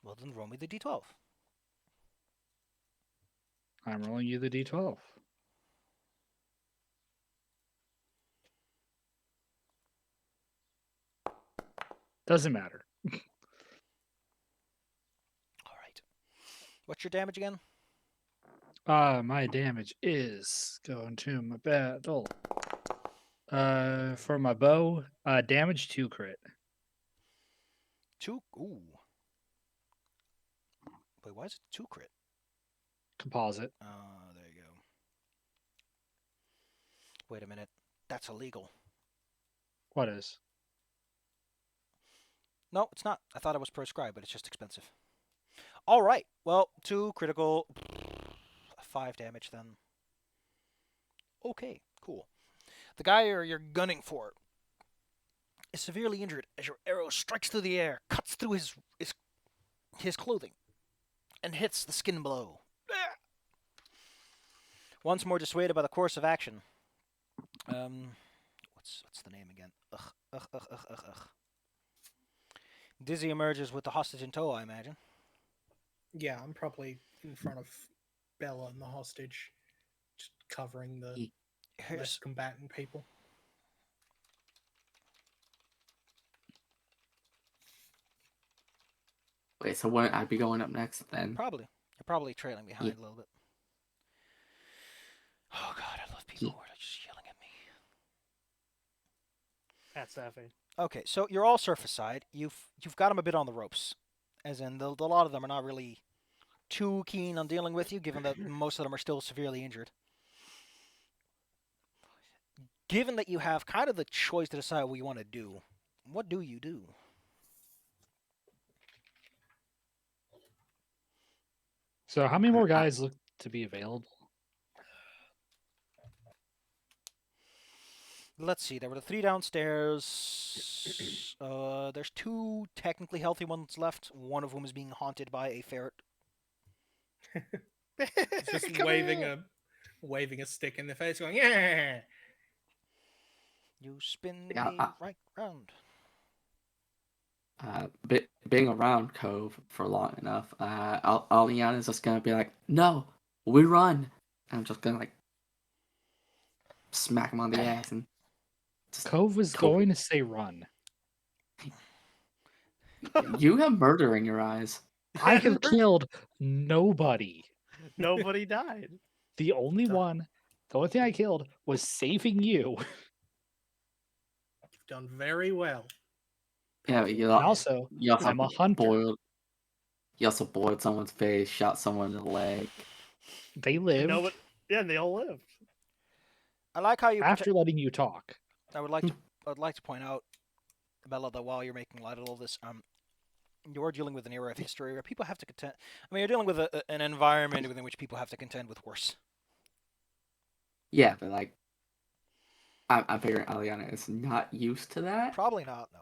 Well, then roll me the D12. I'm rolling you the D12. Doesn't matter. All right. What's your damage again? My damage is going to my battle. For my bow, damage 2 crit. 2. Ooh. Wait, why is it 2 crit? Composite. There you go. Wait a minute. That's illegal. What is? No, it's not. I thought it was prescribed, but it's just expensive. All right. Well, 2 critical. 5 damage then. Okay, cool. The guy you're gunning for is severely injured as your arrow strikes through the air, cuts through his clothing, and hits the skin below. Once more dissuaded by the course of action. What's the name again? Ugh. Dizzy emerges with the hostage in tow, I imagine. Yeah, I'm probably in front of Bella and the hostage, just covering the less Here's combatant people. Wait, so wouldn't I be going up next then? Probably. You're probably trailing behind Yeah. a little bit. Oh god, I love people who are just yelling at me. At Safi. Okay, so you're all surface side. You've got them a bit on the ropes, as in a lot of them are not really too keen on dealing with you, given that most of them are still severely injured. Given that you have kind of the choice to decide what you want to do, what do you do? So how many more guys look to be available? Let's see. There were the 3 downstairs. There's 2 technically healthy ones left. One of whom is being haunted by a ferret. It's just Come waving a stick in the face, going, yeah. You spin Yeah, me right round. Being around Cove for long enough, Aliana's just gonna be like, "No, we run." And I'm just gonna like smack him on the ass and just, Cove was Cove. going to say run. You have murder in your eyes. I have killed nobody. Nobody died. The only thing I killed was saving you. You've done very well. Yeah, but And also, I'm a hunter. You also boiled someone's face, shot someone in the leg. They lived Yeah, and they all lived. I like how you after letting you talk. I'd like to point out, Bella, that while you're making light of all this, you're dealing with an era of history where people have to contend. I mean, you're dealing with an environment within which people have to contend with worse. Yeah, but like, I'm figuring Aliana is not used to that. Probably not. No.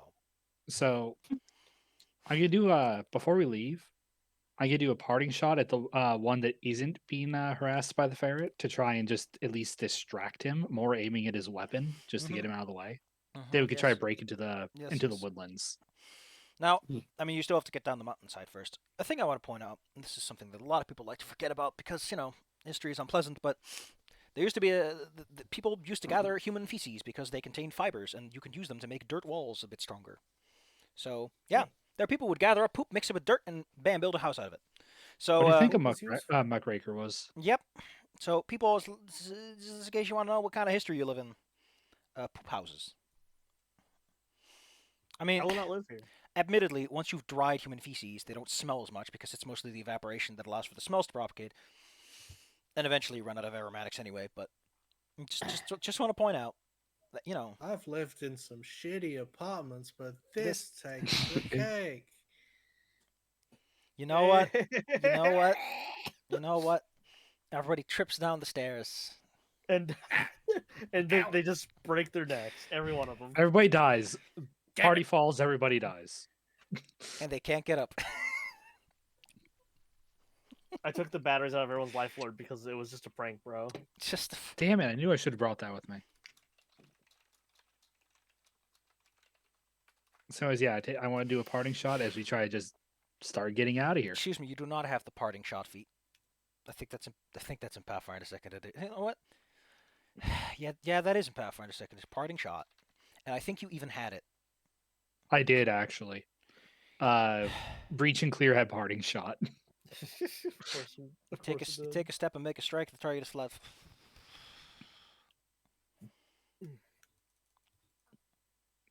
So I'm gonna do before we leave, I'm gonna do a parting shot at the one that isn't being harassed by the ferret to try and just at least distract him, more aiming at his weapon just to get him out of the way. Then we could try to break into the woodlands. Now, I mean, you still have to get down the mountainside first. A thing I want to point out, and this is something that a lot of people like to forget about because, history is unpleasant, but there used to be people used to gather human feces because they contained fibers, and you could use them to make dirt walls a bit stronger. So, yeah, there are people who would gather up poop, mix it with dirt, and bam, build a house out of it. So, what do you think a muckraker was? Yep. So, people always, just in case you want to know what kind of history you live in, poop houses. I mean, I will not live here. admittedly, once you've dried human feces, they don't smell as much because it's mostly the evaporation that allows for the smells to propagate. And eventually you run out of aromatics anyway, but just want to point out that, I've lived in some shitty apartments, but this takes the cake. You know what? You know what? Everybody trips down the stairs. And they just break their necks, every one of them. Everybody dies. Party falls, everybody dies. And they can't get up. I took the batteries out of everyone's life lord because it was just a prank, bro. Damn it, I knew I should have brought that with me. So I want to do a parting shot as we try to just start getting out of here. Excuse me, you do not have the parting shot feat. I think that's in Pathfinder 2nd Edition. You know what? Yeah, that is in Pathfinder 2nd. It's parting shot, and I think you even had it. I did actually. Breach and clear had parting shot. Take a step and make a strike. The target is left.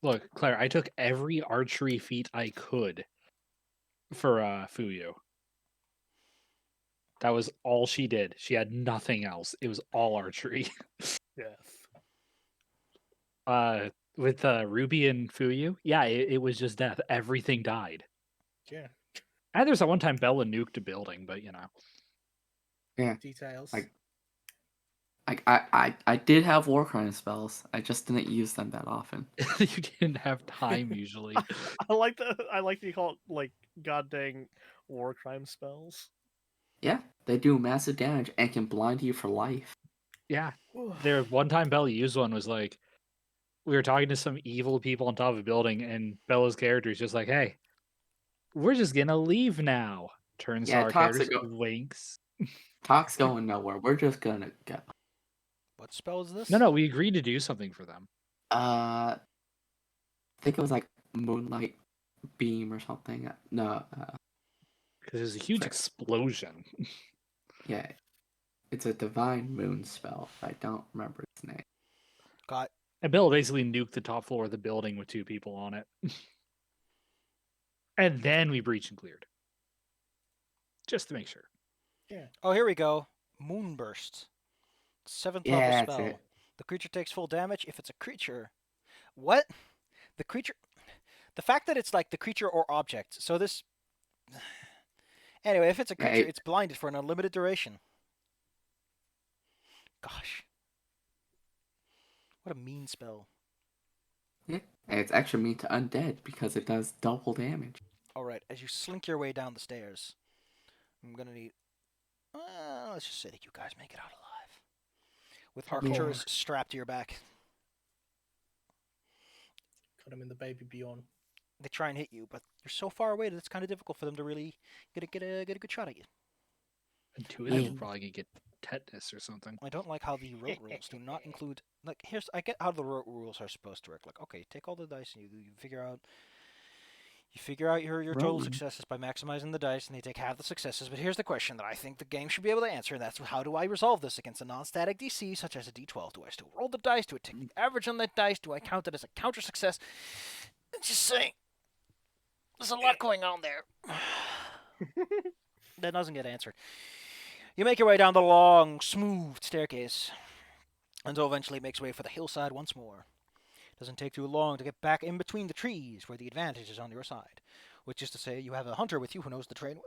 Look, Claire, I took every archery feat I could for Fuyu. That was all she did. She had nothing else. It was all archery. Yes. With Ruby and Fuyu, yeah, it was just death. Everything died. Yeah. And there's that one time Bella nuked a building, but Yeah. Details. I did have war crime spells. I just didn't use them that often. You didn't have time usually. I like that you call it like goddamn war crime spells. Yeah, they do massive damage and can blind you for life. Yeah. There one time Bella used one was like we were talking to some evil people on top of a building, and Bella's character is just like, "Hey, we're just gonna leave now." Turns to our character, winks. Talk's going nowhere. We're just gonna go. What spell is this? No, we agreed to do something for them. I think it was like Moonlight Beam or something. No. because there's a huge explosion. Yeah, it's a divine moon spell. I don't remember its name. Got And Bill basically nuked the top floor of the building with 2 people on it. And then we breached and cleared. Just to make sure. Oh, here we go. Moonburst. 7th level Yeah, that's spell. it. The creature takes full damage if it's a creature. What? The creature. The fact that it's like the creature or object. So this. Anyway, if it's a creature, Hey. it's blinded for an unlimited duration. Gosh. What a mean spell. Yeah, and it's actually mean to undead because it does double damage. Alright, as you slink your way down the stairs, I'm gonna need. Let's just say that you guys make it out alive. With Parkour. Arcturus strapped to your back. Cut him in the baby beyond. They try and hit you, but you're so far away that it's kind of difficult for them to really get a good shot at you. And 2 of them Yeah. are probably going to get tetanus or something. I don't like how the rote rules do not include. Like, I get how the rote rules are supposed to work. Like, okay, take all the dice and you figure out. You figure out your total Rolling. successes by maximizing the dice, and they take half the successes. But here's the question that I think the game should be able to answer, and that's how do I resolve this against a non-static DC, such as a D12? Do I still roll the dice? Do I take the average on that dice? Do I count it as a counter success? I'm just saying, there's a lot going on there. That doesn't get answered. You make your way down the long, smooth staircase until eventually it makes way for the hillside once more. Doesn't take too long to get back in between the trees where the advantage is on your side, which is to say you have a hunter with you who knows the terrain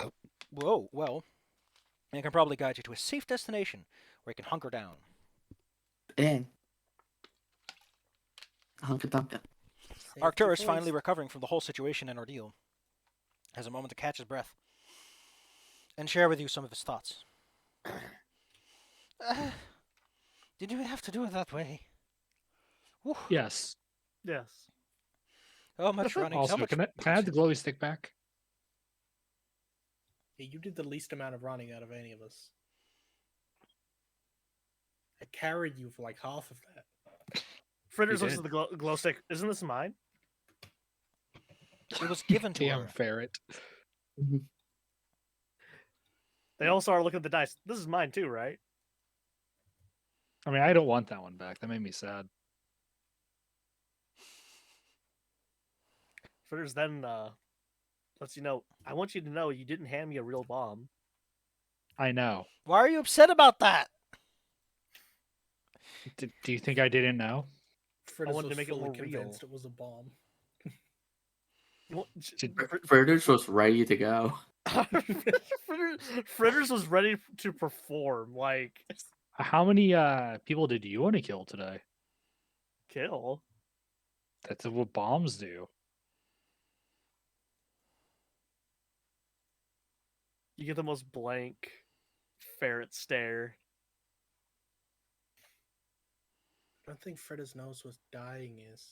well, and can probably guide you to a safe destination where you can hunker down. And hunka dunka. Arcturus, finally recovering from the whole situation and ordeal, has a moment to catch his breath and share with you some of his thoughts. Did you have to do it that way? Whew. Yes. Yes. How much running? Also, how much... can I have the glowy stick back? Yeah, you did the least amount of running out of any of us. I carried you for like half of that. Fritters You looks at the glow stick. Isn't this mine? It was given to Damn her. ferret. They also are looking at the dice. This is mine too, right? I mean, I don't want that one back. That made me sad. Fritters then lets you know, I want you to know you didn't hand me a real bomb. I know. Why are you upset about that? Do you think I didn't know? Fritters wanted to was make it fully more convinced real. it was a bomb. You want- Did- Fritters was ready to go. Fritters was ready to perform. Like, How many people did you want to kill today? kill. That's what bombs do. You get the most blank ferret stare. I don't think Fritters knows what dying is.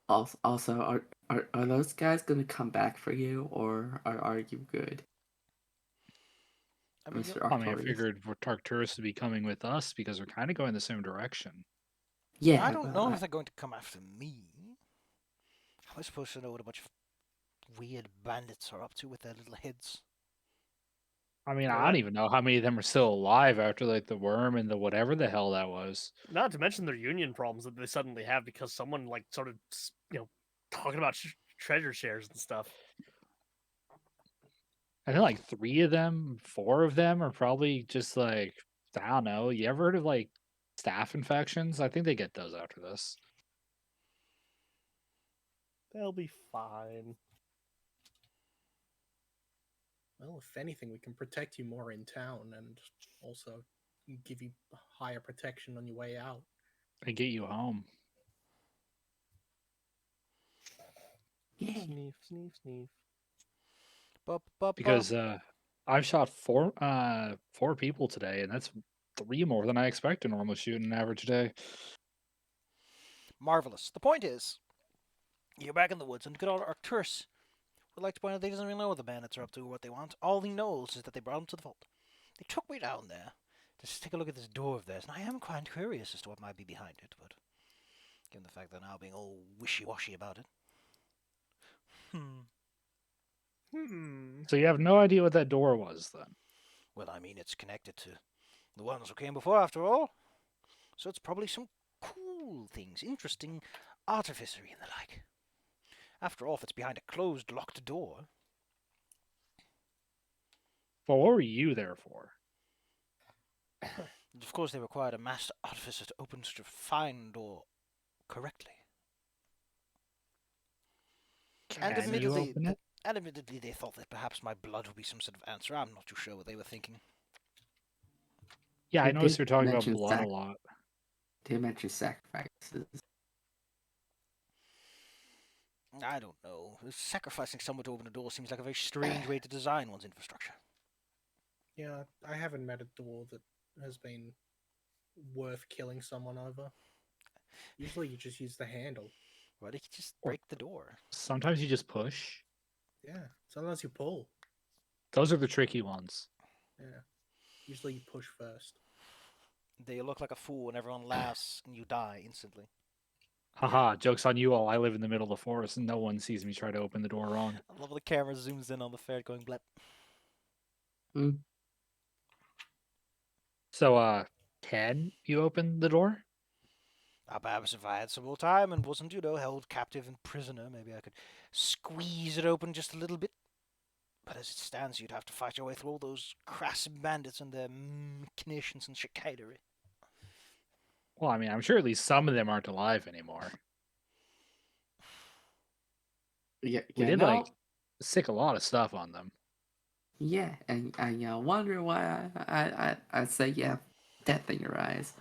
Also, are those guys gonna come back for you, or are you good, I mean, Mr. I mean, I Arcturus? figured for Tartarus to be coming with us because we're kind of going the same direction. Yeah, I don't know but if they're going to come after me. How am I supposed to know what a bunch of weird bandits are up to with their little heads? I mean, I Yeah. don't even know how many of them are still alive after like the worm and the whatever the hell that was. Not to mention their union problems that they suddenly have because someone like started, talking about treasure shares and stuff. I think like 3 of them, 4 of them are probably just like, I don't know. You ever heard of like staph infections? I think they get those after this. They'll be fine. Well, if anything, we can protect you more in town and also give you higher protection on your way out. And get you home. yeah. Sneef, sneef, sneef. Because I've shot 4 people today, and that's 3 more than I expect to normally shoot in an average day. Marvelous. The point is, you're back in the woods, and good old Arcturus would like to point out that he doesn't really know what the bandits are up to or what they want. All he knows is that they brought him to the vault. They took me down there to just take a look at this door of theirs, and I am quite curious as to what might be behind it, but given the fact that I'm now being all wishy-washy about it. So you have no idea what that door was then? Well, I mean, it's connected to the ones who came before, after all. So it's probably some cool things, interesting artificery and the like. After all, if it's behind a closed, locked door. Well, what were you there for? Of course, they required a master artificer to open such a fine door correctly. And Can you admittedly, open it? they thought that perhaps my blood would be some sort of answer. I'm not too sure what they were thinking. Yeah, I They noticed did you're talking about mention blood a lot. They mention sacrifices. I don't know. Sacrificing someone to open a door seems like a very strange way to design one's infrastructure. Yeah, I haven't met a door that has been worth killing someone over. Usually you just use the handle. Why did you just Or- break the door? Sometimes you just push. Yeah, sometimes you pull. Those are the tricky ones. Yeah, usually you push first. They look like a fool and everyone laughs and you die instantly. Haha, joke's on you all. I live in the middle of the forest and no one sees me try to open the door wrong. I love the camera zooms in on the ferret going blep. So, can you open the door? Perhaps if I had some more time and wasn't, held captive and prisoner, maybe I could squeeze it open just a little bit. But as it stands, you'd have to fight your way through all those crass bandits and their machinations and chicanery. Well, I mean, I'm sure at least some of them aren't alive anymore. Yeah, We did like sick a lot of stuff on them. Yeah, and I wonder why I say yeah, death in your eyes.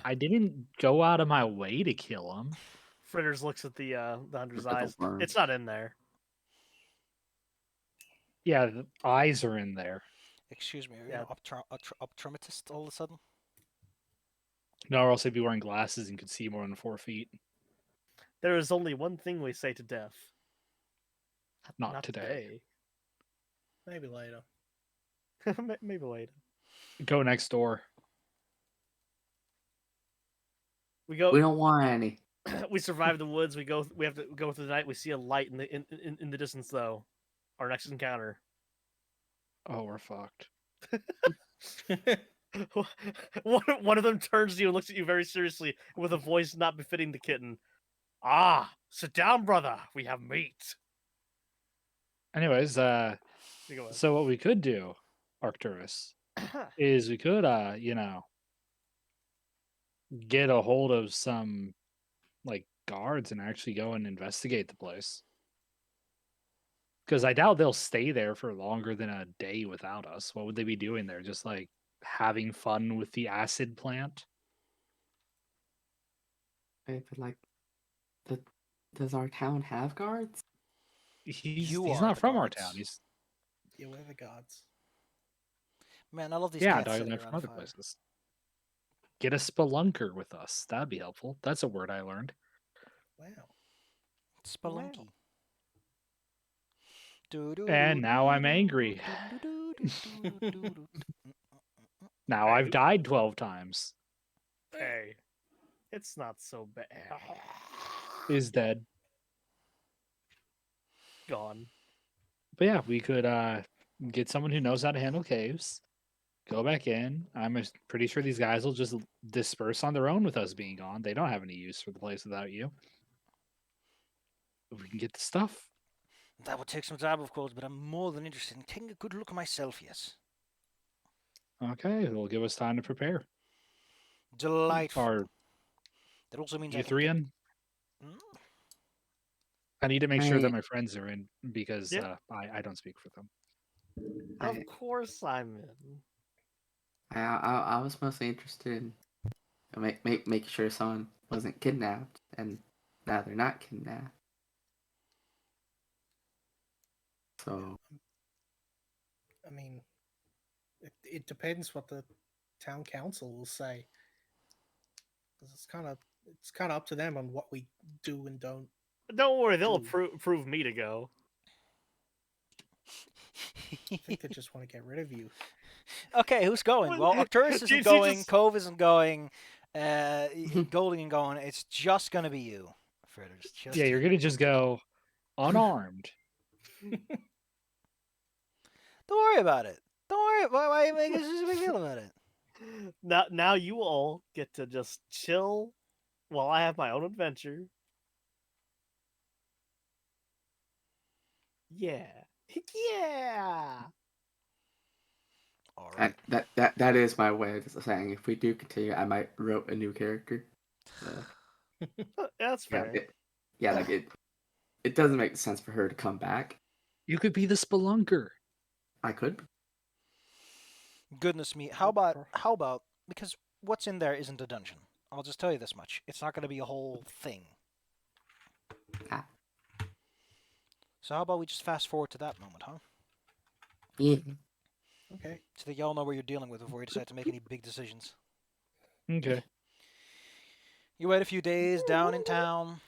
I didn't go out of my way to kill them. Fritters looks at the hunter's Look at the eyes. worm. It's not in there. Yeah, the eyes are in there. Excuse me, are you Yeah. an optometrist all of a sudden? No, or else I'd be wearing glasses and could see more than 4 feet. There is only one thing we say to death. Not today. Maybe later. Maybe later. Go next door. We go. We don't want any. We survive the woods. We go. We have to go through the night. We see a light in the distance, though. Our next encounter. Oh, we're fucked. One of them turns to you and looks at you very seriously with a voice not befitting the kitten. Ah, sit down, brother. We have meat. Anyways, You go ahead. so what we could do, Arcturus, is we could get a hold of some like guards and actually go and investigate the place. Because I doubt they'll stay there for longer than a day without us. What would they be doing there? Just like having fun with the acid plant? Wait, but like, does our town have guards? He's You are not the from our guards. town. He's Yeah, we're the guards. Man, I love these yeah, cats dog, sitting they're around from a other fire. places. Get a spelunker with us. That'd be helpful. That's a word I learned. Wow. Spelunky. And now I'm angry. Now I've died 12 times. Hey, it's not so bad. Is dead. Gone. But yeah, we could get someone who knows how to handle caves. Go back in. Pretty sure these guys will just disperse on their own with us being gone. They don't have any use for the place without you. We can get the stuff. That would take some time, of course, but I'm more than interested in taking a good look at myself, yes. Okay, it'll give us time to prepare. Delightful. Are That also means you I can three get... in? Hmm? I need to make sure that I- my friends are in because Yeah. I don't speak for them. Of I, course I'm in. I was mostly interested in making sure someone wasn't kidnapped, and now they're not kidnapped. So I mean, it depends what the town council will say. 'Cause it's kind of up to them on what we do and don't. Don't worry, they'll Dude. approve me to go. I think they just want to get rid of you. Okay, who's going? Well, Arcturus Do isn't you see going, just- Cove isn't going, Golding isn't going. It's just going to be you, Fritters. Just Yeah, you're you. gonna just go. unarmed. Don't worry about it. Don't worry. Why you making such a big deal about it? Now you all get to just chill while I have my own adventure. Yeah. Yeah. All And right. that is my way of saying if we do continue, I might wrote a new character. That's Yeah, fair. it doesn't make sense for her to come back. You could be the spelunker. I could. Goodness me. How about because what's in there isn't a dungeon. I'll just tell you this much. It's not going to be a whole thing. Ah. So how about we just fast forward to that moment, huh? Yeah. Okay. So that y'all know where you're dealing with before you decide to make any big decisions. Okay. You wait a few days down in town.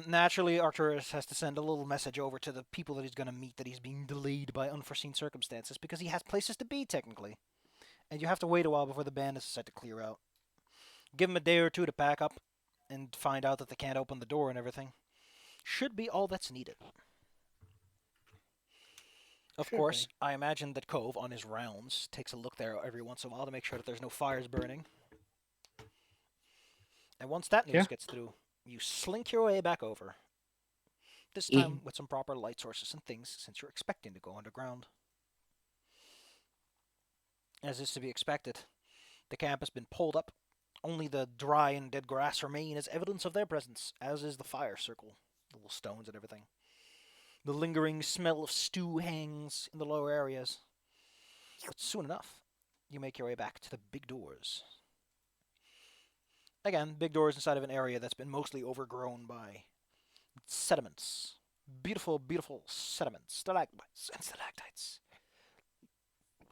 Naturally, Arcturus has to send a little message over to the people that he's going to meet that he's being delayed by unforeseen circumstances because he has places to be, technically. And you have to wait a while before the bandits decide to clear out. Give them a day or two to pack up and find out that they can't open the door and everything. Should be all that's needed. Of Should course, be. I imagine that Cove, on his rounds, takes a look there every once in a while to make sure that there's no fires burning. And once that news Yeah. gets through, you slink your way back over. This Yeah. time with some proper light sources and things, since you're expecting to go underground. As is to be expected, the camp has been pulled up. Only the dry and dead grass remain as evidence of their presence, as is the fire circle, the little stones and everything. The lingering smell of stew hangs in the lower areas. But soon enough, you make your way back to the big doors. Again, big doors inside of an area that's been mostly overgrown by sediments. Beautiful, beautiful sediments, stalagmites and stalactites.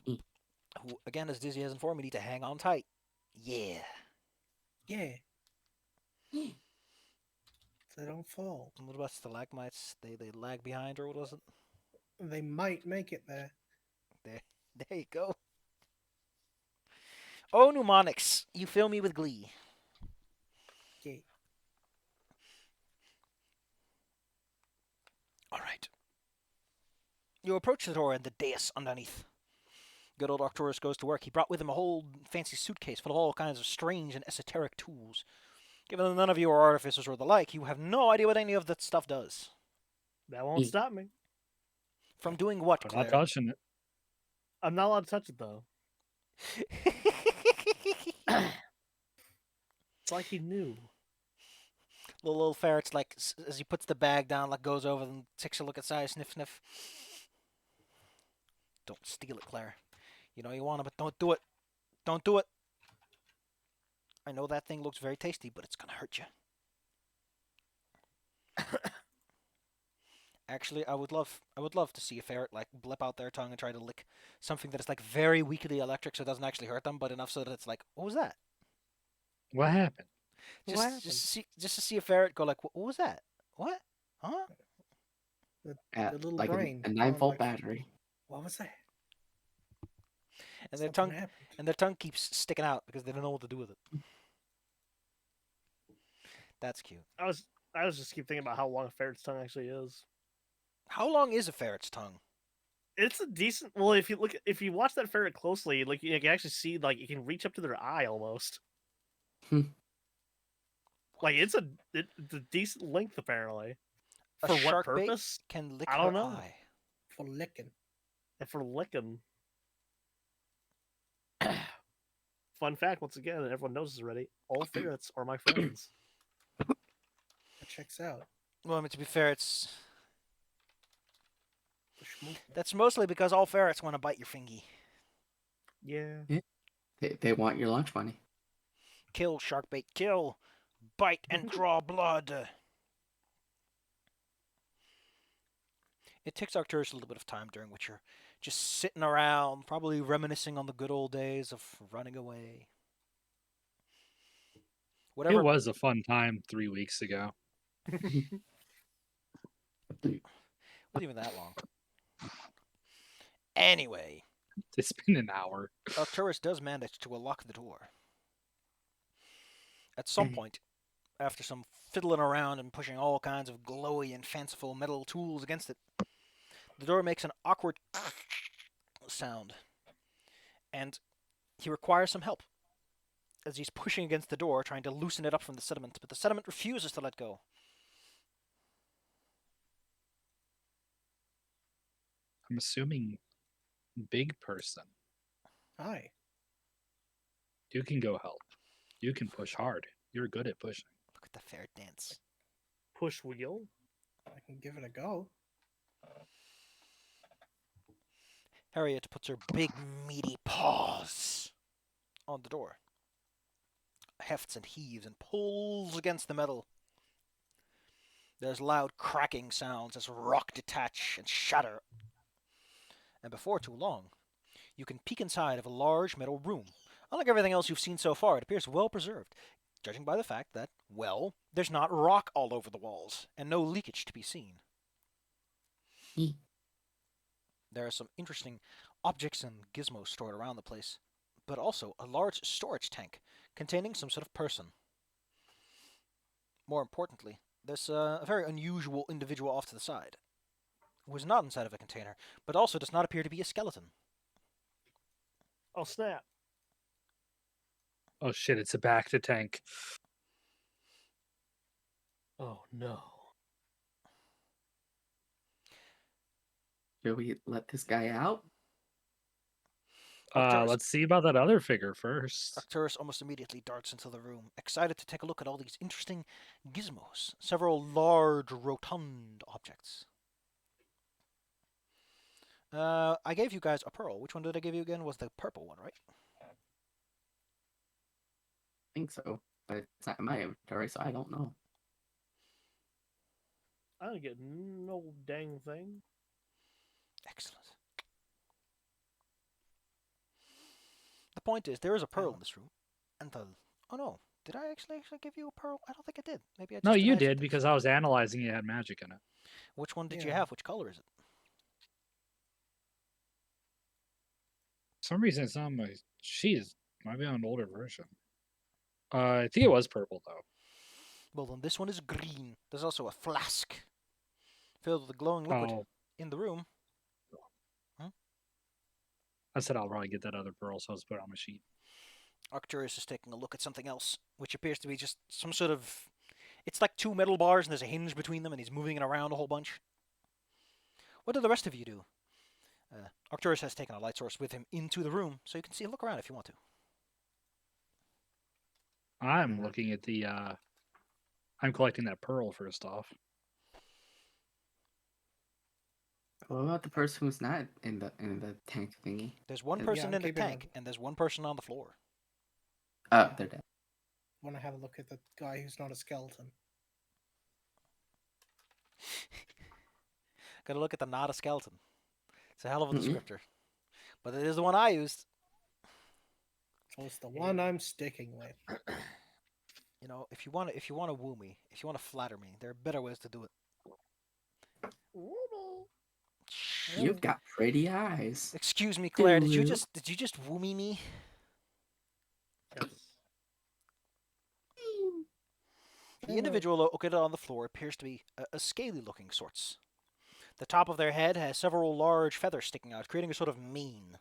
Mm. Who, again, as Dizzy has informed me, need to hang on tight. Yeah. Yeah. So they don't fall. And what about stalagmites? They lag behind, or what was it? They might make it there. There you go. Oh, mnemonics, you fill me with glee. Yeah. All right. You approach the door and the dais underneath. Good old Arcturus goes to work. He brought with him a whole fancy suitcase full of all kinds of strange and esoteric tools. Given that none of you are artificers or the like, you have no idea what any of that stuff does. That won't stop me. From doing what, I'm not Claire? touching it. I'm not allowed to touch it though. It's like he knew. Little ferret's like, as he puts the bag down, like goes over and takes a look inside, sniff, sniff. Don't steal it, Claire. You know you want it, but don't do it. Don't do it. I know that thing looks very tasty, but it's gonna hurt you. Actually, I would love to see a ferret like blip out their tongue and try to lick something that is like very weakly electric, so it doesn't actually hurt them, but enough so that it's like, what was that? What happened? What happened? Just to see a ferret go like, what was that? What? Huh? The At little like brain. a going 9-volt like, battery. What was that? And their Something tongue happened. their tongue keeps sticking out because they don't know what to do with it. That's cute. I was just keep thinking about how long a ferret's tongue actually is. How long is a ferret's tongue? It's a decent. Well, if you watch that ferret closely, like you can actually see like it can reach up to their eye almost. Hmm. Like it's a decent length apparently. A For what shark bait purpose? can lick I don't her know. eye. For licking. And for licking. Fun fact, once again, and everyone knows this already. All ferrets are my friends. That checks out. Well, I mean, to be fair, it's The schmoop. that's mostly because all ferrets want to bite your fingy. Yeah. They want your lunch money. Kill, shark bait, kill. Bite and draw blood. It takes Arcturus a little bit of time during which you're just sitting around, probably reminiscing on the good old days of running away. Whatever. It was a fun time 3 weeks ago. It wasn't even that long. Anyway, It's been an hour. Arcturus does manage to unlock the door. At some point, after some fiddling around and pushing all kinds of glowy and fanciful metal tools against it, the door makes an awkward sound, and he requires some help as he's pushing against the door, trying to loosen it up from the sediment, but the sediment refuses to let go. I'm assuming big person. Hi. You can go help. You can push hard. You're good at pushing. Look at the fair dance. Push wheel. I can give it a go. Harriet puts her big, meaty paws on the door, hefts and heaves and pulls against the metal. There's loud cracking sounds as rock detach and shatter. And before too long, you can peek inside of a large metal room. Unlike everything else you've seen so far, it appears well preserved, judging by the fact that, well, there's not rock all over the walls, and no leakage to be seen. There are some interesting objects and gizmos stored around the place, but also a large storage tank containing some sort of person. More importantly, there's a very unusual individual off to the side, who is not inside of a container, but also does not appear to be a skeleton. Oh snap! Oh shit, it's a back to tank. Oh no! Should we let this guy out? Arcturus, Let's see about that other figure first. Arcturus almost immediately darts into the room, excited to take a look at all these interesting gizmos, several large, rotund objects. I gave you guys a pearl. Which one did I give you again? Was the purple one, right? I think so, but it's not in my inventory, so I don't know. I don't get no dang thing. Excellent. The point is, there is a pearl in this room, and the... Oh no, did I actually give you a pearl? I don't think I did. Maybe I just No, you imagined did it. because I was analyzing it had magic in it. Which one did you Yeah. have? Which color is it? For some reason, it's on my sheet. Might be on an older version. I think it was purple though. Well, then this one is green. There's also a flask filled with a glowing liquid Oh, in the room. I said I'll probably get that other pearl, so I'll just put it on my sheet. Arcturus is taking a look at something else, which appears to be just some sort of... It's like two metal bars and there's a hinge between them and he's moving it around a whole bunch. What do the rest of you do? Arcturus has taken a light source with him into the room, so you can see and look around if you want to. I'm looking at the. I'm collecting that pearl first off. What about the person who's not in the tank thingy? There's one Yeah, person I'm in the keeping tank and there's one person on the floor. Oh, they're dead. Want to have a look at the guy who's not a skeleton. Gotta look at the not a skeleton. It's a hell of a Mhm. descriptor. But it is the one I used. So it's the one I'm sticking with. You know, if you wanna woo me, if you wanna flatter me, there are better ways to do it. You've got pretty eyes. Excuse me, Claire, Do did you you? just woo me? Yes. The individual located on the floor appears to be a scaly-looking sorts. The top of their head has several large feathers sticking out, creating a sort of mane.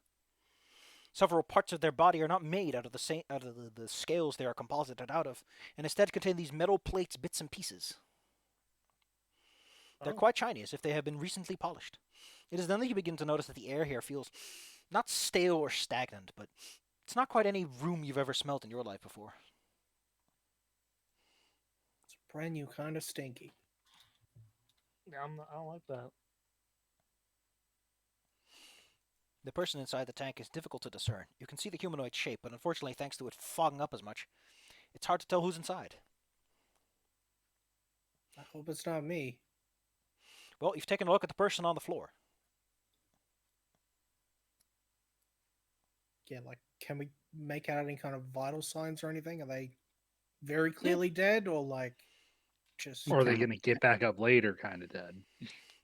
Several parts of their body are not made out of the scales they are composited out of, and instead contain these metal plates, bits, and pieces. They're Oh. quite shiny, as if they have been recently polished. It is then that you begin to notice that the air here feels not stale or stagnant, but it's not quite any room you've ever smelt in your life before. It's brand new, kind of stinky. Yeah, I don't like that. The person inside the tank is difficult to discern. You can see the humanoid shape, but unfortunately, thanks to it fogging up as much, it's hard to tell who's inside. I hope it's not me. Well, you've taken a look at the person on the floor. Yeah, like, can we make out any kind of vital signs or anything? Are they very clearly dead, or like just? Or are they Okay. gonna get back up later, kind of dead?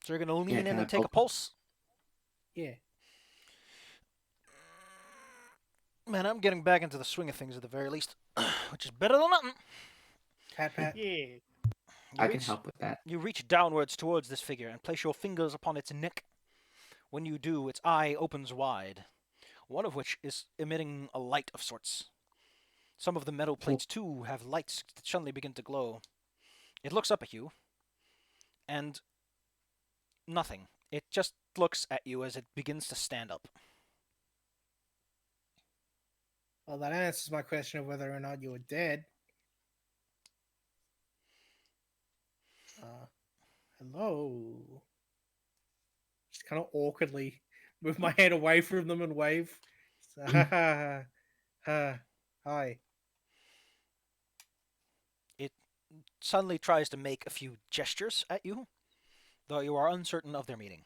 So you're going to lean in can I and take a poke- pulse? Yeah. Man, I'm getting back into the swing of things at the very least, which is better than nothing. Pat pat. Yeah. You I can reach, help with that. you reach downwards towards this figure and place your fingers upon its neck. When you do, its eye opens wide, one of which is emitting a light of sorts. Some of the metal plates, too, have lights that suddenly begin to glow. It looks up at you, and nothing. It just looks at you as it begins to stand up. Well, that answers my question of whether or not you were dead. Hello. Just kind of awkwardly move my head away from them and wave. So, hi. It suddenly tries to make a few gestures at you, though you are uncertain of their meaning.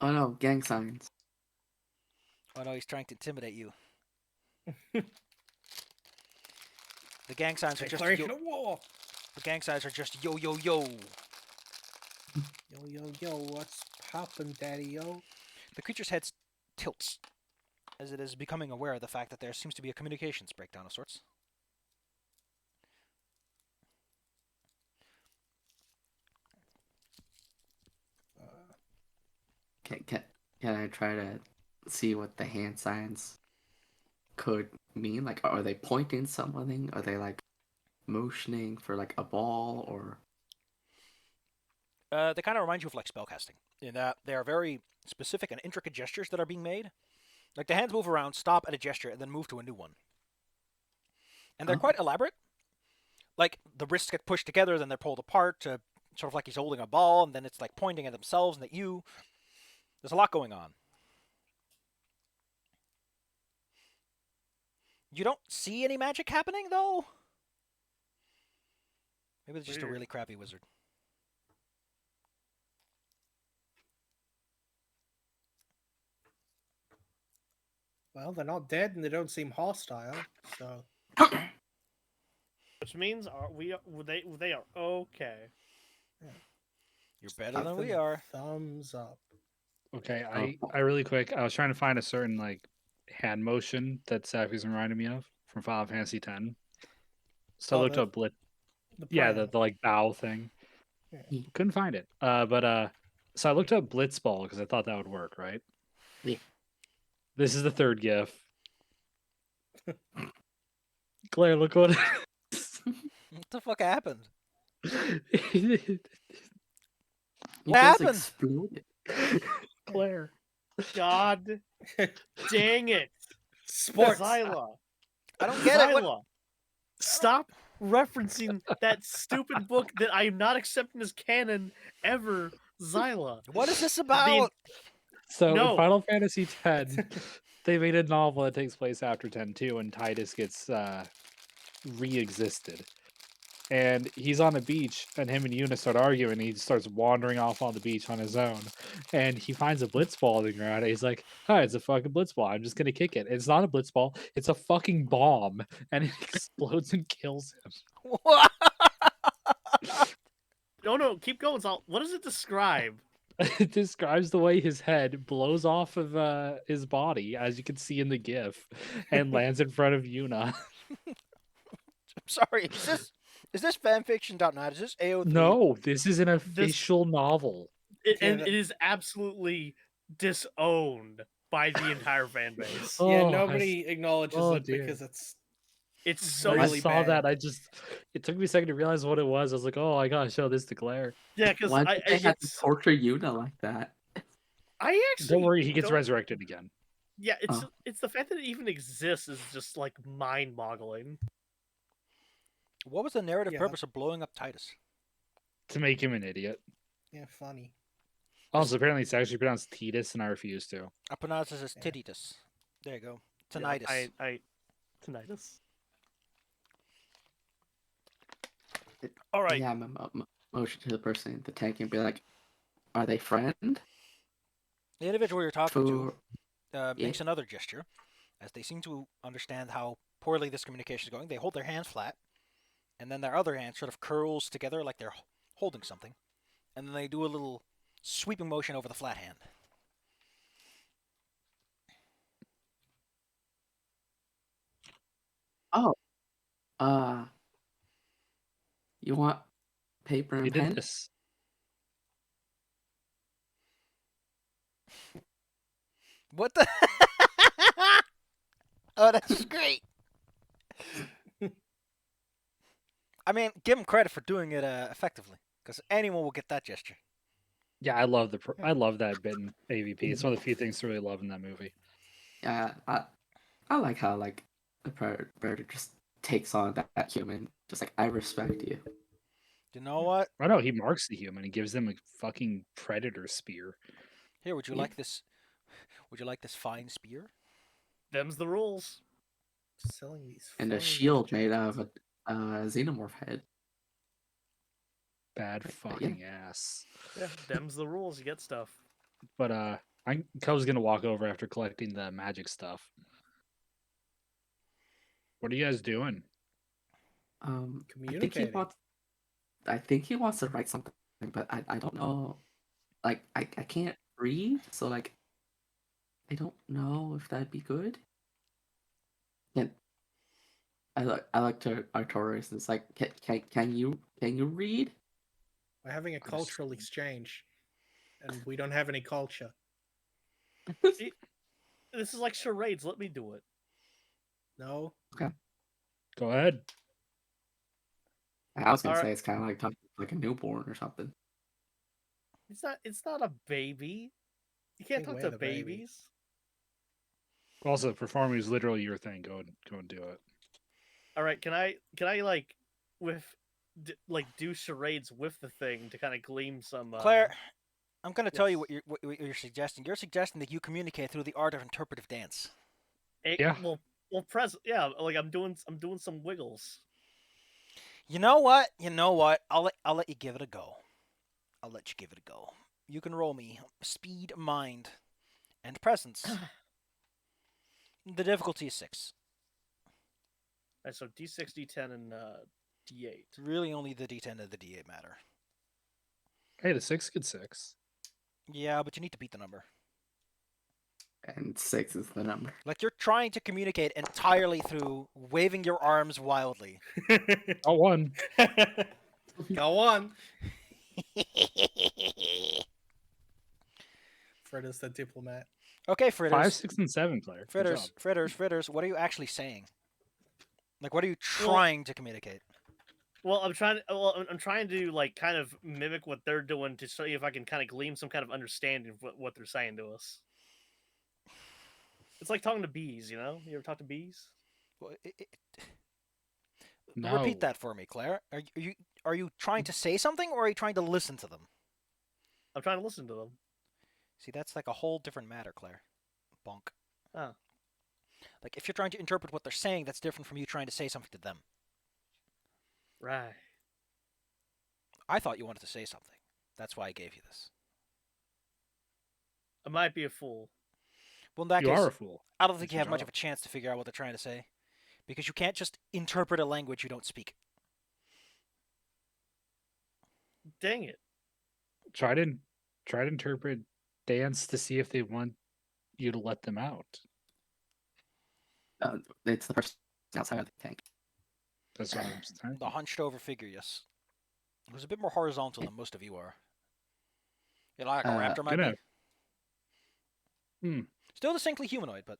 Oh no, gang signs. Oh no, he's trying to intimidate you. The gang signs are just Declaration of war. The gang signs are just yo yo yo. Yo yo yo, what's poppin', daddy yo? The creature's head tilts as it is becoming aware of the fact that there seems to be a communications breakdown of sorts. Can I try to see what the hand signs could mean? Like, are they pointing something? Are they like motioning for like a ball or? They kind of remind you of like spellcasting in that they are very specific and intricate gestures that are being made. Like the hands move around, stop at a gesture, and then move to a new one. And they're Oh. quite elaborate. Like the wrists get pushed together, then they're pulled apart to sort of like he's holding a ball, and then it's like pointing at themselves and at you. There's a lot going on. You don't see any magic happening, though. Maybe it's just a Weird. really crappy wizard. Well, they're not dead and they don't seem hostile, so Which means they are okay. You're better than we Thumbs- are. Thumbs up. Okay, Oh. I really quick. I was trying to find a certain like hand motion that Safi's reminded me of from Final Fantasy X. So I Oh, looked the- up Blitz. The Yeah, plan. the like bow thing. Yeah. Couldn't find it. So I looked up Blitzball because I thought that would work, right? Yeah. This is the third GIF. Claire, look what. What the fuck happened? He What just happened? exploded. Claire. God dang it, Sports. Zyla. I don't get it. What? Zyla, stop referencing that stupid book that I am not accepting as canon ever. Zyla. What is this about? So No. in Final Fantasy X, they made a novel that takes place after 10 too, and Titus gets re-existed. And he's on the beach, and him and Yuna start arguing. And he starts wandering off on the beach on his own, and he finds a blitzball on the ground. And he's like, "Hi, it's a fucking blitzball. I'm just gonna kick it." It's not a blitzball; it's a fucking bomb, and it explodes and kills him. What? No, keep going, Zal. What does it describe? It describes the way his head blows off of his body, as you can see in the GIF, and lands in front of Yuna. I'm sorry. Is this fanfiction.net? Is this AO3? No, this is an official novel. And it is absolutely disowned by the entire fan base. Oh, Yeah, I nobody acknowledges oh, it dear. because it's It's so I really saw bad. that. It took me a second to realize what it was. I was like, "Oh, I gotta show this to Claire." yeah, because Why did they have to it's torture Yuna like that? I actually Don't worry, he gets don't- resurrected again. Yeah, Oh. it's the fact that it even exists is just like mind-boggling. What was the narrative Yeah. purpose of blowing up Titus? To make him an idiot. yeah, funny. Also, apparently it's actually pronounced Titus, and I refuse to. I pronounce this as Yeah. Tititus. There you go. Yeah, Tinnitus. I tinnitus. It- All right. Yeah, motion to the person in the tank and be like, "Are they friend?" The individual you're talking to For makes another gesture, as they seem to understand how poorly this communication is going. They hold their hands flat, and then their other hand sort of curls together like they're holding something, and then they do a little sweeping motion over the flat hand. oh, uh, You want paper He and did pen? this. What the? Oh, that's great. I mean, give him credit for doing it effectively, because anyone will get that gesture. Yeah, I love I love that bit in AVP. It's one of the few things to really love in that movie. Yeah, I like how like the predator just takes on that human. Just like I respect you. You know what? I know he marks the human. He gives them a fucking predator spear. Here, would you Yeah. like this? Would you like this fine spear? Them's the rules. Selling these And a fine shield little made out jackets. of a xenomorph head. Bad But fucking ass. Yeah, them's the rules. You get stuff. But Co's gonna walk over after collecting the magic stuff. What are you guys doing? I think he Communicating. wants. I think he wants to write something, but I don't know. Like I can't read, so like I don't know if that'd be good. Yeah, I like to Artorias. It's like can you read? We're having a I'm cultural just- exchange, and we don't have any culture. This is like charades. Let me do it. No, Go ahead. I was gonna All say right. it's kind of like talking to, like a newborn or something. It's not. It's not a baby. You can't Hey, talk we're to the baby. babies. Also, performing is literally your thing. Go and do it. All right. Can I like like do charades with the thing to kind of glean some? Claire, I'm going to tell you yes. what you're suggesting. You're suggesting that you communicate through the art of interpretive dance. Yeah. Well, yeah. Like I'm doing some wiggles. You know what? You know what? I'll let you give it a go. I'll let you give it a go. You can roll me speed, mind, and presence. The difficulty is 6. All right, so D6, D10, and D8. Really, only the D10 and the D8 matter. Hey, the 6 Yeah, but you need to beat the number. And 6 is the number. Like you're trying to communicate entirely through waving your arms wildly. Oh, one. go on. Fred is the diplomat. Okay, 5, Fritters. 6, and 7, Claire. Good job. Fritters. What are you actually saying? Like, what are you trying to communicate? Well, I'm trying to like kind of mimic what they're doing to see if I can kind of glean some kind of understanding of what they're saying to us. It's like talking to bees, you know? You ever talk to bees? Well, No. Repeat that for me, Claire. Are you trying to say something, or are you trying to listen to them? I'm trying to listen to them. See, that's like a whole different matter, Claire. Bonk. Oh. Like, if you're trying to interpret what they're saying, that's different from you trying to say something to them. Right. I thought you wanted to say something. That's why I gave you this. I might be a fool. Well, in that You case, are a fool. I don't think It's you your have much job. of a chance to figure out what they're trying to say. Because you can't just interpret a language you don't speak. Dang it. Try to interpret dance to see if they want you to let them out. It's the person outside of the tank. That's what I'm saying. The hunched over figure, yes. Who's a bit more horizontal than most of you are. You know, like a raptor might Gonna- be. Hmm. Still distinctly humanoid, but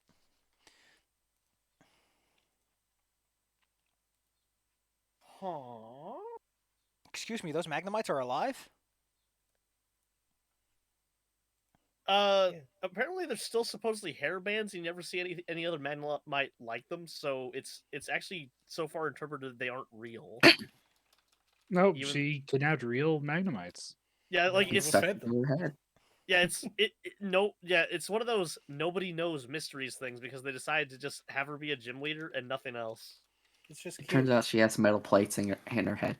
Huh? excuse me, those magnemites are alive? Yeah. Apparently they're still supposedly hair bands. You never see any other might like them, so it's actually so far interpreted that they aren't real. No, Even- she kidnapped real magnemites. Yeah, like Never it's stuck fed in them. your head. yeah, it's one of those nobody knows mysteries things because they decided to just have her be a gym leader and nothing else. It's just It cute. turns out she has metal plates in her head,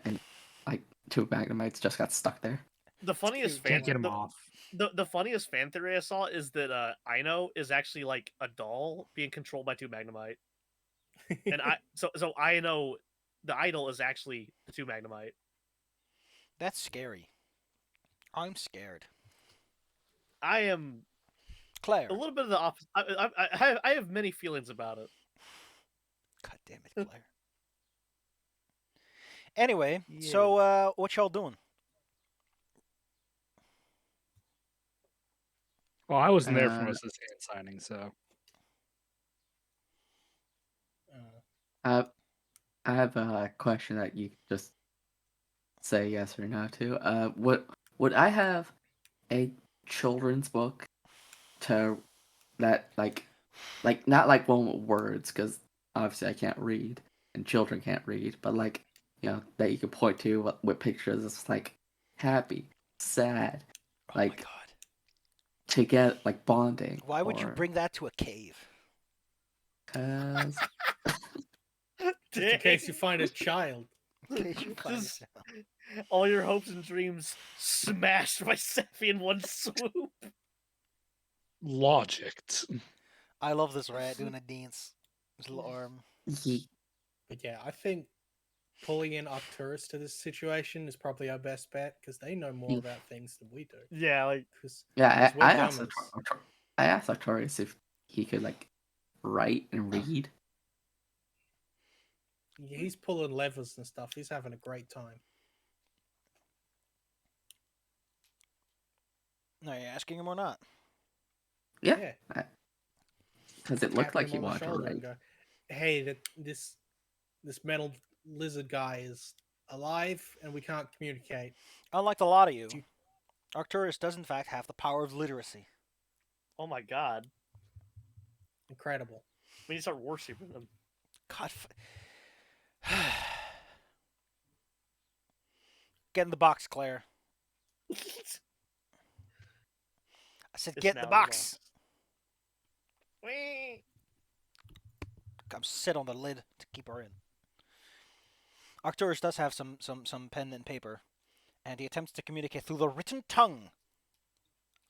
and like 2 magnemites just got stuck there. The funniest cute. fan Can't get them the, off. the funniest fan theory I saw is that Ino is actually like a doll being controlled by 2 Magnemite, and so Ino, the idol, is actually the 2 Magnemite. That's scary. I'm scared. I am Claire. a little bit of the opposite. I have many feelings about it. God damn it, Claire. Anyway, Yay. so what y'all doing? Well, I wasn't there for Uh, most of this hand signing, so Uh, I have a question that you can just say yes or no to. Would I have a children's book to that like not like one with words because obviously I can't read and children can't read, but like that you could point to with pictures. It's like happy, sad, Oh my like god. to get like bonding. Why would you or bring that to a cave? Cause just in case you find a child. In case you find Just it. all your hopes and dreams smashed by Sephi in one swoop. logicked. I love this rat doing a dance. His little arm. But yeah, I think pulling in Arcturus to this situation is probably our best bet because they know more Yeah. about things than we do. Yeah, like Because yeah, we're dummies. I asked Artorias if he could like write and read. He's pulling levers and stuff. He's having a great time. No, are you asking him or not? Yeah, Yeah. because it looked Tapping like him he on the wanted to shoulder write. and go, "Hey, this metal lizard guy is alive, and we can't communicate." Unlike the lot of you, Do you- Arcturus does in fact have the power of literacy. oh my god. Incredible. We need to start worshiping them. God. Get in the box, Claire. I said, It's get in now the in the box. Whee! Come sit on the lid to keep her in. Arcturus does have some pen and paper, and he attempts to communicate through the written tongue.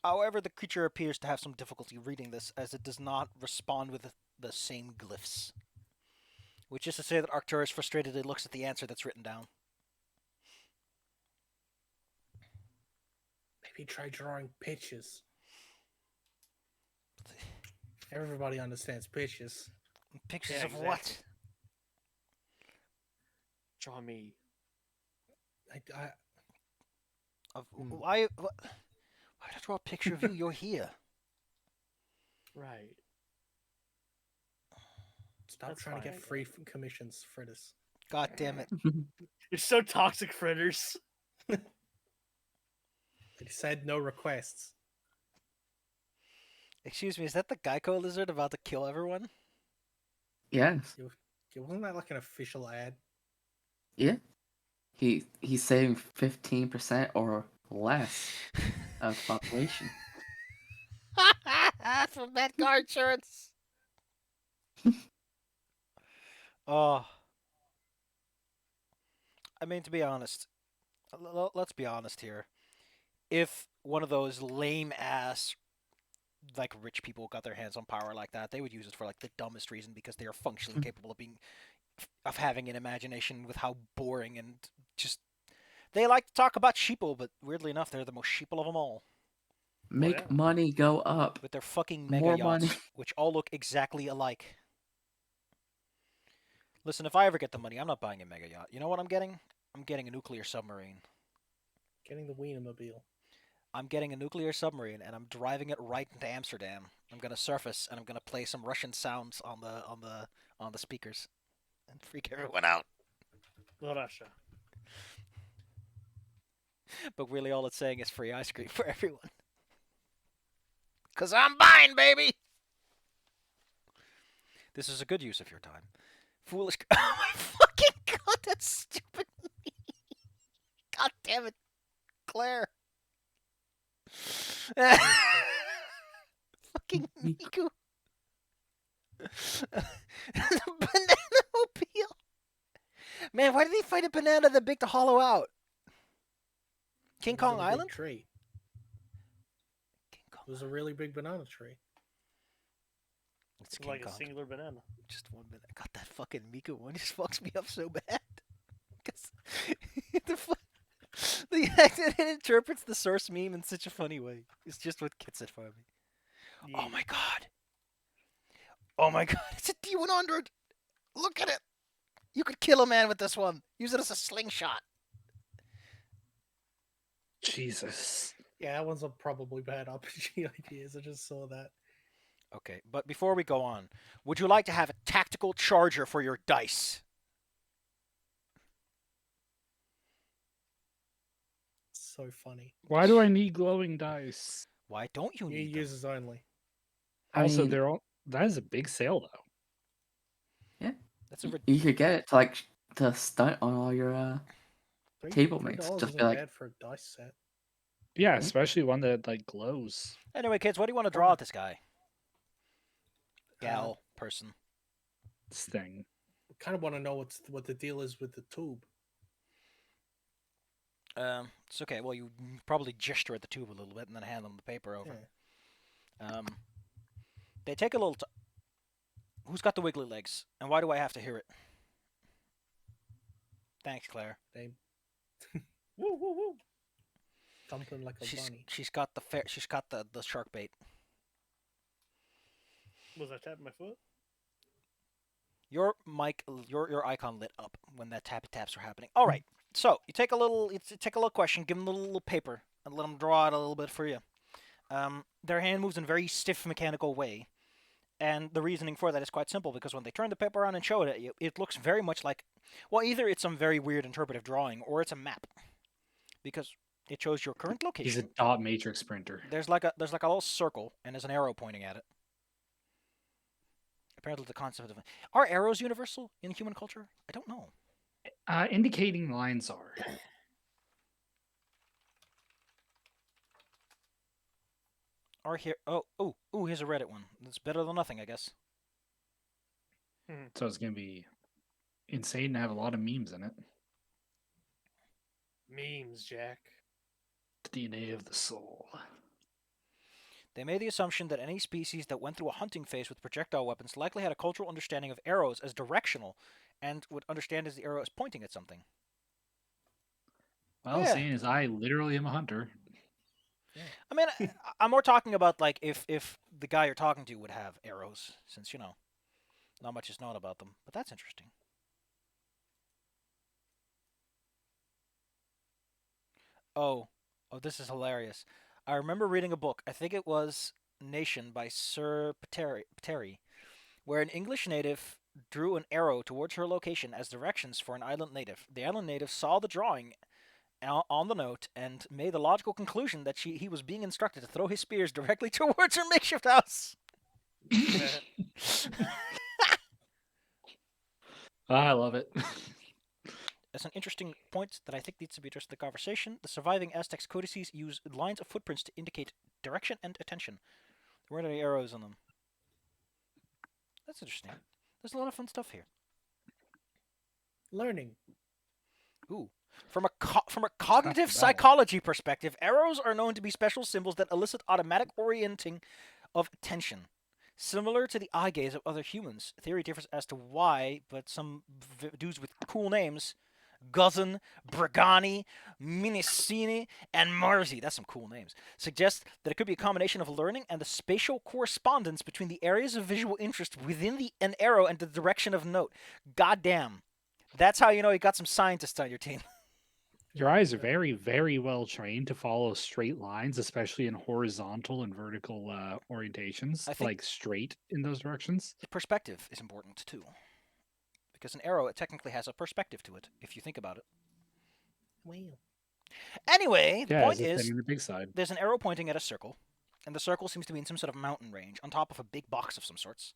However, the creature appears to have some difficulty reading this, as it does not respond with the same glyphs. Which is to say that Arcturus frustratedly looks at the answer that's written down. Maybe try drawing pictures. Everybody understands pictures. Pictures Yeah, of what? exactly. Draw me. I Of Hmm. why? Why did I draw a picture of you? You're here. Right. Stop That's trying to fine, get I free commissions for this. God damn it. You're so toxic, fritters. They said no requests. Excuse me, is that the Geico lizard about to kill everyone? Yes, Wasn't that like an official ad? yeah. He's saving 15% or less of the population. From that car insurance. Oh. I mean, to be honest, let's be honest here. If one of those lame ass, like rich people got their hands on power like that, they would use it for like the dumbest reason because they are functionally capable of having an imagination with how boring and just they like to talk about sheeple, but weirdly enough, they're the most sheeple of them all. Make yeah. money go up. With their fucking mega More yachts, money. which all look exactly alike. Listen, if I ever get the money, I'm not buying a mega yacht. You know what I'm getting? I'm getting a nuclear submarine. Getting the Wienermobile. I'm getting a nuclear submarine, and I'm driving it right into Amsterdam. I'm gonna surface, and I'm gonna play some Russian sounds on the speakers, and freak everyone out. Russia. But really, all it's saying is free ice cream for everyone. Cause I'm buying, baby. This is a good use of your time. Foolish. Oh my fucking god, that's stupid. God damn it, Claire. Fucking Miku. The banana mobile. Man, why did he find a banana that big to hollow out? King It was Kong a big Island? tree. King Kong. It was a really big banana tree. It's King Like Kong. a singular banana. Just 1 minute. God, that fucking Miku one just fucks me up so bad. Because the fact that it interprets the source meme in such a funny way. It's just what gets it for me. Oh my god. Oh my god, it's a D100! Look at it! You could kill a man with this one. Use it as a slingshot. Jesus. Yeah, that one's a probably bad RPG ideas. I just saw that. Okay, but before we go on, would you like to have a tactical charger for your dice? So funny. Why do I need glowing dice? Why don't you New need them? users only. I Also, mean, they're all. That is a big sale, though. That's a you could get it to like to stunt on all your table mates. $3 Just isn't be like, bad for a dice set. Yeah, Yeah. especially one that like glows. Anyway, kids, what do you want to draw at this guy? Gal, Uh, person. This thing. Kind of want to know what the deal is with the tube. It's okay. Well, you probably gesture at the tube a little bit and then hand them the paper over. Yeah. They take a little. Who's got the wiggly legs? And why do I have to hear it? Thanks, Claire. They Woo woo woo. thumping like a bunny. She's got the shark bait. Was I tapping my foot? Your mic, your icon lit up when that tappy taps were happening. All right. So you take a little question, give them a little paper, and let them draw it a little bit for you. Their hand moves in a very stiff mechanical way, and the reasoning for that is quite simple because when they turn the paper around and show it at you, it looks very much like, well, either it's some very weird interpretive drawing or it's a map, because it shows your current location. He's a dot matrix printer. There's like a little circle and there's an arrow pointing at it. Apparently, the concept of are arrows universal in human culture? I don't know. Indicating lines are. Are here? Oh, here's a Reddit one. That's better than nothing, I guess. So it's gonna be insane to have a lot of memes in it. Memes, Jack. The DNA of the soul. They made the assumption that any species that went through a hunting phase with projectile weapons likely had a cultural understanding of arrows as directional, and would understand as the arrow is pointing at something. Well, Yeah. seeing as I literally am a hunter. I mean, I'm more talking about like if the guy you're talking to would have arrows, since not much is known about them. But that's interesting. Oh, this is hilarious. I remember reading a book. I think it was Nation by Sir Pateri, where an English native drew an arrow towards her location as directions for an island native. The island native saw the drawing on the note and made the logical conclusion that he was being instructed to throw his spears directly towards her makeshift house. I love it. That's an interesting point that I think needs to be addressed in the conversation. The surviving Aztecs codices use lines of footprints to indicate direction and attention. There weren't any arrows on them. That's interesting. There's a lot of fun stuff here. Learning. Ooh. From a cognitive psychology perspective, arrows are known to be special symbols that elicit automatic orienting of attention. Similar to the eye gaze of other humans. Theory differs as to why, but some dudes with cool names, Guzzin, Bragani, Minicini, and Marzi, that's some cool names, suggest that it could be a combination of learning and the spatial correspondence between the areas of visual interest within an arrow and the direction of note. Goddamn. That's how you know you got some scientists on your team. Your eyes are very, very well trained to follow straight lines, especially in horizontal and vertical orientations, I think- like straight in those directions. Perspective is important too. Because an arrow, it technically has a perspective to it, if you think about it. Well, Anyway, the Yeah, point as if is, they're in the big side. there's an arrow pointing at a circle, and the circle seems to be in some sort of mountain range, on top of a big box of some sorts.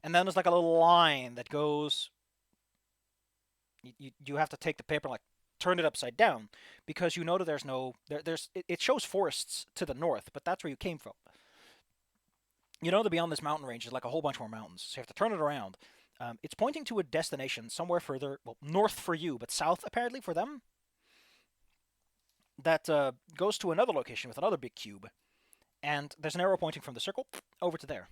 And then there's like a little line that goes... You have to take the paper and like turn it upside down, because you know that there's no... It shows forests to the north, but that's where you came from. You know that beyond this mountain range is like a whole bunch more mountains, so you have to turn it around. It's pointing to a destination somewhere further, well, north for you, but south apparently for them. That goes to another location with another big cube, and there's an arrow pointing from the circle over to there.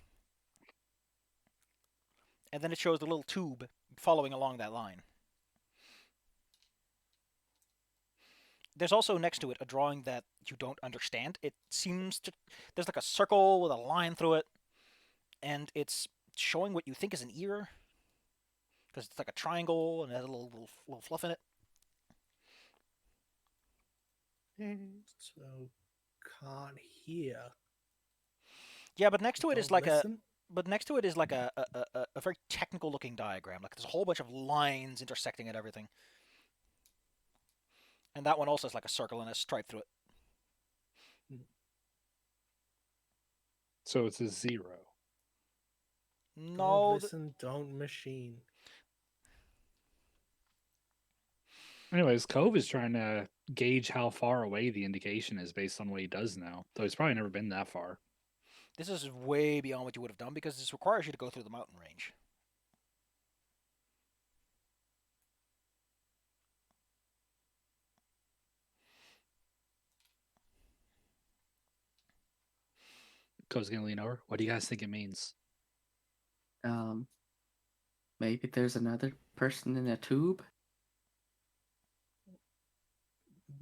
And then it shows the little tube following along that line. There's also next to it a drawing that you don't understand. It seems to... There's like a circle with a line through it, and it's showing what you think is an ear. because it's like a triangle and it has a little fluff in it. So can't hear. Yeah, but next to it Don't is like a listen. a very technical looking diagram. Like there's a whole bunch of lines intersecting and everything. And that one also has like a circle and a stripe through it. So it's a 0. Don't No, listen. Don't machine. Anyways, Cove is trying to gauge how far away the indication is based on what he does now. Though he's probably never been that far. this is way beyond what you would have done because this requires you to go through the mountain range. Cove's gonna lean over. What do you guys think it means? Maybe there's another person in a tube.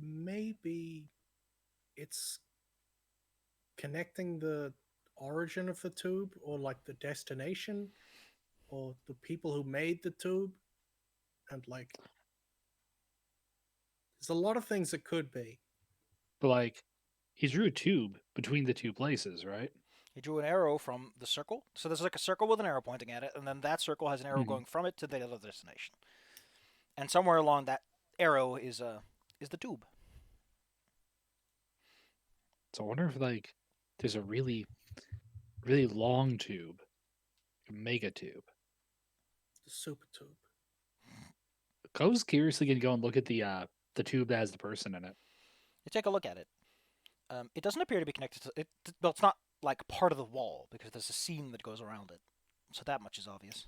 Maybe it's connecting the origin of the tube, or like the destination, or the people who made the tube, and like there's a lot of things it could be. But like, he drew a tube between the two places, right? He drew an arrow from the circle. So there's like a circle with an arrow pointing at it, and then that circle has an arrow Mhm. going from it to the other destination. And somewhere along that arrow is the tube. So I wonder if like there's a really, really long tube, a mega tube. The super tube. Cove's curiously gonna go and look at the tube that has the person in it. You take a look at it. It doesn't appear to be connected to it. Well, it's not like part of the wall because there's a seam that goes around it. So that much is obvious.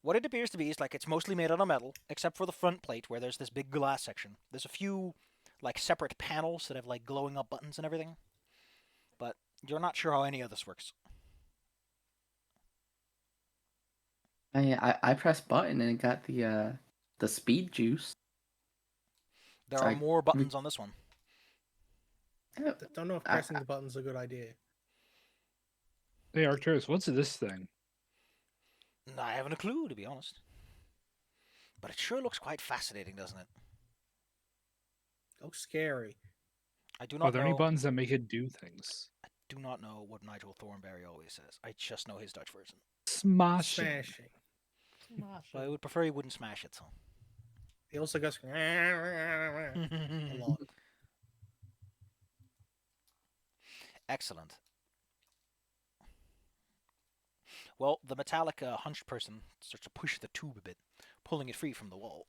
What it appears to be is like it's mostly made out of metal, except for the front plate where there's this big glass section. There's a few like separate panels that have like glowing up buttons and everything. But you're not sure how any of this works. I pressed button and it got the speed juice. There It's are like- more buttons on this one. Don't know if pressing the button's a good idea. Hey Arcturus, what's this thing? I haven't a clue, to be honest. But it sure looks quite fascinating, doesn't it? Oh, scary. I do Are not there know. any buttons that make it do things? I do not know what Nigel Thornberry always says. I just know his Dutch version. Smashing. Smashing. But I would prefer he wouldn't smash it. So. He also goes a lot. Excellent. Well, the metallic hunched person starts to push the tube a bit, pulling it free from the wall.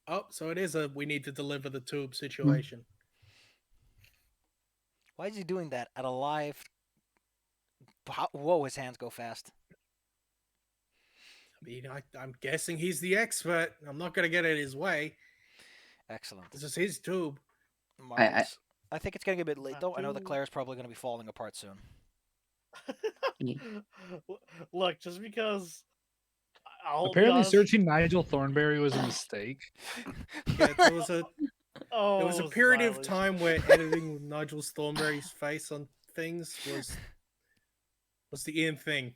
Oh, so it is a we need to deliver the tube situation. Why is he doing that at a live? Whoa, his hands go fast. I mean, I'm guessing he's the expert. I'm not going to get it his way. Excellent. This is his tube. Marvelous. I think it's getting a bit late, Not though. I know that too- Claire's probably going to be falling apart soon. Look, just because I'll be Apparently, honest, searching Nigel Thornberry was a mistake. Yeah, there was a oh, there was a period of Silas. time where editing Nigel Thornberry's face on things was the in thing.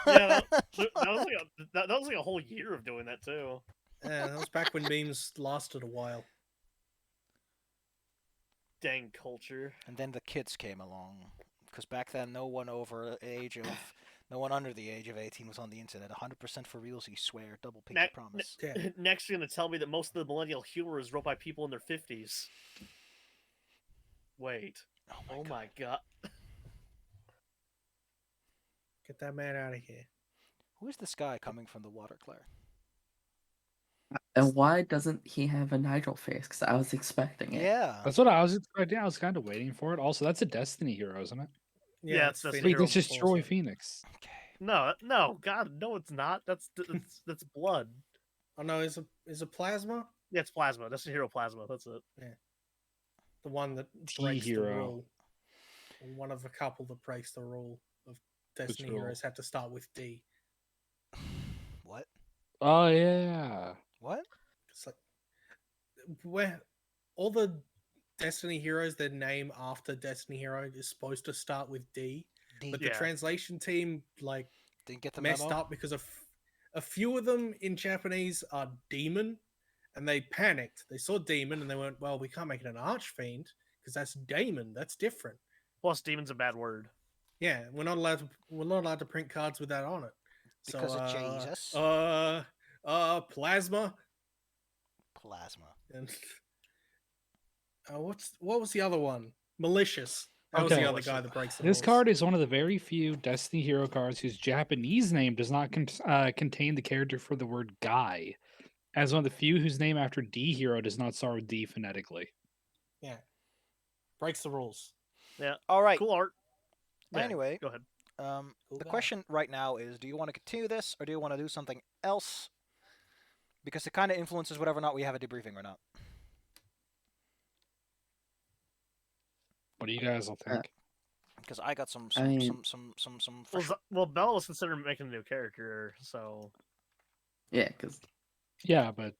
Yeah, that was like that was like a whole year of doing that too. Yeah, that was back when memes lasted a while. Dang culture. And then the kids came along, because back then no one under the age of 18 was on the internet. 100% for reals, you swear. Double pinky Ne- promise. Yeah. Next, you're gonna tell me that most of the millennial humor is wrote by people in their 50s. Wait. Oh my god. Get that man out of here. Who is this guy coming from the water, Claire? And why doesn't he have a Nigel face? Because I was expecting it. Yeah. That's what I was expecting. I was kind of waiting for it. Also, that's a Destiny hero, isn't it? Yeah, it's Phoenix Destiny Wait, Hero that's just also. Troy Phoenix. Okay. No, God, no, it's not. That's blood. Oh no, is a plasma Yeah, it's plasma. That's the hero plasma. That's it. the one that T breaks the hero. rule? Or one of a couple that breaks the rule of Destiny rule? heroes have to start with D. What? Oh yeah. What? It's like where all the Destiny heroes, their name after Destiny hero is supposed to start with D. but the Yeah. translation team like Didn't get the messed memo. up because a few of them in Japanese are demon, and they panicked. They saw demon and they went, "Well, we can't make it an archfiend because that's demon. That's different." Plus, demon's a bad word. Yeah, we're not allowed to print cards with that on it. Because So, of Jesus. plasma Plasma. and what was the other one? Malicious. That was Okay. the other guy that breaks the This rules. card is one of the very few Destiny hero cards whose Japanese name does not contain the character for the word guy, as one of the few whose name after D hero does not start with D phonetically. Yeah, breaks the rules. Yeah. All right. Cool art. Yeah, Anyway, go ahead. Cool the guy. question right now is: do you want to continue this, or do you want to do something else? Because it kind of influences whether or not we have a debriefing or not. What do you guys all think? Because I got some I mean- Well, fresh. well, Bella was considering making a new character, so Yeah, because Yeah, but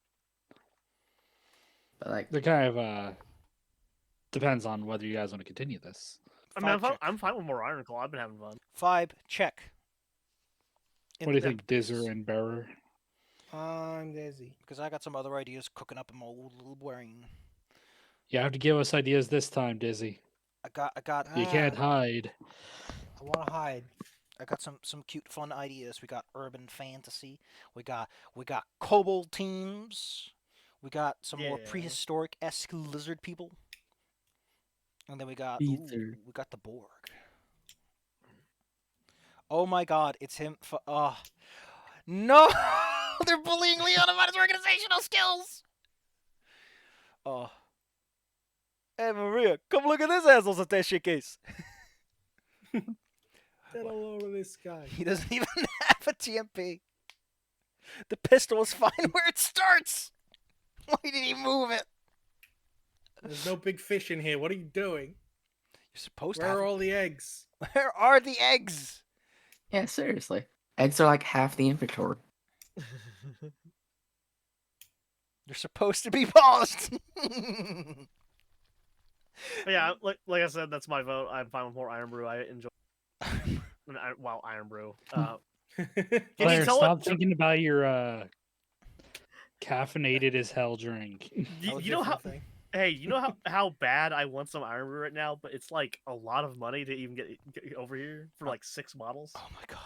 like they're kind of depends on whether you guys want to continue this. I mean, Vibe check. I'm fine with more Ironclaw. I've been having fun. Vibe check. What do you think, Dizzer and Bearer? I'm Desi. Because I got some other ideas cooking up in my old little brain. You have to give us ideas this time, Dizzy. I got You can't hide. I want to hide. I got some cute fun ideas. We got urban fantasy. We got kobold teams. We got some more Yeah. prehistoric esque lizard people. And then we got Lizard. we got the Borg. Oh my God! It's him. No! They're bullying Leon about his organizational skills. Oh. Hey Maria, come look at this asshole's attaché case. Get all over this guy. He doesn't even have a TMP. The pistol is fine where it starts. Why did he move it? There's no big fish in here. What are you doing? You're supposed Where to have. are all the eggs? Where are the eggs? yeah, seriously, eggs are like half the inventory. They're supposed to be paused. But yeah, like I said, that's my vote. I'm fine with more Iron Brew. I enjoy. Iron Brew. Can you Claire, tell stop it? thinking about your caffeinated as hell drink. You know how? Hey, you know how bad I want some Iron Brew right now, but it's like a lot of money to even get over here for like 6 bottles. Oh my God.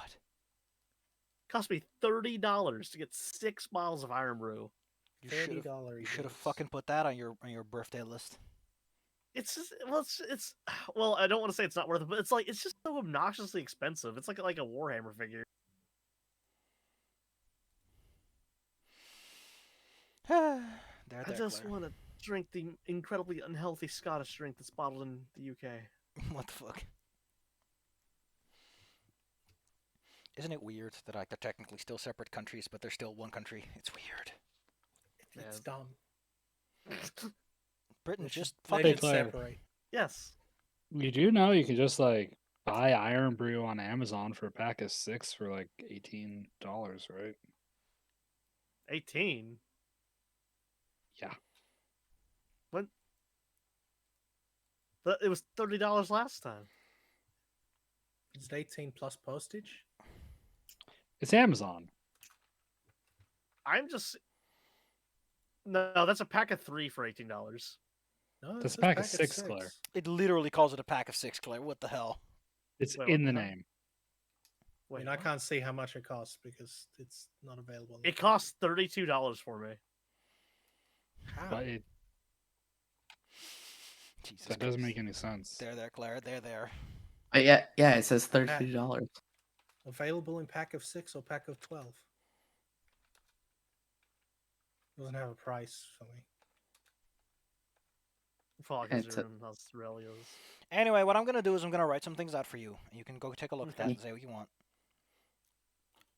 Cost me $30 to get 6 bottles of Iron Brew. You $30. should have fucking put that on your birthday list. It's just well, I don't want to say it's not worth it, but it's just so obnoxiously expensive. It's like a Warhammer figure. I I just want to drink the incredibly unhealthy Scottish drink that's bottled in the UK. What the fuck? Isn't it weird that like they're technically still separate countries, but they're still one country? It's weird. It's dumb. Britain They just should- they fucking should Claire. separate. Yes. You do know you can just like buy Iron Brew on Amazon for a pack of 6 for like $18, right? 18. Yeah. What? But it was $30 last time. Is it 18 plus postage? It's Amazon. I'm just no, that's a pack of 3 for $18. No, it That's a says pack of 6, Claire. It literally calls it a pack of 6, Claire. What the hell? It's Wait, in what the the hell? name. I Wait, mean, I what? can't see how much it costs because it's not available. on the It costs $32 for me. How? But Jesus that doesn't Christ. make any sense. There, Claire. There. Yeah, it says $32. Available in pack of 6 or pack of 12. Doesn't have a price for me. Fuck, It's a- Australia's. Anyway, what I'm gonna do is I'm gonna write some things out for you, and you can go take a look at that Okay. and say what you want.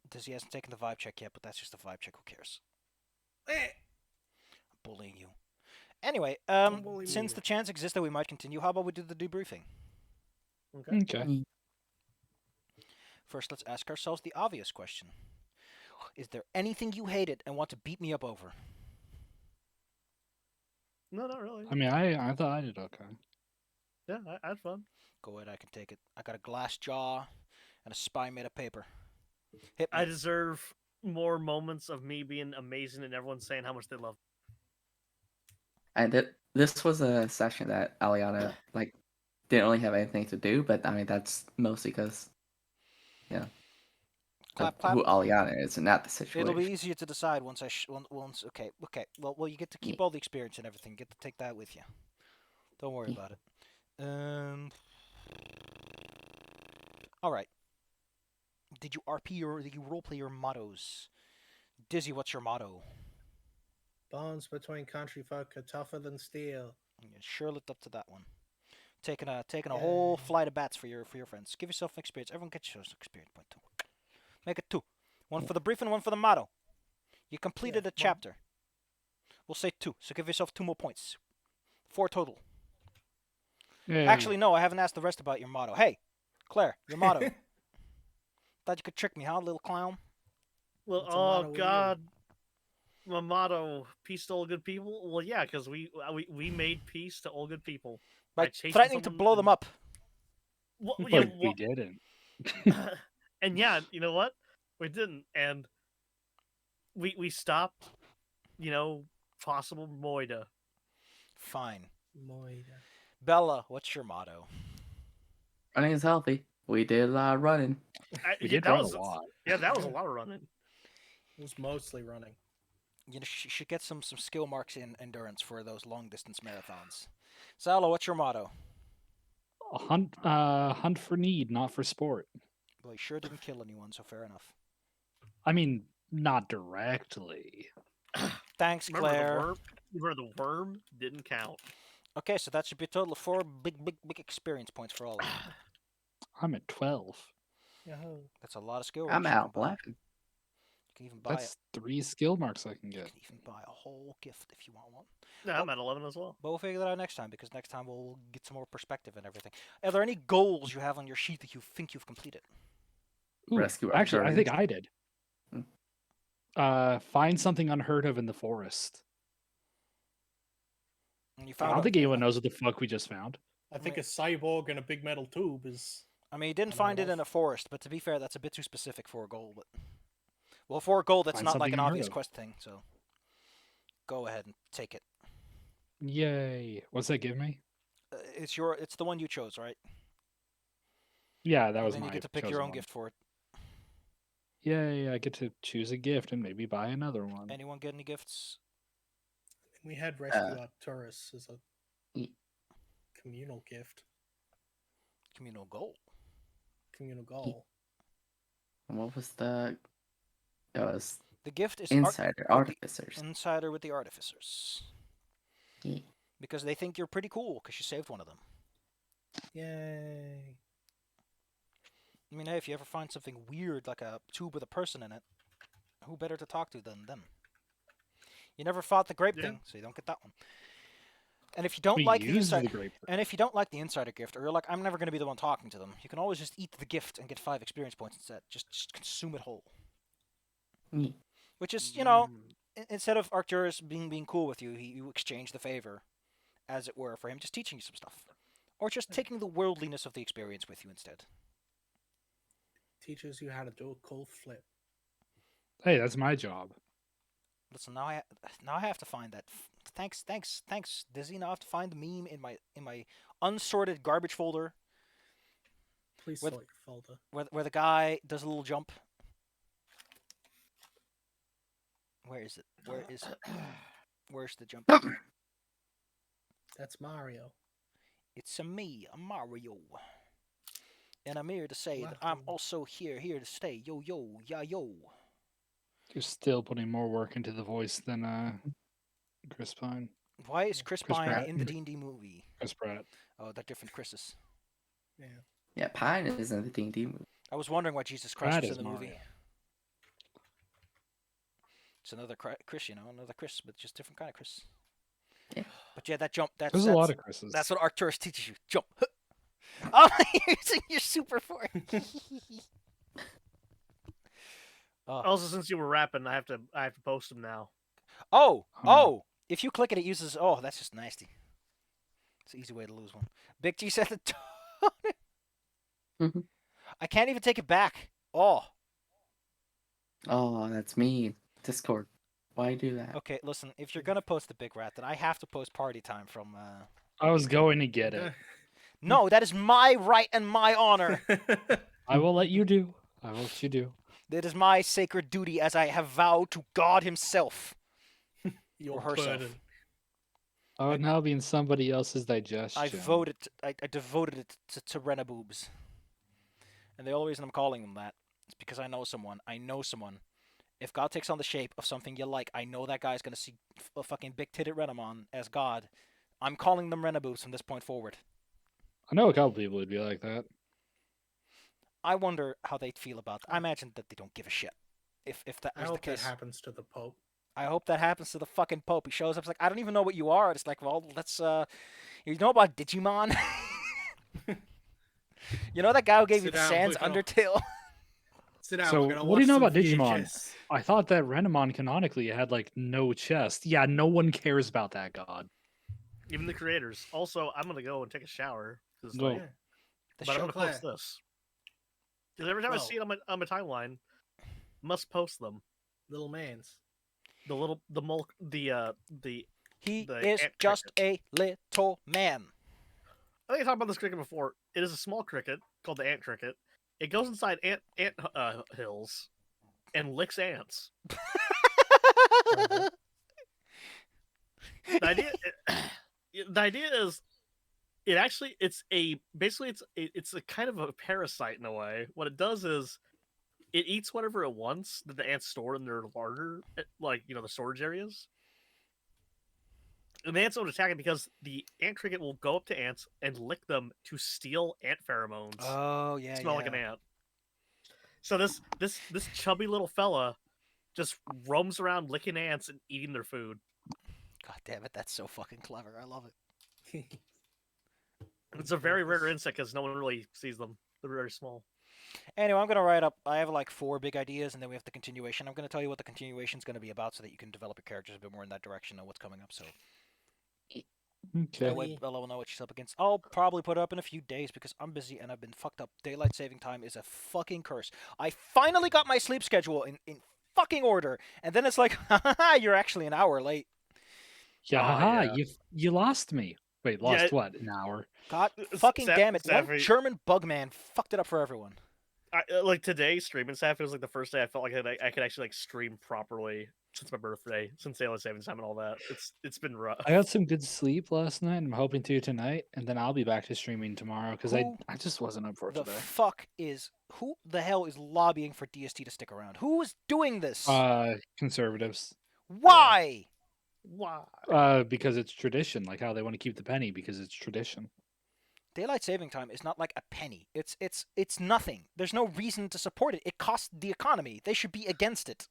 Dizzy hasn't taken the vibe check yet, but that's just a vibe check. Who cares? Eh, I'm bullying you. Anyway, Don't bully since me. the chance exists that we might continue, how about we do the debriefing? Okay. Okay. First, let's ask ourselves the obvious question: is there anything you hated and want to beat me up over? No, not really. I mean, I thought I did okay. Yeah, I had fun. Go ahead, I can take it. I got a glass jaw and a spine made of paper. Hit me. I deserve more moments of me being amazing and everyone saying how much they love. And this was a session that Aliana like didn't really have anything to do, but I mean that's mostly because of Clap, clap. who Aliana is and not the It'll be situation. easier to decide once once. Okay. Well, you get to keep Yeah. all the experience and everything. You get to take that with you. Don't worry Yeah. about it. All right. Did you RP or did you roleplay your mottos? Dizzy, what's your motto? Bonds between country folk are tougher than steel. You sure lived up to that one. Taking a whole Yay. flight of bats for your friends. Give yourself an experience. Everyone gets yourself an experience point too. Make it 2. One for the brief and one for the motto. You completed a chapter. We'll say 2. So give yourself 2 more points. 4 total. Yeah. Actually, no, I haven't asked the rest about your motto. Hey, Claire, your motto. Thought you could trick me, huh, little clown? Well, What's the motto oh with you? God, my motto: peace to all good people. Well, yeah, because we made peace to all good people By chasing threatening to someone blow them and- up. Well, But yeah, we didn't. and yeah, you know what? We didn't, and we stopped. Possible Moida. Fine. Moida. Bella, what's your motto? Running is healthy. We did a lot of running. We Yeah, did that run was a lot. Yeah, that was a lot of running. It was mostly running. You should get some skill marks in endurance for those long distance marathons. Salo, what's your motto? Hunt for need, not for sport. Well, you sure didn't kill anyone, so fair enough. I mean, not directly. Thanks, Remember Claire. the worm didn't count. Okay, so that should be a total of 4 big experience points for all of you. I'm at 12. Yahoo. That's a lot of skill I'm marks you out can buy. 11. You can even buy. That's 3 skill marks I can You get. can even buy a whole gift if you want one. Yeah, I'm at 11 as well. But we'll figure that out next time because next time we'll get some more perspective and everything. Are there any goals you have on your sheet that you think you've completed? Ooh, Rescue actually, I think Arcturians. I did. Hmm. Find something unheard of in the forest. And you I found. don't think anyone knows what the fuck we just found. I think a cyborg in a big metal tube is. I mean, you didn't unheard find it of. in a forest, but to be fair, that's a bit too specific for a goal. But well, for a goal, that's Find not like something an unheard obvious of. quest thing. So go ahead and take it. Yay. What's that give me? It's the one you chose, right? Yeah, that And was then my you get to pick your chosen own one. gift for it. Yay, I get to choose a gift and maybe buy another one. Anyone get any gifts? We had Rescue Arcturus as a Ye- communal gift, Communal goal. communal goal. And what was the? It was The gift is Insider Artificers. Insider with the Artificers. Yeah. Because they think you're pretty cool because you saved one of them. Yay. I mean, hey, if you ever find something weird like a tube with a person in it, who better to talk to than them? You never fought the grape Yeah. thing, so you don't get that one. And if you don't We like the used the insider, grape. and if you don't like the insider gift, or you're like, I'm never going to be the one talking to them, you can always just eat the gift and get 5 experience points instead. Just consume it whole. Yeah. Which is, Mm. instead of Arcturus being cool with you, you exchange the favor, as it were, for him just teaching you some stuff, or just taking the worldliness of the experience with you instead. Teaches you how to do a cool flip. Hey, that's my job. Listen, now I have to find that. Thanks, Dizzy. Now I have to find the meme in my unsorted garbage folder Please With- sort your folder. where the guy does a little jump. Where is it? Where is it? Where's the jump? That's Mario. It's a me, a Mario. And I'm here to say that I'm Wahoo. also here to stay. Yo, yeah, yo. You're still putting more work into the voice than Chris Pine. Why is Chris Chris Pine Pratt. in the D&D movie? Chris Pratt. Oh, they're different Chris's. Yeah. Yeah, Pine is in the D&D movie. I was wondering why Jesus Christ Pratt was is in the movie. Mario. It's another Chris, another Chris, but just different kind of Chris. Yeah. But yeah, that jump, There's a lot of Chris's. that's what Arcturus teaches you. Jump. Oh, you're using your super for it. Oh. Also, since you were rapping, I have to post them now. Oh, Oh, no. if you click it, it uses. Oh, that's just nasty. It's an easy way to lose one. Big T said the Mhm. I can't even take it back. Oh. Oh, that's mean. Discord. Why do that? Okay, listen. If you're gonna post the big rat, then I have to post party time from. I was going to get it. No, that is my right and my honor. I will let you do. I will let you do. That is my sacred duty, as I have vowed to God Himself Your or herself. burden. I would now be in somebody else's digestion. I voted. I devoted it to Renaboobs. And the only reason I'm calling them that is because I know someone. I know someone. If God takes on the shape of something you like, I know that guy's gonna see a fucking big-titted Renamon as God. I'm calling them Renaboobs from this point forward. I know a couple people would be like that. I wonder how they'd feel about that. I imagine that they don't give a shit. If that I was the hope that case. happens to the Pope. I hope that happens to the fucking Pope. He shows up, it's like, I don't even know what you are. It's like, well, let's, you know about Digimon? You know that guy who gave you Sit the down, Sans we're gonna- Undertale? Sit down. So, we're gonna what do you watch know some about Digimon? VHS. I thought that Renamon canonically had like no chest. Yeah, no one cares about that god. Even the creators. Also, I'm gonna go and take a shower. 'Cause, No. like, Yeah. The but I'm show. gonna post this. Because every time I see it on my timeline, must post them. Little man's. The little the mulk the He the is ant just cricket. a little man. I think I talked about this cricket before. It is a small cricket called the ant cricket. It goes inside ant hills and licks ants. The idea the idea is it actually it's a kind of a parasite in a way. What it does is it eats whatever it wants that the ants store in their larder, like the storage areas. And the ants don't attack it because the ant cricket will go up to ants and lick them to steal ant pheromones. Oh, yeah, Smell yeah. like an ant. So this chubby little fella just roams around licking ants and eating their food. God damn it, that's so fucking clever. I love it. It's a very rare insect because no one really sees them. They're very small. Anyway, I'm going to write up. I have like 4 big ideas, and then we have the continuation. I'm going to tell you what the continuation is going to be about so that you can develop your characters a bit more in that direction and what's coming up. So Okay. that way Bella will know what she's up against. I'll probably put it up in a few days because I'm busy and I've been fucked up. Daylight saving time is a fucking curse. I finally got my sleep schedule in fucking order, and then it's like, haha, you're actually an hour late. Yeah, Oh, haha, yeah. you lost me. Wait, lost Yeah. what? An hour? God fucking damn it. One Safi- German bug man fucked it up for everyone. like today, streaming staff, it was like the first day I felt like I could actually like stream properly since my birthday, since daylight savings time and all that. It's been rough. I got some good sleep last night. I'm hoping to tonight, and then I'll be back to streaming tomorrow because I Who just wasn't up for it The today. fuck is who the hell is lobbying for DST to stick around? Who is doing this? Conservatives. Why? Why? Because it's tradition, like how they want to keep the penny because it's tradition. Daylight saving time is not like a penny. It's nothing. There's no reason to support it. It costs the economy. They should be against it.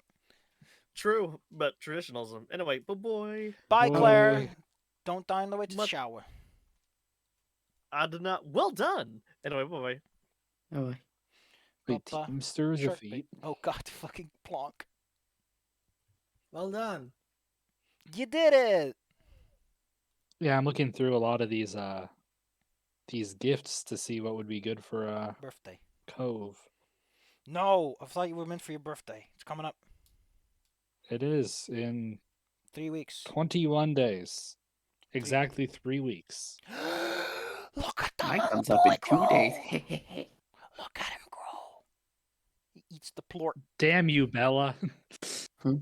True, but traditionalism. Anyway, boy. Bye, Boy. Claire. Don't die on the way to the Mut- shower. I did not. Well done. Anyway, boy. Oh, Wait, Papa, Teamsters Shark of bait. feet. Oh god, fucking plonk. Well done. You did it. Yeah, I'm looking through a lot of these gifts to see what would be good for Birthday. Cove. No, I thought you were meant for your birthday. It's coming up. It is in 3 weeks. 21 days. Exactly 3 weeks. Look at the mine little comes up in boy 2 days. grow. Look at him grow. He eats the plort. Damn you, Bella. Hmm?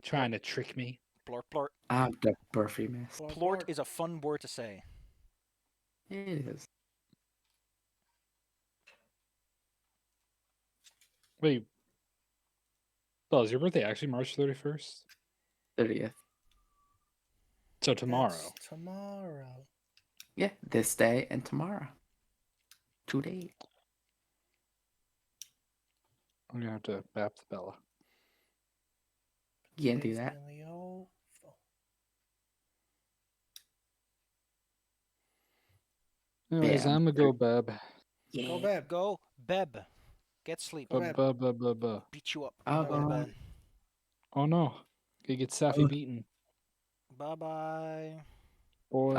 Trying to trick me. Plort, plort. I'm the birthday mess. Plort is a fun word to say. It is. Wait. Bella, is your birthday actually March 31st? 30th. So tomorrow. That's tomorrow. Yeah, this day and tomorrow. 2 days. I'm gonna have to bap the Bella. You can't do Days that. in the old- Anyways, Yeah, I'm gonna go bab. Go Yeah. bed. Go, Beb. Get sleep. Beb. Beat you up. I'll Go to go. bed. Oh no. Gonna get Safi Oh. beaten. Bye bye. Boy.